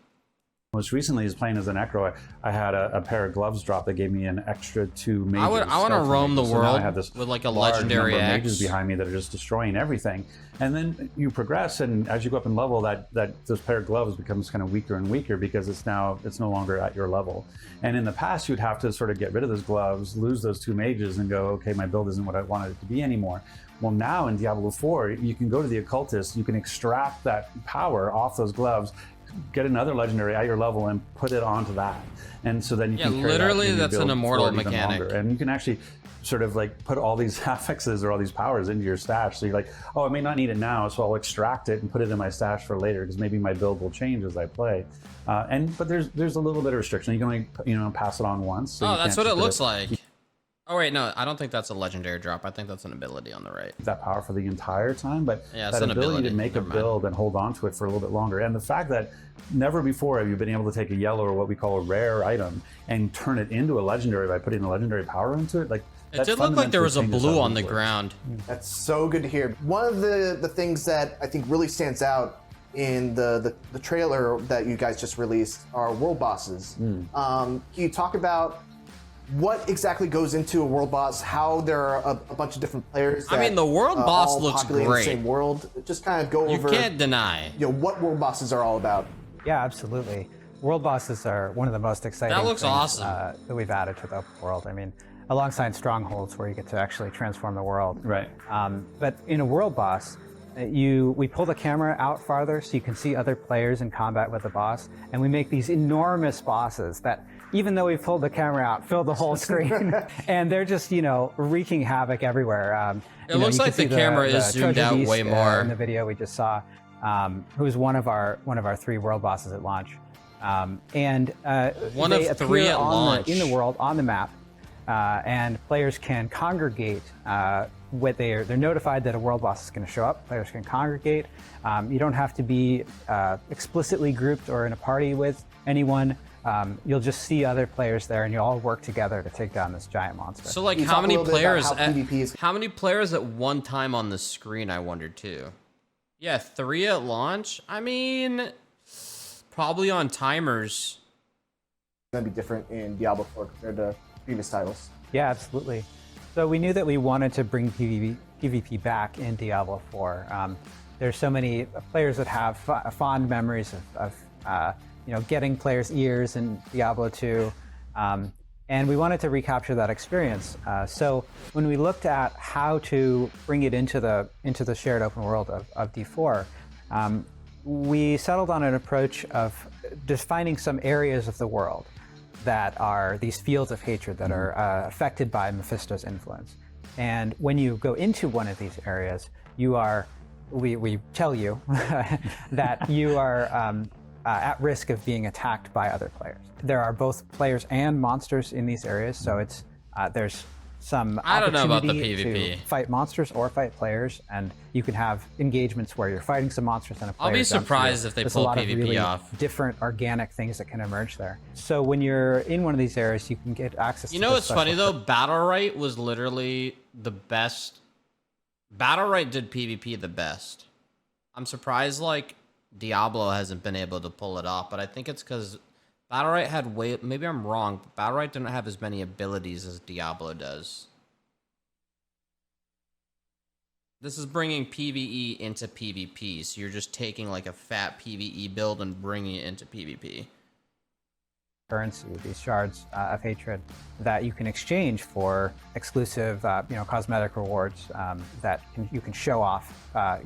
Most recently, is playing as an Necro. I had a pair of gloves drop that gave me an extra 2 mages.
I want to roam the
So now
world
I have this
with like a
large
legendary
number of
axe.
mages behind me that are just destroying everything. And then you progress, and as you go up in level, that those pair of gloves becomes kind of weaker and weaker because it's no longer at your level. And in the past, you'd have to sort of get rid of those gloves, lose those 2 mages, and go, okay, my build isn't what I wanted it to be anymore. Well, now in Diablo 4, you can go to the occultist, you can extract that power off those gloves, get another legendary at your level and put it onto that, and so then you can carry
literally
that in your
that's an
build
immortal
forward even
mechanic.
longer. And you can actually sort of like put all these affixes or all these powers into your stash. So you're like, oh, I may not need it now, so I'll extract it and put it in my stash for later because maybe my build will change as I play. But there's a little bit of restriction. You can only pass it on once. So
Oh, that's what it looks like. Oh wait, no, I don't think that's a legendary drop. I think that's an ability on the right.
That power for the entire time, but
Yeah, it's
that
an
ability
ability.
to make a
Never mind.
build and hold on to it for a little bit longer, and the fact that never before have you been able to take a yellow or what we call a rare item and turn it into a legendary by putting a legendary power into it. Like
It did look like there was a blue on the ground.
That's so good to hear. One of the things that I think really stands out in the trailer that you guys just released are world bosses. Can you talk about what exactly goes into a world boss, how there are a bunch of different players that,
I mean, the world boss
all
looks
populate
great.
the same world? Just kind of go
You
over
can't deny.
what world bosses are all about.
Yeah, absolutely. World bosses are one of the most exciting
That looks
things,
awesome.
that we've added to the open world. I mean, alongside strongholds where you get to actually transform the world.
Right.
But in a world boss, we pull the camera out farther so you can see other players in combat with the boss, and we make these enormous bosses that, even though we pulled the camera out, fill the whole screen, and they're just wreaking havoc everywhere.
It looks
you can
like the
see
camera is zoomed
Treasure
out
Beast,
way more.
in the video we just saw, who was one of our 3 world bosses at launch, and
One
they
of 3
appear
at launch.
in the world on the map. And players can congregate. They're notified that a world boss is going to show up. Players can congregate. You don't have to be explicitly grouped or in a party with anyone. You'll just see other players there, and you all work together to take down this giant monster.
So, like, how many players? How many players at one time on the screen? I wonder too. Yeah, 3 at launch. I mean, probably on timers.
It's going to be different in Diablo 4 compared to previous titles.
Yeah, absolutely. So we knew that we wanted to bring PvP back in Diablo 4. There's so many players that have fond memories of getting players' ears in Diablo 2, and we wanted to recapture that experience. So when we looked at how to bring it into the shared open world of D4, we settled on an approach of defining some areas of the world. that are these fields of hatred that are affected by Mephisto's influence. And when you go into one of these areas, we tell you that you are at risk of being attacked by other players. There are both players and monsters in these areas, so it's there's some
I don't know about the
opportunity
PvP.
to fight monsters or fight players, and you can have engagements where you're fighting some monsters and a player
I'll be
jumps
surprised
you.
if they
There's
pull
a lot
PvP
of really
off.
different organic things that can emerge there. So when you're in one of these areas, you can get access
You
to
know
the
what's funny
special-
though? Battlerite was literally the best. Battlerite did PvP the best. I'm surprised like Diablo hasn't been able to pull it off, but I think it's because Battlerite had way. Maybe I'm wrong, but Battlerite didn't have as many abilities as Diablo does. This is bringing PvE into PvP, so you're just taking like a fat PvE build and bringing it into PvP.
Currency, these shards of hatred that you can exchange for exclusive, cosmetic rewards that you can show off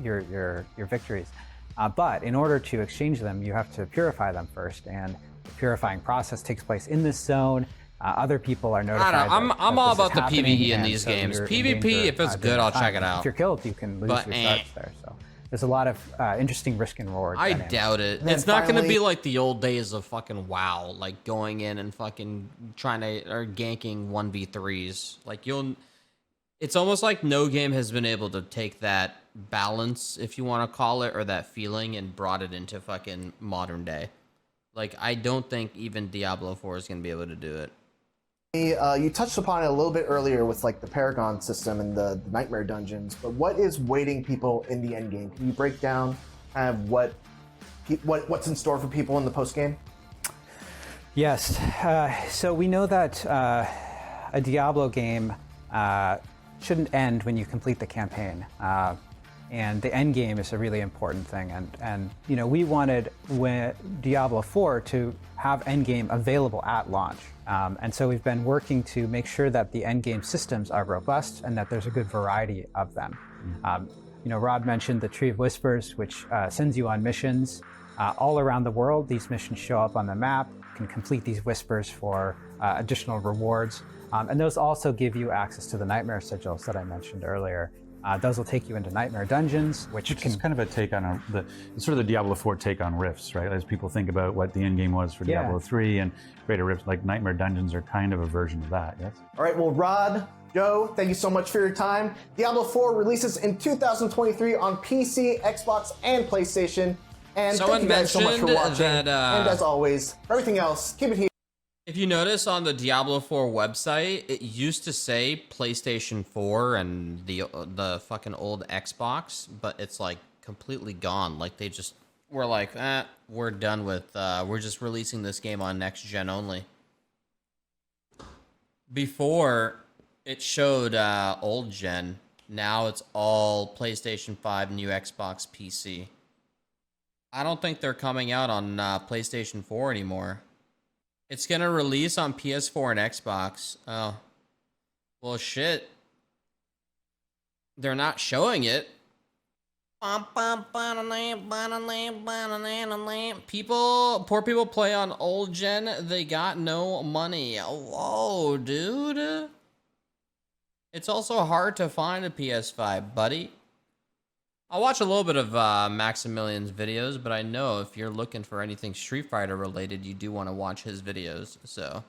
your victories. But in order to exchange them, you have to purify them first, and the purifying process takes place in this zone. Other people are notified.
I don't know. I'm all about the PvE in
and
these
so
games.
you're in
PvP,
danger,
if it's
during
good,
that
I'll
time.
check it out.
If you're killed, you can lose
But,
your shards there. So there's a lot of interesting risk and reward.
I
dynamics.
doubt it.
And then
It's not going to
finally-
be like the old days of fucking WoW, like going in and fucking trying to or ganking 1v3s. Like it's almost like no game has been able to take that balance, if you want to call it, or that feeling, and brought it into fucking modern day. Like I don't think even Diablo 4 is going to be able to do it.
You touched upon it a little bit earlier with like the Paragon system and the Nightmare dungeons, but what is waiting people in the end game? Can you break down kind of what's in store for people in the post game?
Yes. So we know that a Diablo game shouldn't end when you complete the campaign. And the end game is a really important thing. And we wanted Diablo 4 to have end game available at launch. And so we've been working to make sure that the end game systems are robust and that there's a good variety of them. Rod mentioned the Tree of Whispers, which sends you on missions all around the world. These missions show up on the map. You can complete these whispers for additional rewards. And those also give you access to the Nightmare sigils that I mentioned earlier. Those will take you into Nightmare dungeons, which
is kind of a take on it's sort of the Diablo 4 take on rifts, right? As people think about what the end game was for Diablo 3 and Greater Rifts, like Nightmare dungeons are kind of a version of that, yes?
All right, well, Rod, Joe, thank you so much for your time. Diablo 4 releases in 2023 on PC, Xbox, and PlayStation. And
Someone
thank you guys so much for
mentioned
watching.
that,
and as always, for everything else, keep it here.
If you notice on the Diablo 4 website, it used to say PlayStation 4 and the fucking old Xbox, but it's like completely gone. Like they just were like, we're done with, we're just releasing this game on next gen only. Before it showed old gen, now it's all PlayStation 5, new Xbox, PC. I don't think they're coming out on PlayStation 4 anymore. It's gonna release on PS4 and Xbox. Oh. Well, shit. They're not showing it. Poor people play on old gen. They got no money. Whoa, dude. It's also hard to find a PS5, buddy. I'll watch a little bit of Maximilian's videos, but I know if you're looking for anything Street Fighter related, you do want to watch his videos. So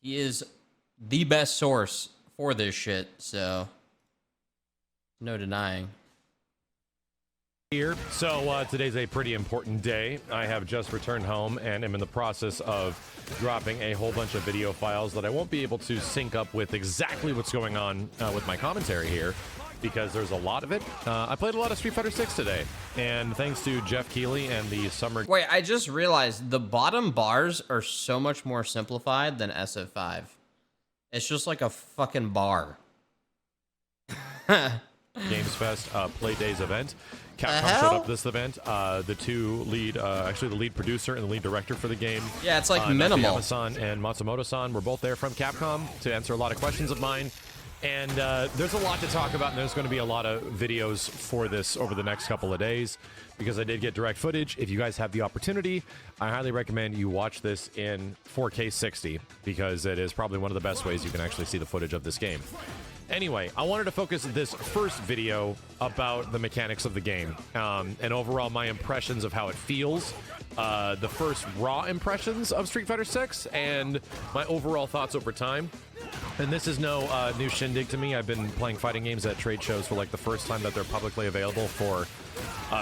he is the best source for this shit, so no denying.
Here. So today's a pretty important day. I have just returned home and am in the process of dropping a whole bunch of video files that I won't be able to sync up with exactly what's going on with my commentary here, because there's a lot of it. I played a lot of Street Fighter 6 today, and thanks to Jeff Keighley and the summer...
Wait, I just realized the bottom bars are so much more simplified than SF5. It's just like a fucking bar.
Games Fest Play Days event. Capcom showed up at this event. The two lead, actually the lead producer and the lead director for the game.
Yeah, it's like minimal.
Nakayama-san and Matsumoto-san were both there from Capcom to answer a lot of questions of mine. And there's a lot to talk about, and there's going to be a lot of videos for this over the next couple of days because I did get direct footage. If you guys have the opportunity, I highly recommend you watch this in 4K 60 because it is probably one of the best ways you can actually see the footage of this game. Anyway, I wanted to focus this first video about the mechanics of the game and overall my impressions of how it feels, the first raw impressions of Street Fighter 6, and my overall thoughts over time. And this is no new shindig to me. I've been playing fighting games at trade shows for like the first time that they're publicly available for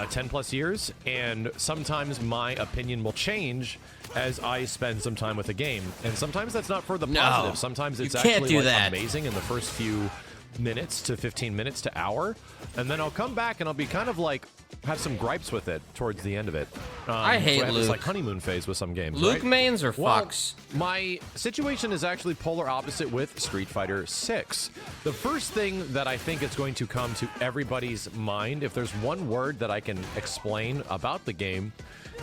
10 plus years, and sometimes my opinion will change as I spend some time with a game, and sometimes that's not for the positive. Sometimes it's actually like amazing in the first few minutes to 15 minutes to hour, and then I'll come back and I'll be kind of like have some gripes with it towards the end of it.
I hate
so I have
Luke.
this like honeymoon phase with some games.
Luke
right?
mains or
Well,
fucks?
My situation is actually polar opposite with Street Fighter 6. The first thing that I think is going to come to everybody's mind, if there's one word that I can explain about the game,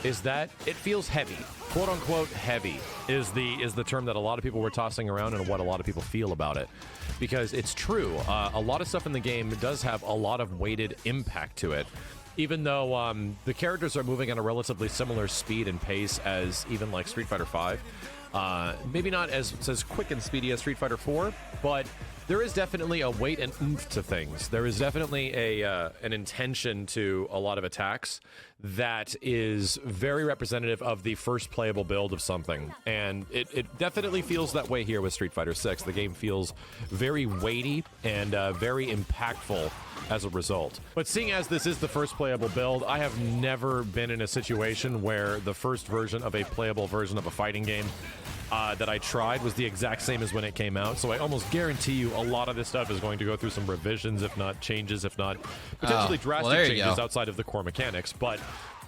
is that it feels heavy. Quote unquote heavy is the term that a lot of people were tossing around and what a lot of people feel about it. Because it's true, a lot of stuff in the game does have a lot of weighted impact to it. Even though the characters are moving at a relatively similar speed and pace as even like Street Fighter V. Maybe not as quick and speedy as Street Fighter 4, but there is definitely a weight and oomph to things. There is definitely an intention to a lot of attacks that is very representative of the first playable build of something. And it definitely feels that way here with Street Fighter 6. The game feels very weighty and very impactful as a result. But seeing as this is the first playable build, I have never been in a situation where the first version of a playable version of a fighting game that I tried was the exact same as when it came out. So I almost guarantee you a lot of this stuff is going to go through some revisions, if not changes, if not potentially drastic changes outside of the core mechanics. But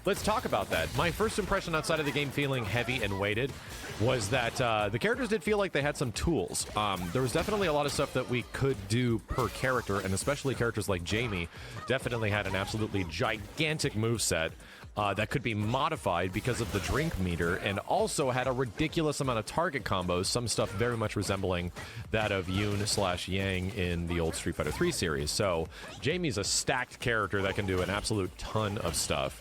let's talk about that. My first impression outside of the game feeling heavy and weighted was that the characters did feel like they had some tools. There was definitely a lot of stuff that we could do per character, and especially characters like Jamie definitely had an absolutely gigantic moveset that could be modified because of the drink meter, and also had a ridiculous amount of target combos, some stuff very much resembling that of Yoon/Yang in the old Street Fighter 3 series. So Jamie's a stacked character that can do an absolute ton of stuff.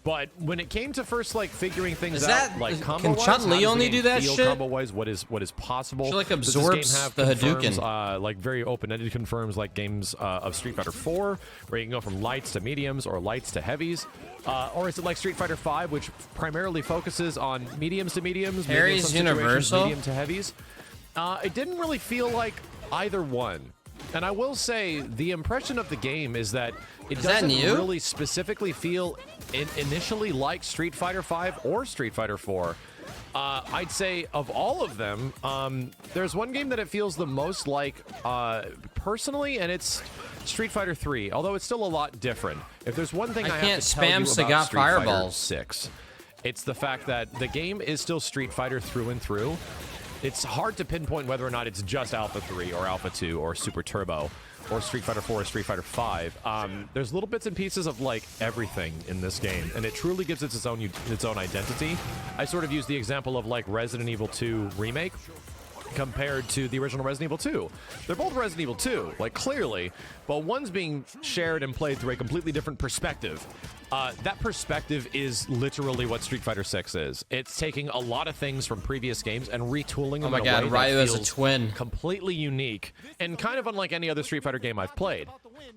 But when it came to first like figuring things out, like combo-wise,
can Chun-Li only do that shit?
Combo-wise, what is possible?
She like
Does this
absorbs
game have
the
confirms,
Hadouken.
like very open-ended confirms like games of Street Fighter 4, where you can go from lights to mediums or lights to heavies. Or is it like Street Fighter 5, which primarily focuses on mediums to mediums,
Harry's universal,
medium to heavies? It didn't really feel like either one. And I will say the impression of the game is that it doesn't really specifically feel initially like Street Fighter 5 or Street Fighter 4. I'd say of all of them, there's one game that it feels the most like personally, and it's Street Fighter 3, although it's still a lot different. If there's one thing I have to tell you about Street Fighter 6, it's the fact that the game is still Street Fighter through and through. It's hard to pinpoint whether or not it's just Alpha 3 or Alpha 2 or Super Turbo or Street Fighter 4 or Street Fighter 5. There's little bits and pieces of like everything in this game, and it truly gives it its own identity. I sort of use the example of like Resident Evil 2 Remake compared to the original Resident Evil 2. They're both Resident Evil 2, like clearly, but one's being shared and played through a completely different perspective. That perspective is literally what Street Fighter 6 is. It's taking a lot of things from previous games and retooling them in a way
Ryu
that
as a
feels
twin.
completely unique and kind of unlike any other Street Fighter game I've played.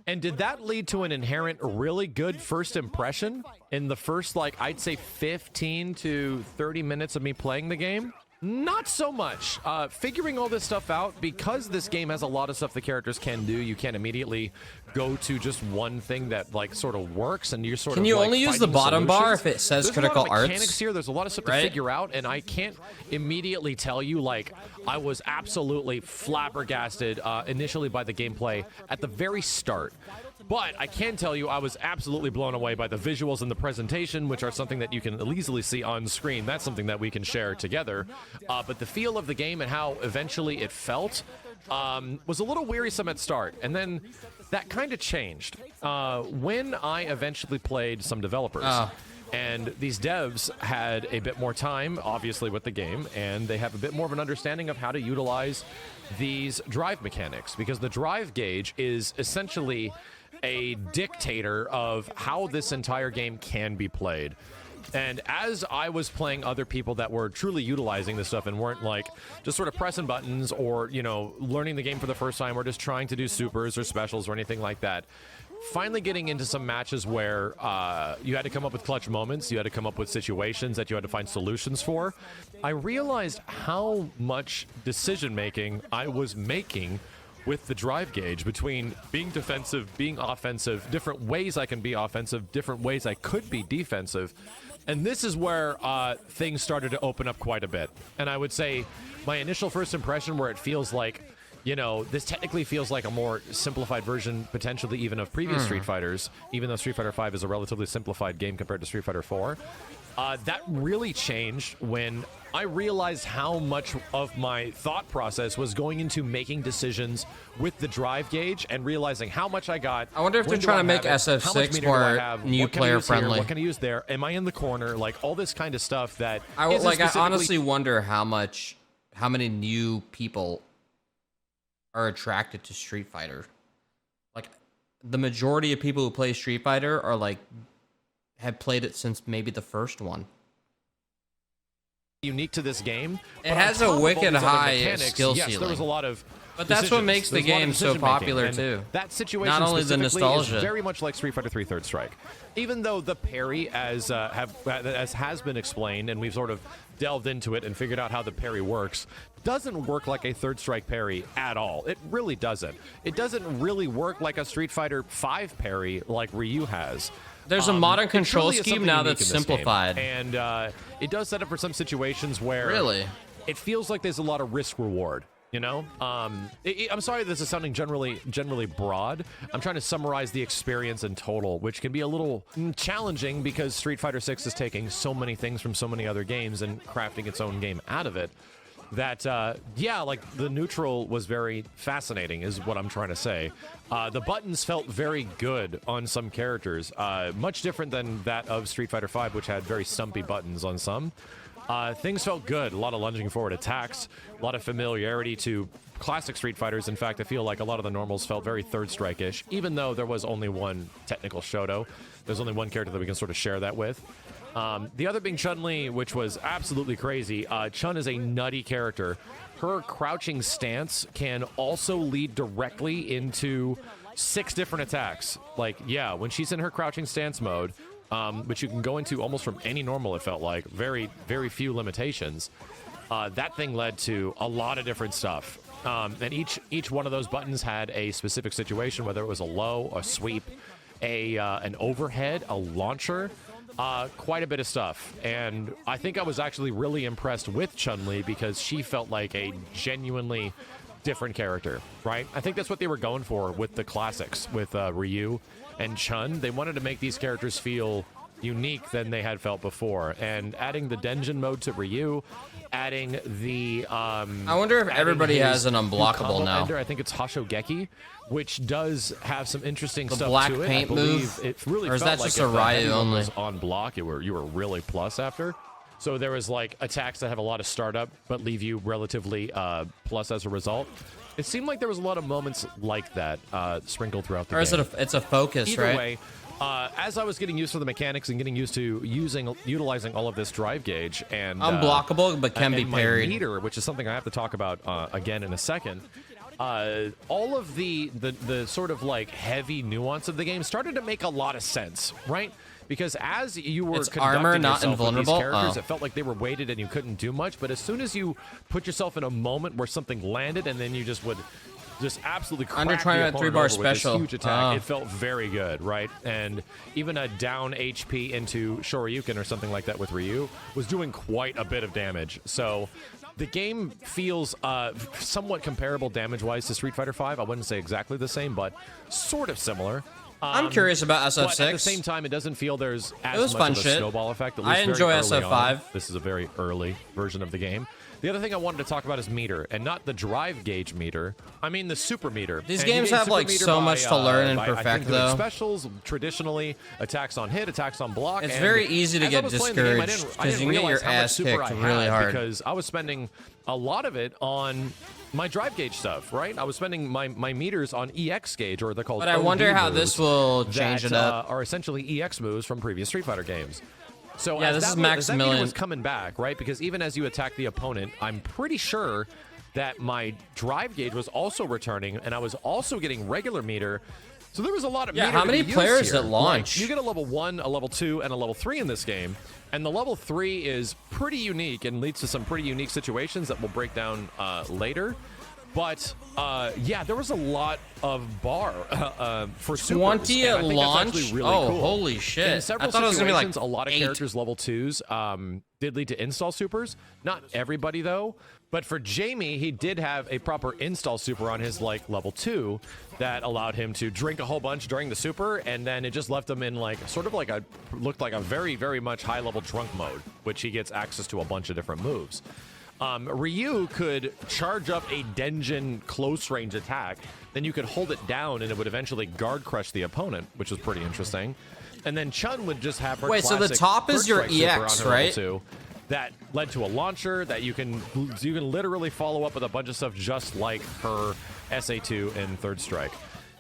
And did that lead to an inherent really good first impression in the first, like, I'd say 15 to 30 minutes of me playing the game? Not so much. Figuring all this stuff out, because this game has a lot of stuff the characters can do, you can't immediately go to just one thing that like sort of works, and you're sort
Can
of
you
like
only use the
finding
bottom bar
solutions.
if it says
There's
critical
a lot of
arts?
mechanics here. There's a lot of stuff to
Right?
figure out, and I can't immediately tell you like I was absolutely flabbergasted initially by the gameplay at the very start. But I can tell you I was absolutely blown away by the visuals and the presentation, which are something that you can easily see on screen. That's something that we can share together. But the feel of the game and how eventually it felt was a little wearisome at start. And then that kind of changed when I eventually played some developers. And these devs had a bit more time, obviously, with the game, and they have a bit more of an understanding of how to utilize these drive mechanics, because the drive gauge is essentially a dictator of how this entire game can be played. And as I was playing other people that were truly utilizing this stuff and weren't like just sort of pressing buttons or, you know, learning the game for the first time or just trying to do supers or specials or anything like that, finally getting into some matches where you had to come up with clutch moments, you had to come up with situations that you had to find solutions for, I realized how much decision making I was making with the drive gauge between being defensive, being offensive, different ways I can be offensive, different ways I could be defensive. And this is where things started to open up quite a bit. And I would say my initial first impression, where it feels like, you know, this technically feels like a more simplified version, potentially even of previous Street Fighters, even though Street Fighter V is a relatively simplified game compared to Street Fighter 4. That really changed when I realized how much of my thought process was going into making decisions with the drive gauge and realizing how much I got.
I wonder if they're trying to make SF6 more new player friendly.
What can I use there? Am I in the corner? Like all this kind of stuff that
I honestly wonder how many new people are attracted to Street Fighter. Like the majority of people who play Street Fighter are like have played it since maybe the first one.
Unique to this game.
It has a wicked high skill ceiling.
Yes, there was a lot of
but that's what makes the game so popular too.
That situation,
not only the nostalgia,
is very much like Street Fighter 3 Third Strike. Even though the parry, as has been explained, and we've sort of delved into it and figured out how the parry works, doesn't work like a Third Strike parry at all. It really doesn't. It doesn't really work like a Street Fighter 5 parry like Ryu has.
There's a modern control scheme now that's simplified.
And it does set up for some situations where it feels like there's a lot of risk reward. You know, I'm sorry this is sounding generally broad. I'm trying to summarize the experience in total, which can be a little challenging because Street Fighter 6 is taking so many things from so many other games and crafting its own game out of it. That, yeah, like the neutral was very fascinating is what I'm trying to say. The buttons felt very good on some characters, much different than that of Street Fighter V, which had very stumpy buttons on some. Things felt good. A lot of lunging forward attacks, a lot of familiarity to classic Street Fighters. In fact, I feel like a lot of the normals felt very Third Strike-ish, even though there was only one technical Shoto. There's only one character that we can sort of share that with. The other being Chun-Li, which was absolutely crazy. Chun is a nutty character. Her crouching stance can also lead directly into 6 different attacks. Like, yeah, when she's in her crouching stance mode, which you can go into almost from any normal, it felt like. Very, very few limitations. That thing led to a lot of different stuff. And each one of those buttons had a specific situation, whether it was a low, a sweep, an overhead, a launcher, quite a bit of stuff. And I think I was actually really impressed with Chun-Li because she felt like a genuinely different character, right? I think that's what they were going for with the classics, with Ryu and Chun. They wanted to make these characters feel unique than they had felt before. And adding the Denjin mode to Ryu, adding the... I
wonder if everybody has an unblockable now.
I think it's Hashogeki, which does have some interesting stuff
black
to it.
paint
I believe
move?
It really
or is
felt
that
like
just
if
a
the heavy
Ryu
one
only?
was on block, you were really plus after. So there was like attacks that have a lot of startup but leave you relatively plus as a result. It seemed like there was a lot of moments like that sprinkled throughout the game.
Or is it it's a focus,
Either
right?
way, as I was getting used to the mechanics and getting used to utilizing all of this drive gauge and
Unblockable, but can be
and my
parried.
meter, which is something I have to talk about again in a second. All of the sort of like heavy nuance of the game started to make a lot of sense, right? Because as you were
It's
conducting
armor, not
yourself with these
invulnerable?
characters,
Oh.
it felt like they were weighted and you couldn't do much. But as soon as you put yourself in a moment where something landed and then you just would just absolutely crack
Under trying
the
that
opponent
3-bar
over with this
special.
huge attack,
Oh.
it felt very good, right? And even a down HP into Shoryuken or something like that with Ryu was doing quite a bit of damage. So the game feels somewhat comparable damage-wise to Street Fighter V. I wouldn't say exactly the same, but sort of similar.
I'm curious about SF6.
But at the same time, it doesn't feel there's as
It was
much
fun
of a
shit.
snowball effect. At
I
least
enjoy
very early
SF5.
on. This is a very early version of the game. The other thing I wanted to talk about is meter, and not the drive gauge meter. I mean the super meter.
These
And you
games
gain
have,
super
like,
meter
so much to learn and
by, I
perfect,
think, doing
though.
Specials, traditionally, attacks on hit, attacks on block.
It's
and
very easy to
as I
get
was playing the game, I
discouraged,
didn't
'cause you can get your
realize how much
ass
super I
kicked really
had
hard.
because I was spending a lot of it on my drive gauge stuff, right? I was spending my meters on EX gauge, or they're called
But I wonder
OD
how
moves
this will change
that,
it up.
Are essentially EX moves from previous Street Fighter games. So
Yeah,
as
this
that
is
was- as that meter
Maximilian.
was coming back, right? Because even as you attack the opponent, I'm pretty sure that my drive gauge was also returning, and I was also getting regular meter. So there was a lot of
Yeah,
meter
how
to
many
be used
players
here.
at launch?
Like, you get a level 1, a level 2, and a level 3 in this game. And the level 3 is pretty unique and leads to some pretty unique situations that we'll break down later. But yeah, there was a lot of bar for supers.
20
and I
at
think that's
launch?
actually really
Oh,
cool.
holy shit.
In several
I thought it was gonna be, like,
situations, a lot of
8.
characters level 2s did lead to install supers. Not everybody though, but for Jamie, he did have a proper install super on his like level 2 that allowed him to drink a whole bunch during the super, and then it just left him in like sort of like looked like a very, very much high level drunk mode, which he gets access to a bunch of different moves. Ryu could charge up a Denjin close range attack, then you could hold it down and it would eventually guard crush the opponent, which was pretty interesting. And then Chun would just have her
Wait, so the
classic
top is
Third
your
Strike super on
EX,
her level
right?
2 that led to a launcher that you can literally follow up with a bunch of stuff just like her SA2 and Third Strike.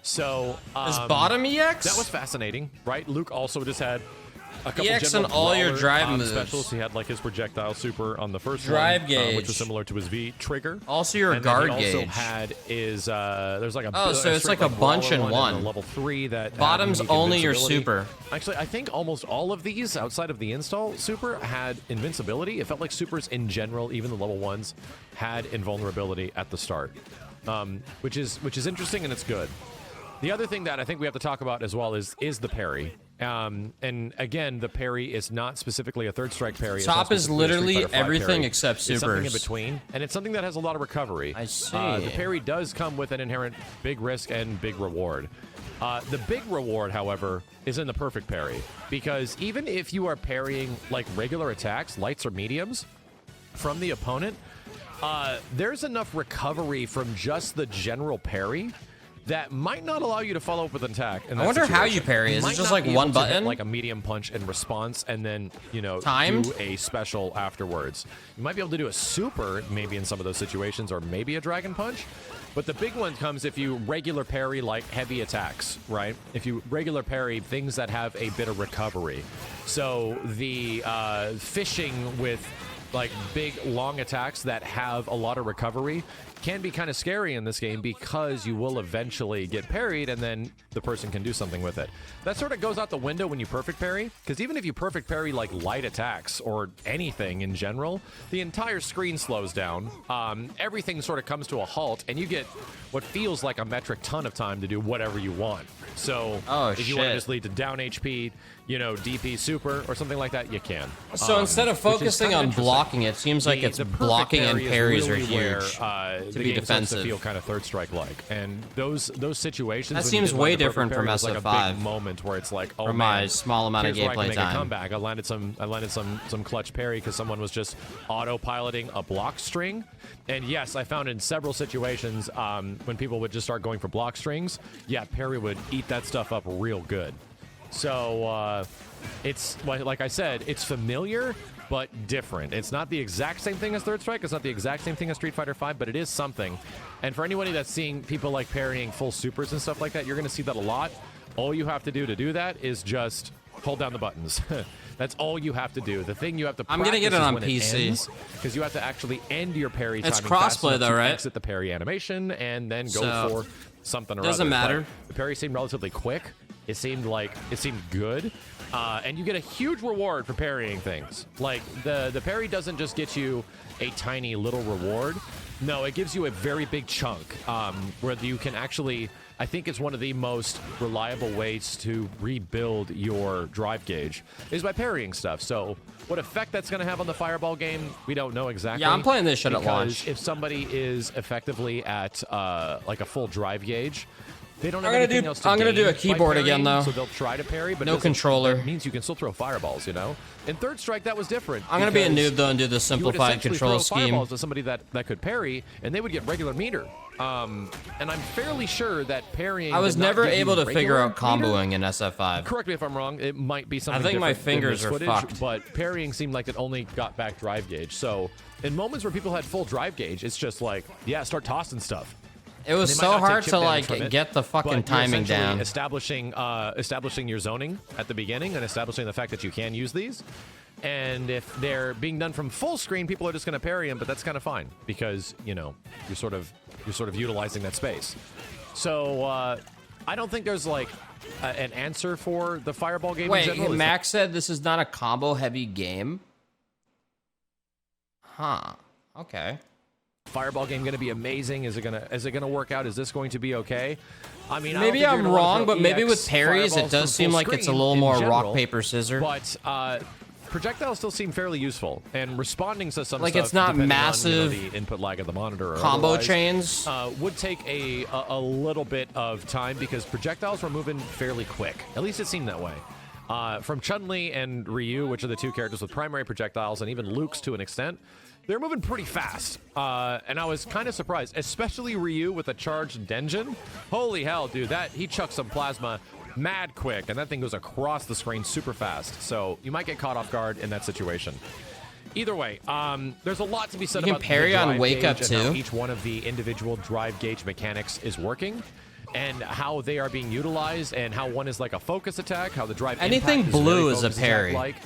So
Is bottom EX?
That was fascinating, right? Luke also just had a couple
EX
general
on all your
brawler,
drive moves.
specials. He had like his projectile super on the first
Drive
one,
gauge.
which was similar to his V trigger.
Also your
and then
guard
he also
gauge.
had is there's like a
Oh, so it's
straight,
like a bunch
brawler
in
one. And
one.
a level 3 that had
Bottom's
unique
only your
invincibility.
super.
Actually, I think almost all of these outside of the install super had invincibility. It felt like supers in general, even the level 1s, had invulnerability at the start, which is interesting and it's good. The other thing that I think we have to talk about as well is the parry. And again, the parry is not specifically a Third Strike parry. It's not
Top is
specifically a Street
literally
Fighter V
everything
parry.
except
It's something in
supers.
between, and it's something that has a lot of recovery.
I see.
The parry does come with an inherent big risk and big reward. The big reward, however, is in the perfect parry, because even if you are parrying like regular attacks, lights or mediums, from the opponent, there's enough recovery from just the general parry that might not allow you to follow up with an attack.
I wonder how you parry. Is it
might
just
not
like
be
one
able to hit,
button?
like a medium punch in response, and then
Timed?
do a special afterwards. You might be able to do a super maybe in some of those situations, or maybe a dragon punch. But the big one comes if you regular parry like heavy attacks, right? If you regular parry things that have a bit of recovery. So the fishing with like big long attacks that have a lot of recovery can be kind of scary in this game, because you will eventually get parried and then the person can do something with it. That sort of goes out the window when you perfect parry, because even if you perfect parry like light attacks or anything in general, the entire screen slows down. Everything sort of comes to a halt, and you get what feels like a metric ton of time to do whatever you want. So if you want to
shit.
just lead to down HP, DP super or something like that, you can.
So instead of
which is
focusing
kinda
on
interesting.
blocking, it seems like it's
The perfect
blocking and
parry is
parries are
really where,
huge
to
to
the
be
game starts to
defensive.
feel kind of Third Strike like, and those situations.
That
when you
seems
did
way
land the perfect
different from
parry, it's like a
SF5.
big moment where it's like, oh
From
man,
my small amount of
here's where I
gameplay
can make
time.
a comeback. I landed some clutch parry because someone was just autopiloting a block string, and yes, I found in several situations when people would just start going for block strings, yeah, parry would eat that stuff up real good. So it's like I said, it's familiar but different. It's not the exact same thing as Third Strike. It's not the exact same thing as Street Fighter V, but it is something. And for anybody that's seeing people like parrying full supers and stuff like that, you're going to see that a lot. All you have to do that is just hold down the buttons. That's all you have to do. The thing you have to
I'm gonna get it on PC.
because you have to actually end your parry.
It's
timing fast
crossplay
enough
though,
to
right?
Exit the parry animation and then go
So,
for something or
doesn't
other.
matter.
But the parry seemed relatively quick. It seemed good. And you get a huge reward for parrying things. Like, the parry doesn't just get you a tiny little reward. No, it gives you a very big chunk where you can actually, I think it's one of the most reliable ways to rebuild your drive gauge is by parrying stuff. So what effect that's going to have on the Fireball game, we don't know exactly.
Yeah, I'm playing this shit at
because
launch.
if somebody is effectively at like a full drive gauge, They don't
I'm
have
gonna
anything
do-
else to
I'm gonna do
gain
a
by
keyboard again,
parrying,
though.
So they'll try to parry, but
No
it doesn't-
controller.
That means you can still throw fireballs, you know? In Third Strike, that was different.
I'm gonna be a
because
noob though and do the
you would
simplified
essentially
control
throw
scheme.
fireballs to somebody that could parry, and they would get regular meter. And I'm fairly sure that parrying.
I was
did not
never
give you
able to figure
regular
out comboing
meter.
in SF5.
Correct me if I'm wrong. It might be something.
I think my
different in
fingers
this
are
footage,
fucked.
But parrying seemed like it only got back drive gauge. So in moments where people had full drive gauge, it's just like, yeah, start tossing stuff.
It was
And they might
so
not take
hard
chip
to
damage
like
from it,
get the fucking
but you're
timing
essentially
down.
establishing your zoning at the beginning and establishing the fact that you can use these. And if they're being done from full screen, people are just going to parry them, but that's kind of fine because you know you're sort of utilizing that space. So I don't think there's like an answer for the fireball game.
Wait,
in general.
Max said this is not a combo-heavy game. Huh. Okay.
Fireball game going to be amazing? Is it gonna work out? Is this going to be okay? I mean,
Maybe
I don't think
I'm
you're gonna wanna
wrong,
throw
but maybe
EX
with parries, it
fireballs
does
from
seem
full
like it's a
screen
little
in
more rock,
general,
paper, scissors.
But projectiles still seem fairly useful, and responding to some
Like,
stuff,
it's not
depending
massive
on, you know, the input lag of the monitor or
combo
otherwise,
chains.
would take a little bit of time because projectiles were moving fairly quick. At least it seemed that way. From Chun-Li and Ryu, which are the two characters with primary projectiles, and even Luke's to an extent, they're moving pretty fast. And I was kind of surprised, especially Ryu with a charged Denjin. Holy hell, dude, he chucks some plasma mad quick, and that thing goes across the screen super fast. So you might get caught off guard in that situation. Either way, there's a lot to be said
You can
about
parry
the
on
drive
Wake Up,
gauge and how
too.
each one of the individual drive gauge mechanics is working, and how they are being utilized, and how one is like a focus attack, how the drive
Anything
impact
blue
very
is a
focus
parry.
attack-like.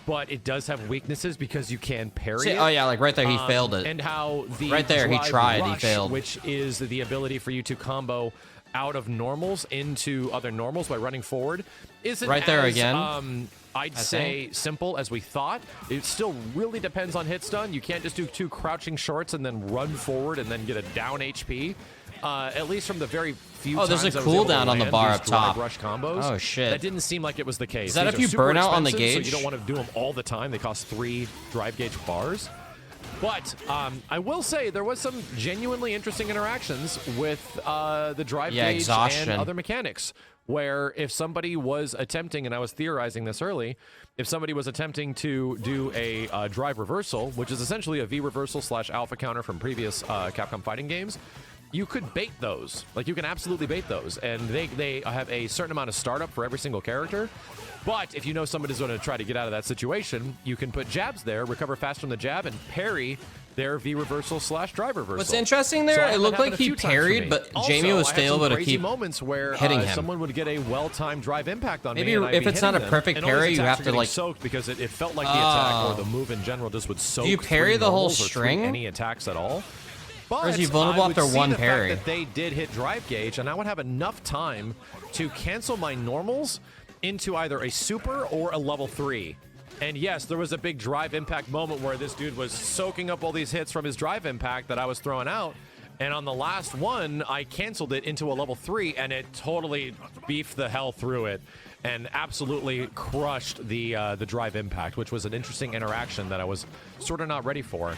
But it does have weaknesses because you can parry
See,
it.
oh yeah, like right there, he failed it.
And how the
right there, he
drive
tried, he
rush,
failed.
which is the ability for you to combo out of normals into other normals by running forward, isn't
Right there
as,
again,
I'd
I
say
think.
simple as we thought. It still really depends on hit stun. You can't just do 2 crouching shorts and then run forward and then get a down HP. At least from the very few
Oh, there's
times
a
I was able to
cooldown on the
land
bar
these
up top.
drive rush combos.
Oh, shit.
That didn't seem like it was the case.
Is that
These
if
are
you
super
burn out on the
expensive, so
gauge?
you don't want to do them all the time. They cost 3 drive gauge bars. But I will say there was some genuinely interesting interactions with the drive gauge
exhaustion.
and other mechanics. Where if somebody was attempting, and I was theorizing this early, if somebody was attempting to do a drive reversal, which is essentially a V reversal / alpha counter from previous Capcom fighting games, you could bait those. Like, you can absolutely bait those. And they have a certain amount of startup for every single character. But if you know somebody's going to try to get out of that situation, you can put jabs there, recover fast from the jab, and parry their V reversal / drive reversal.
What's interesting there,
So I
it
had
looked
that
like
happen a
he
few times for
parried,
me.
but
Also,
Jamie was
I had
still
some
able to
crazy
keep
moments where
hitting him.
someone would get a well-timed drive impact on
Maybe
me. And I'd
if
be
it's not
hitting
a
them,
perfect
and all these
parry, you
attacks
have
were
to,
getting
like-
soaked because it felt like the attack or
Oh.
the move in general just would soak.
you parry
through
the whole
normals or through
string?
any attacks at all? But
Or is he vulnerable
I would
after
see
one
the fact
parry?
that they did hit drive gauge, and I would have enough time to cancel my normals into either a super or a level 3. And yes, there was a big drive impact moment where this dude was soaking up all these hits from his drive impact that I was throwing out. And on the last one, I canceled it into a level 3, and it totally beefed the hell through it and absolutely crushed the drive impact, which was an interesting interaction that I was sort of not ready for.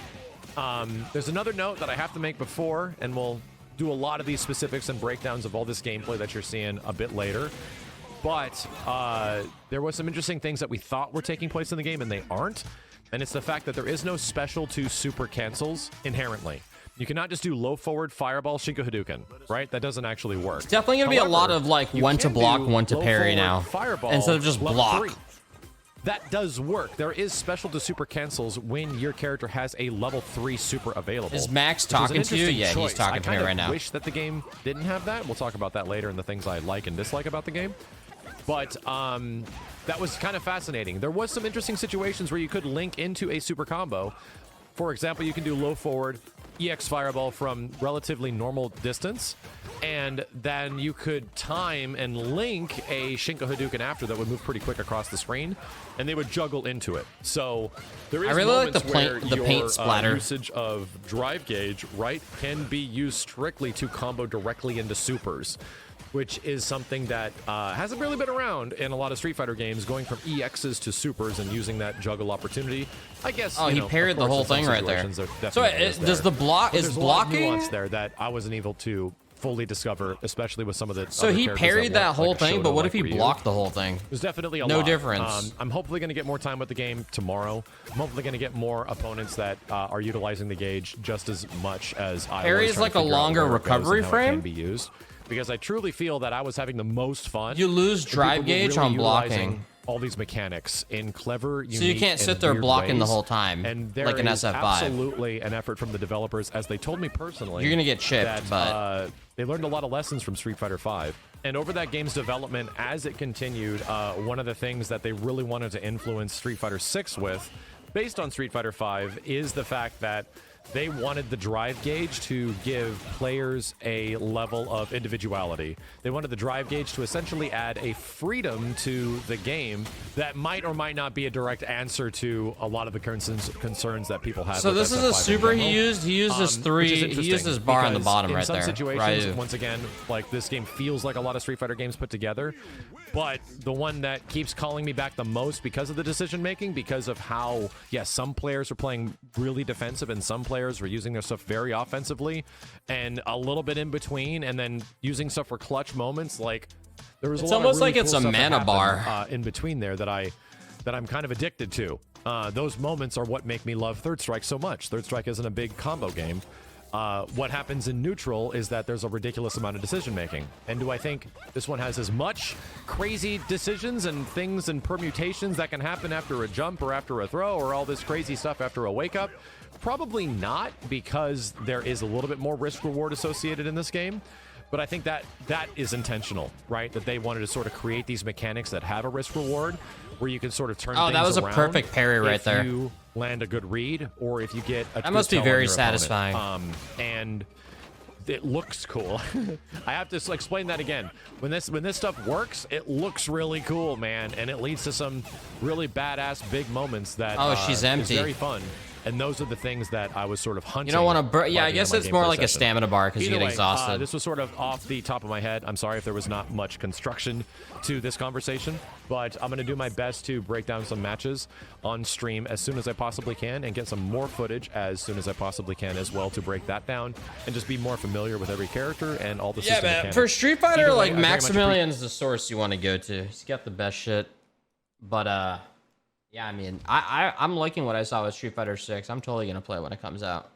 There's another note that I have to make before, and we'll do a lot of these specifics and breakdowns of all this gameplay that you're seeing a bit later. But there was some interesting things that we thought were taking place in the game, and they aren't. And it's the fact that there is no special to super cancels inherently. You cannot just do low forward fireball Shinko Hadouken, right? That doesn't actually work.
It's definitely going to be a lot of like
you
one to
can
block,
do
one to
low
parry
forward
now.
Fireball
Instead of just
level
block.
3. That does work. There is special to super cancels when your character has a level 3 super available.
Is Max
which was an
talking to you?
interesting
Yeah, he's
choice.
talking to me
I kind
right
of
now.
wish that the game didn't have that. We'll talk about that later in the things I like and dislike about the game. But that was kind of fascinating. There was some interesting situations where you could link into a super combo. For example, you can do low forward EX Fireball from relatively normal distance, and then you could time and link a Shinko Hadouken after that would move pretty quick across the screen, and they would juggle into it. So there is
I really like
moments
the
where
paint
your
splatter.
usage of drive gauge, right, can be used strictly to combo directly into supers, which is something that hasn't really been around in a lot of Street Fighter games, going from EXs to supers and using that juggle opportunity. I guess.
Oh, he parried the whole thing right there. So
Does
the block
But
is
there's a lot of
blocking?
nuance there that I wasn't able to fully discover, especially with some of the.
So
other
he
characters
parried that
weren't,
whole
like,
thing, but
Shoto,
what
like
if he
Ryu.
blocked the whole thing?
There's definitely a
no
lot.
difference.
I'm hopefully going to get more time with the game tomorrow. I'm hopefully going to get more opponents that are utilizing the gauge just as much as I was.
Parry is like a longer recovery frame?
Can be used because I truly feel that I was having the most fun.
You lose
and
drive
people were
gauge on
utilizing
blocking.
All these mechanics in clever,
So you
unique,
can't
and
sit there
weird
blocking the
ways.
whole time,
and there
like an
is
SF5.
absolutely an effort from the developers, as they told me personally.
You're gonna get chipped,
that,
but
they learned a lot of lessons from Street Fighter V. And over that game's development, as it continued, one of the things that they really wanted to influence Street Fighter VI with, based on Street Fighter V, is the fact that they wanted the drive gauge to give players a level of individuality. They wanted the drive gauge to essentially add a freedom to the game that might or might not be a direct answer to a lot of the concerns that people have.
So
with
this is a
SF5 in
super he
general.
used. He used his
Which is
he used
interesting
his bar on the
because
bottom right
in some
there.
situations,
Ryu.
once again, like this game feels like a lot of Street Fighter games put together. But the one that keeps calling me back the most because of the decision making, because of how, yes, some players are playing really defensive and some players are using their stuff very offensively and a little bit in between, and then using stuff for clutch moments. Like there was
It's
a lot
almost
of really
like it's
cool
a
stuff that
mana
happened,
bar.
in between there that I'm kind of addicted to. Those moments are what make me love Third Strike so much. Third Strike isn't a big combo game. What happens in neutral is that there's a ridiculous amount of decision making. And do I think this one has as much crazy decisions and things and permutations that can happen after a jump or after a throw or all this crazy stuff after a wake up? Probably not, because there is a little bit more risk reward associated in this game. But I think that is intentional, right? That they wanted to sort of create these mechanics that have a risk reward where you can sort of turn things around.
Oh, that was a perfect parry right there.
If you land a good read or if you get a
That must be
good tell on
very
your opponent.
satisfying.
And it looks cool. I have to explain that again. When this stuff works, it looks really cool, man, and it leads to some really badass big moments that
Oh, she's empty.
is very fun. And those are the things that I was sort of hunting.
You don't want to. Yeah,
by
I
the
guess
end of
it's
my
more
gameplay
like a
session.
stamina bar because you
Either
get
way,
exhausted.
this was sort of off the top of my head. I'm sorry if there was not much construction to this conversation, but I'm going to do my best to break down some matches on stream as soon as I possibly can and get some more footage as soon as I possibly can as well to break that down and just be more familiar with every character and all the
Yeah,
system
man.
mechanics.
For Street Fighter,
Either way,
like
I very much
Maximilian's the source you want to go to. He's got the best shit. But yeah, I mean, I'm liking what I saw with Street Fighter 6. I'm totally gonna play it when it comes out.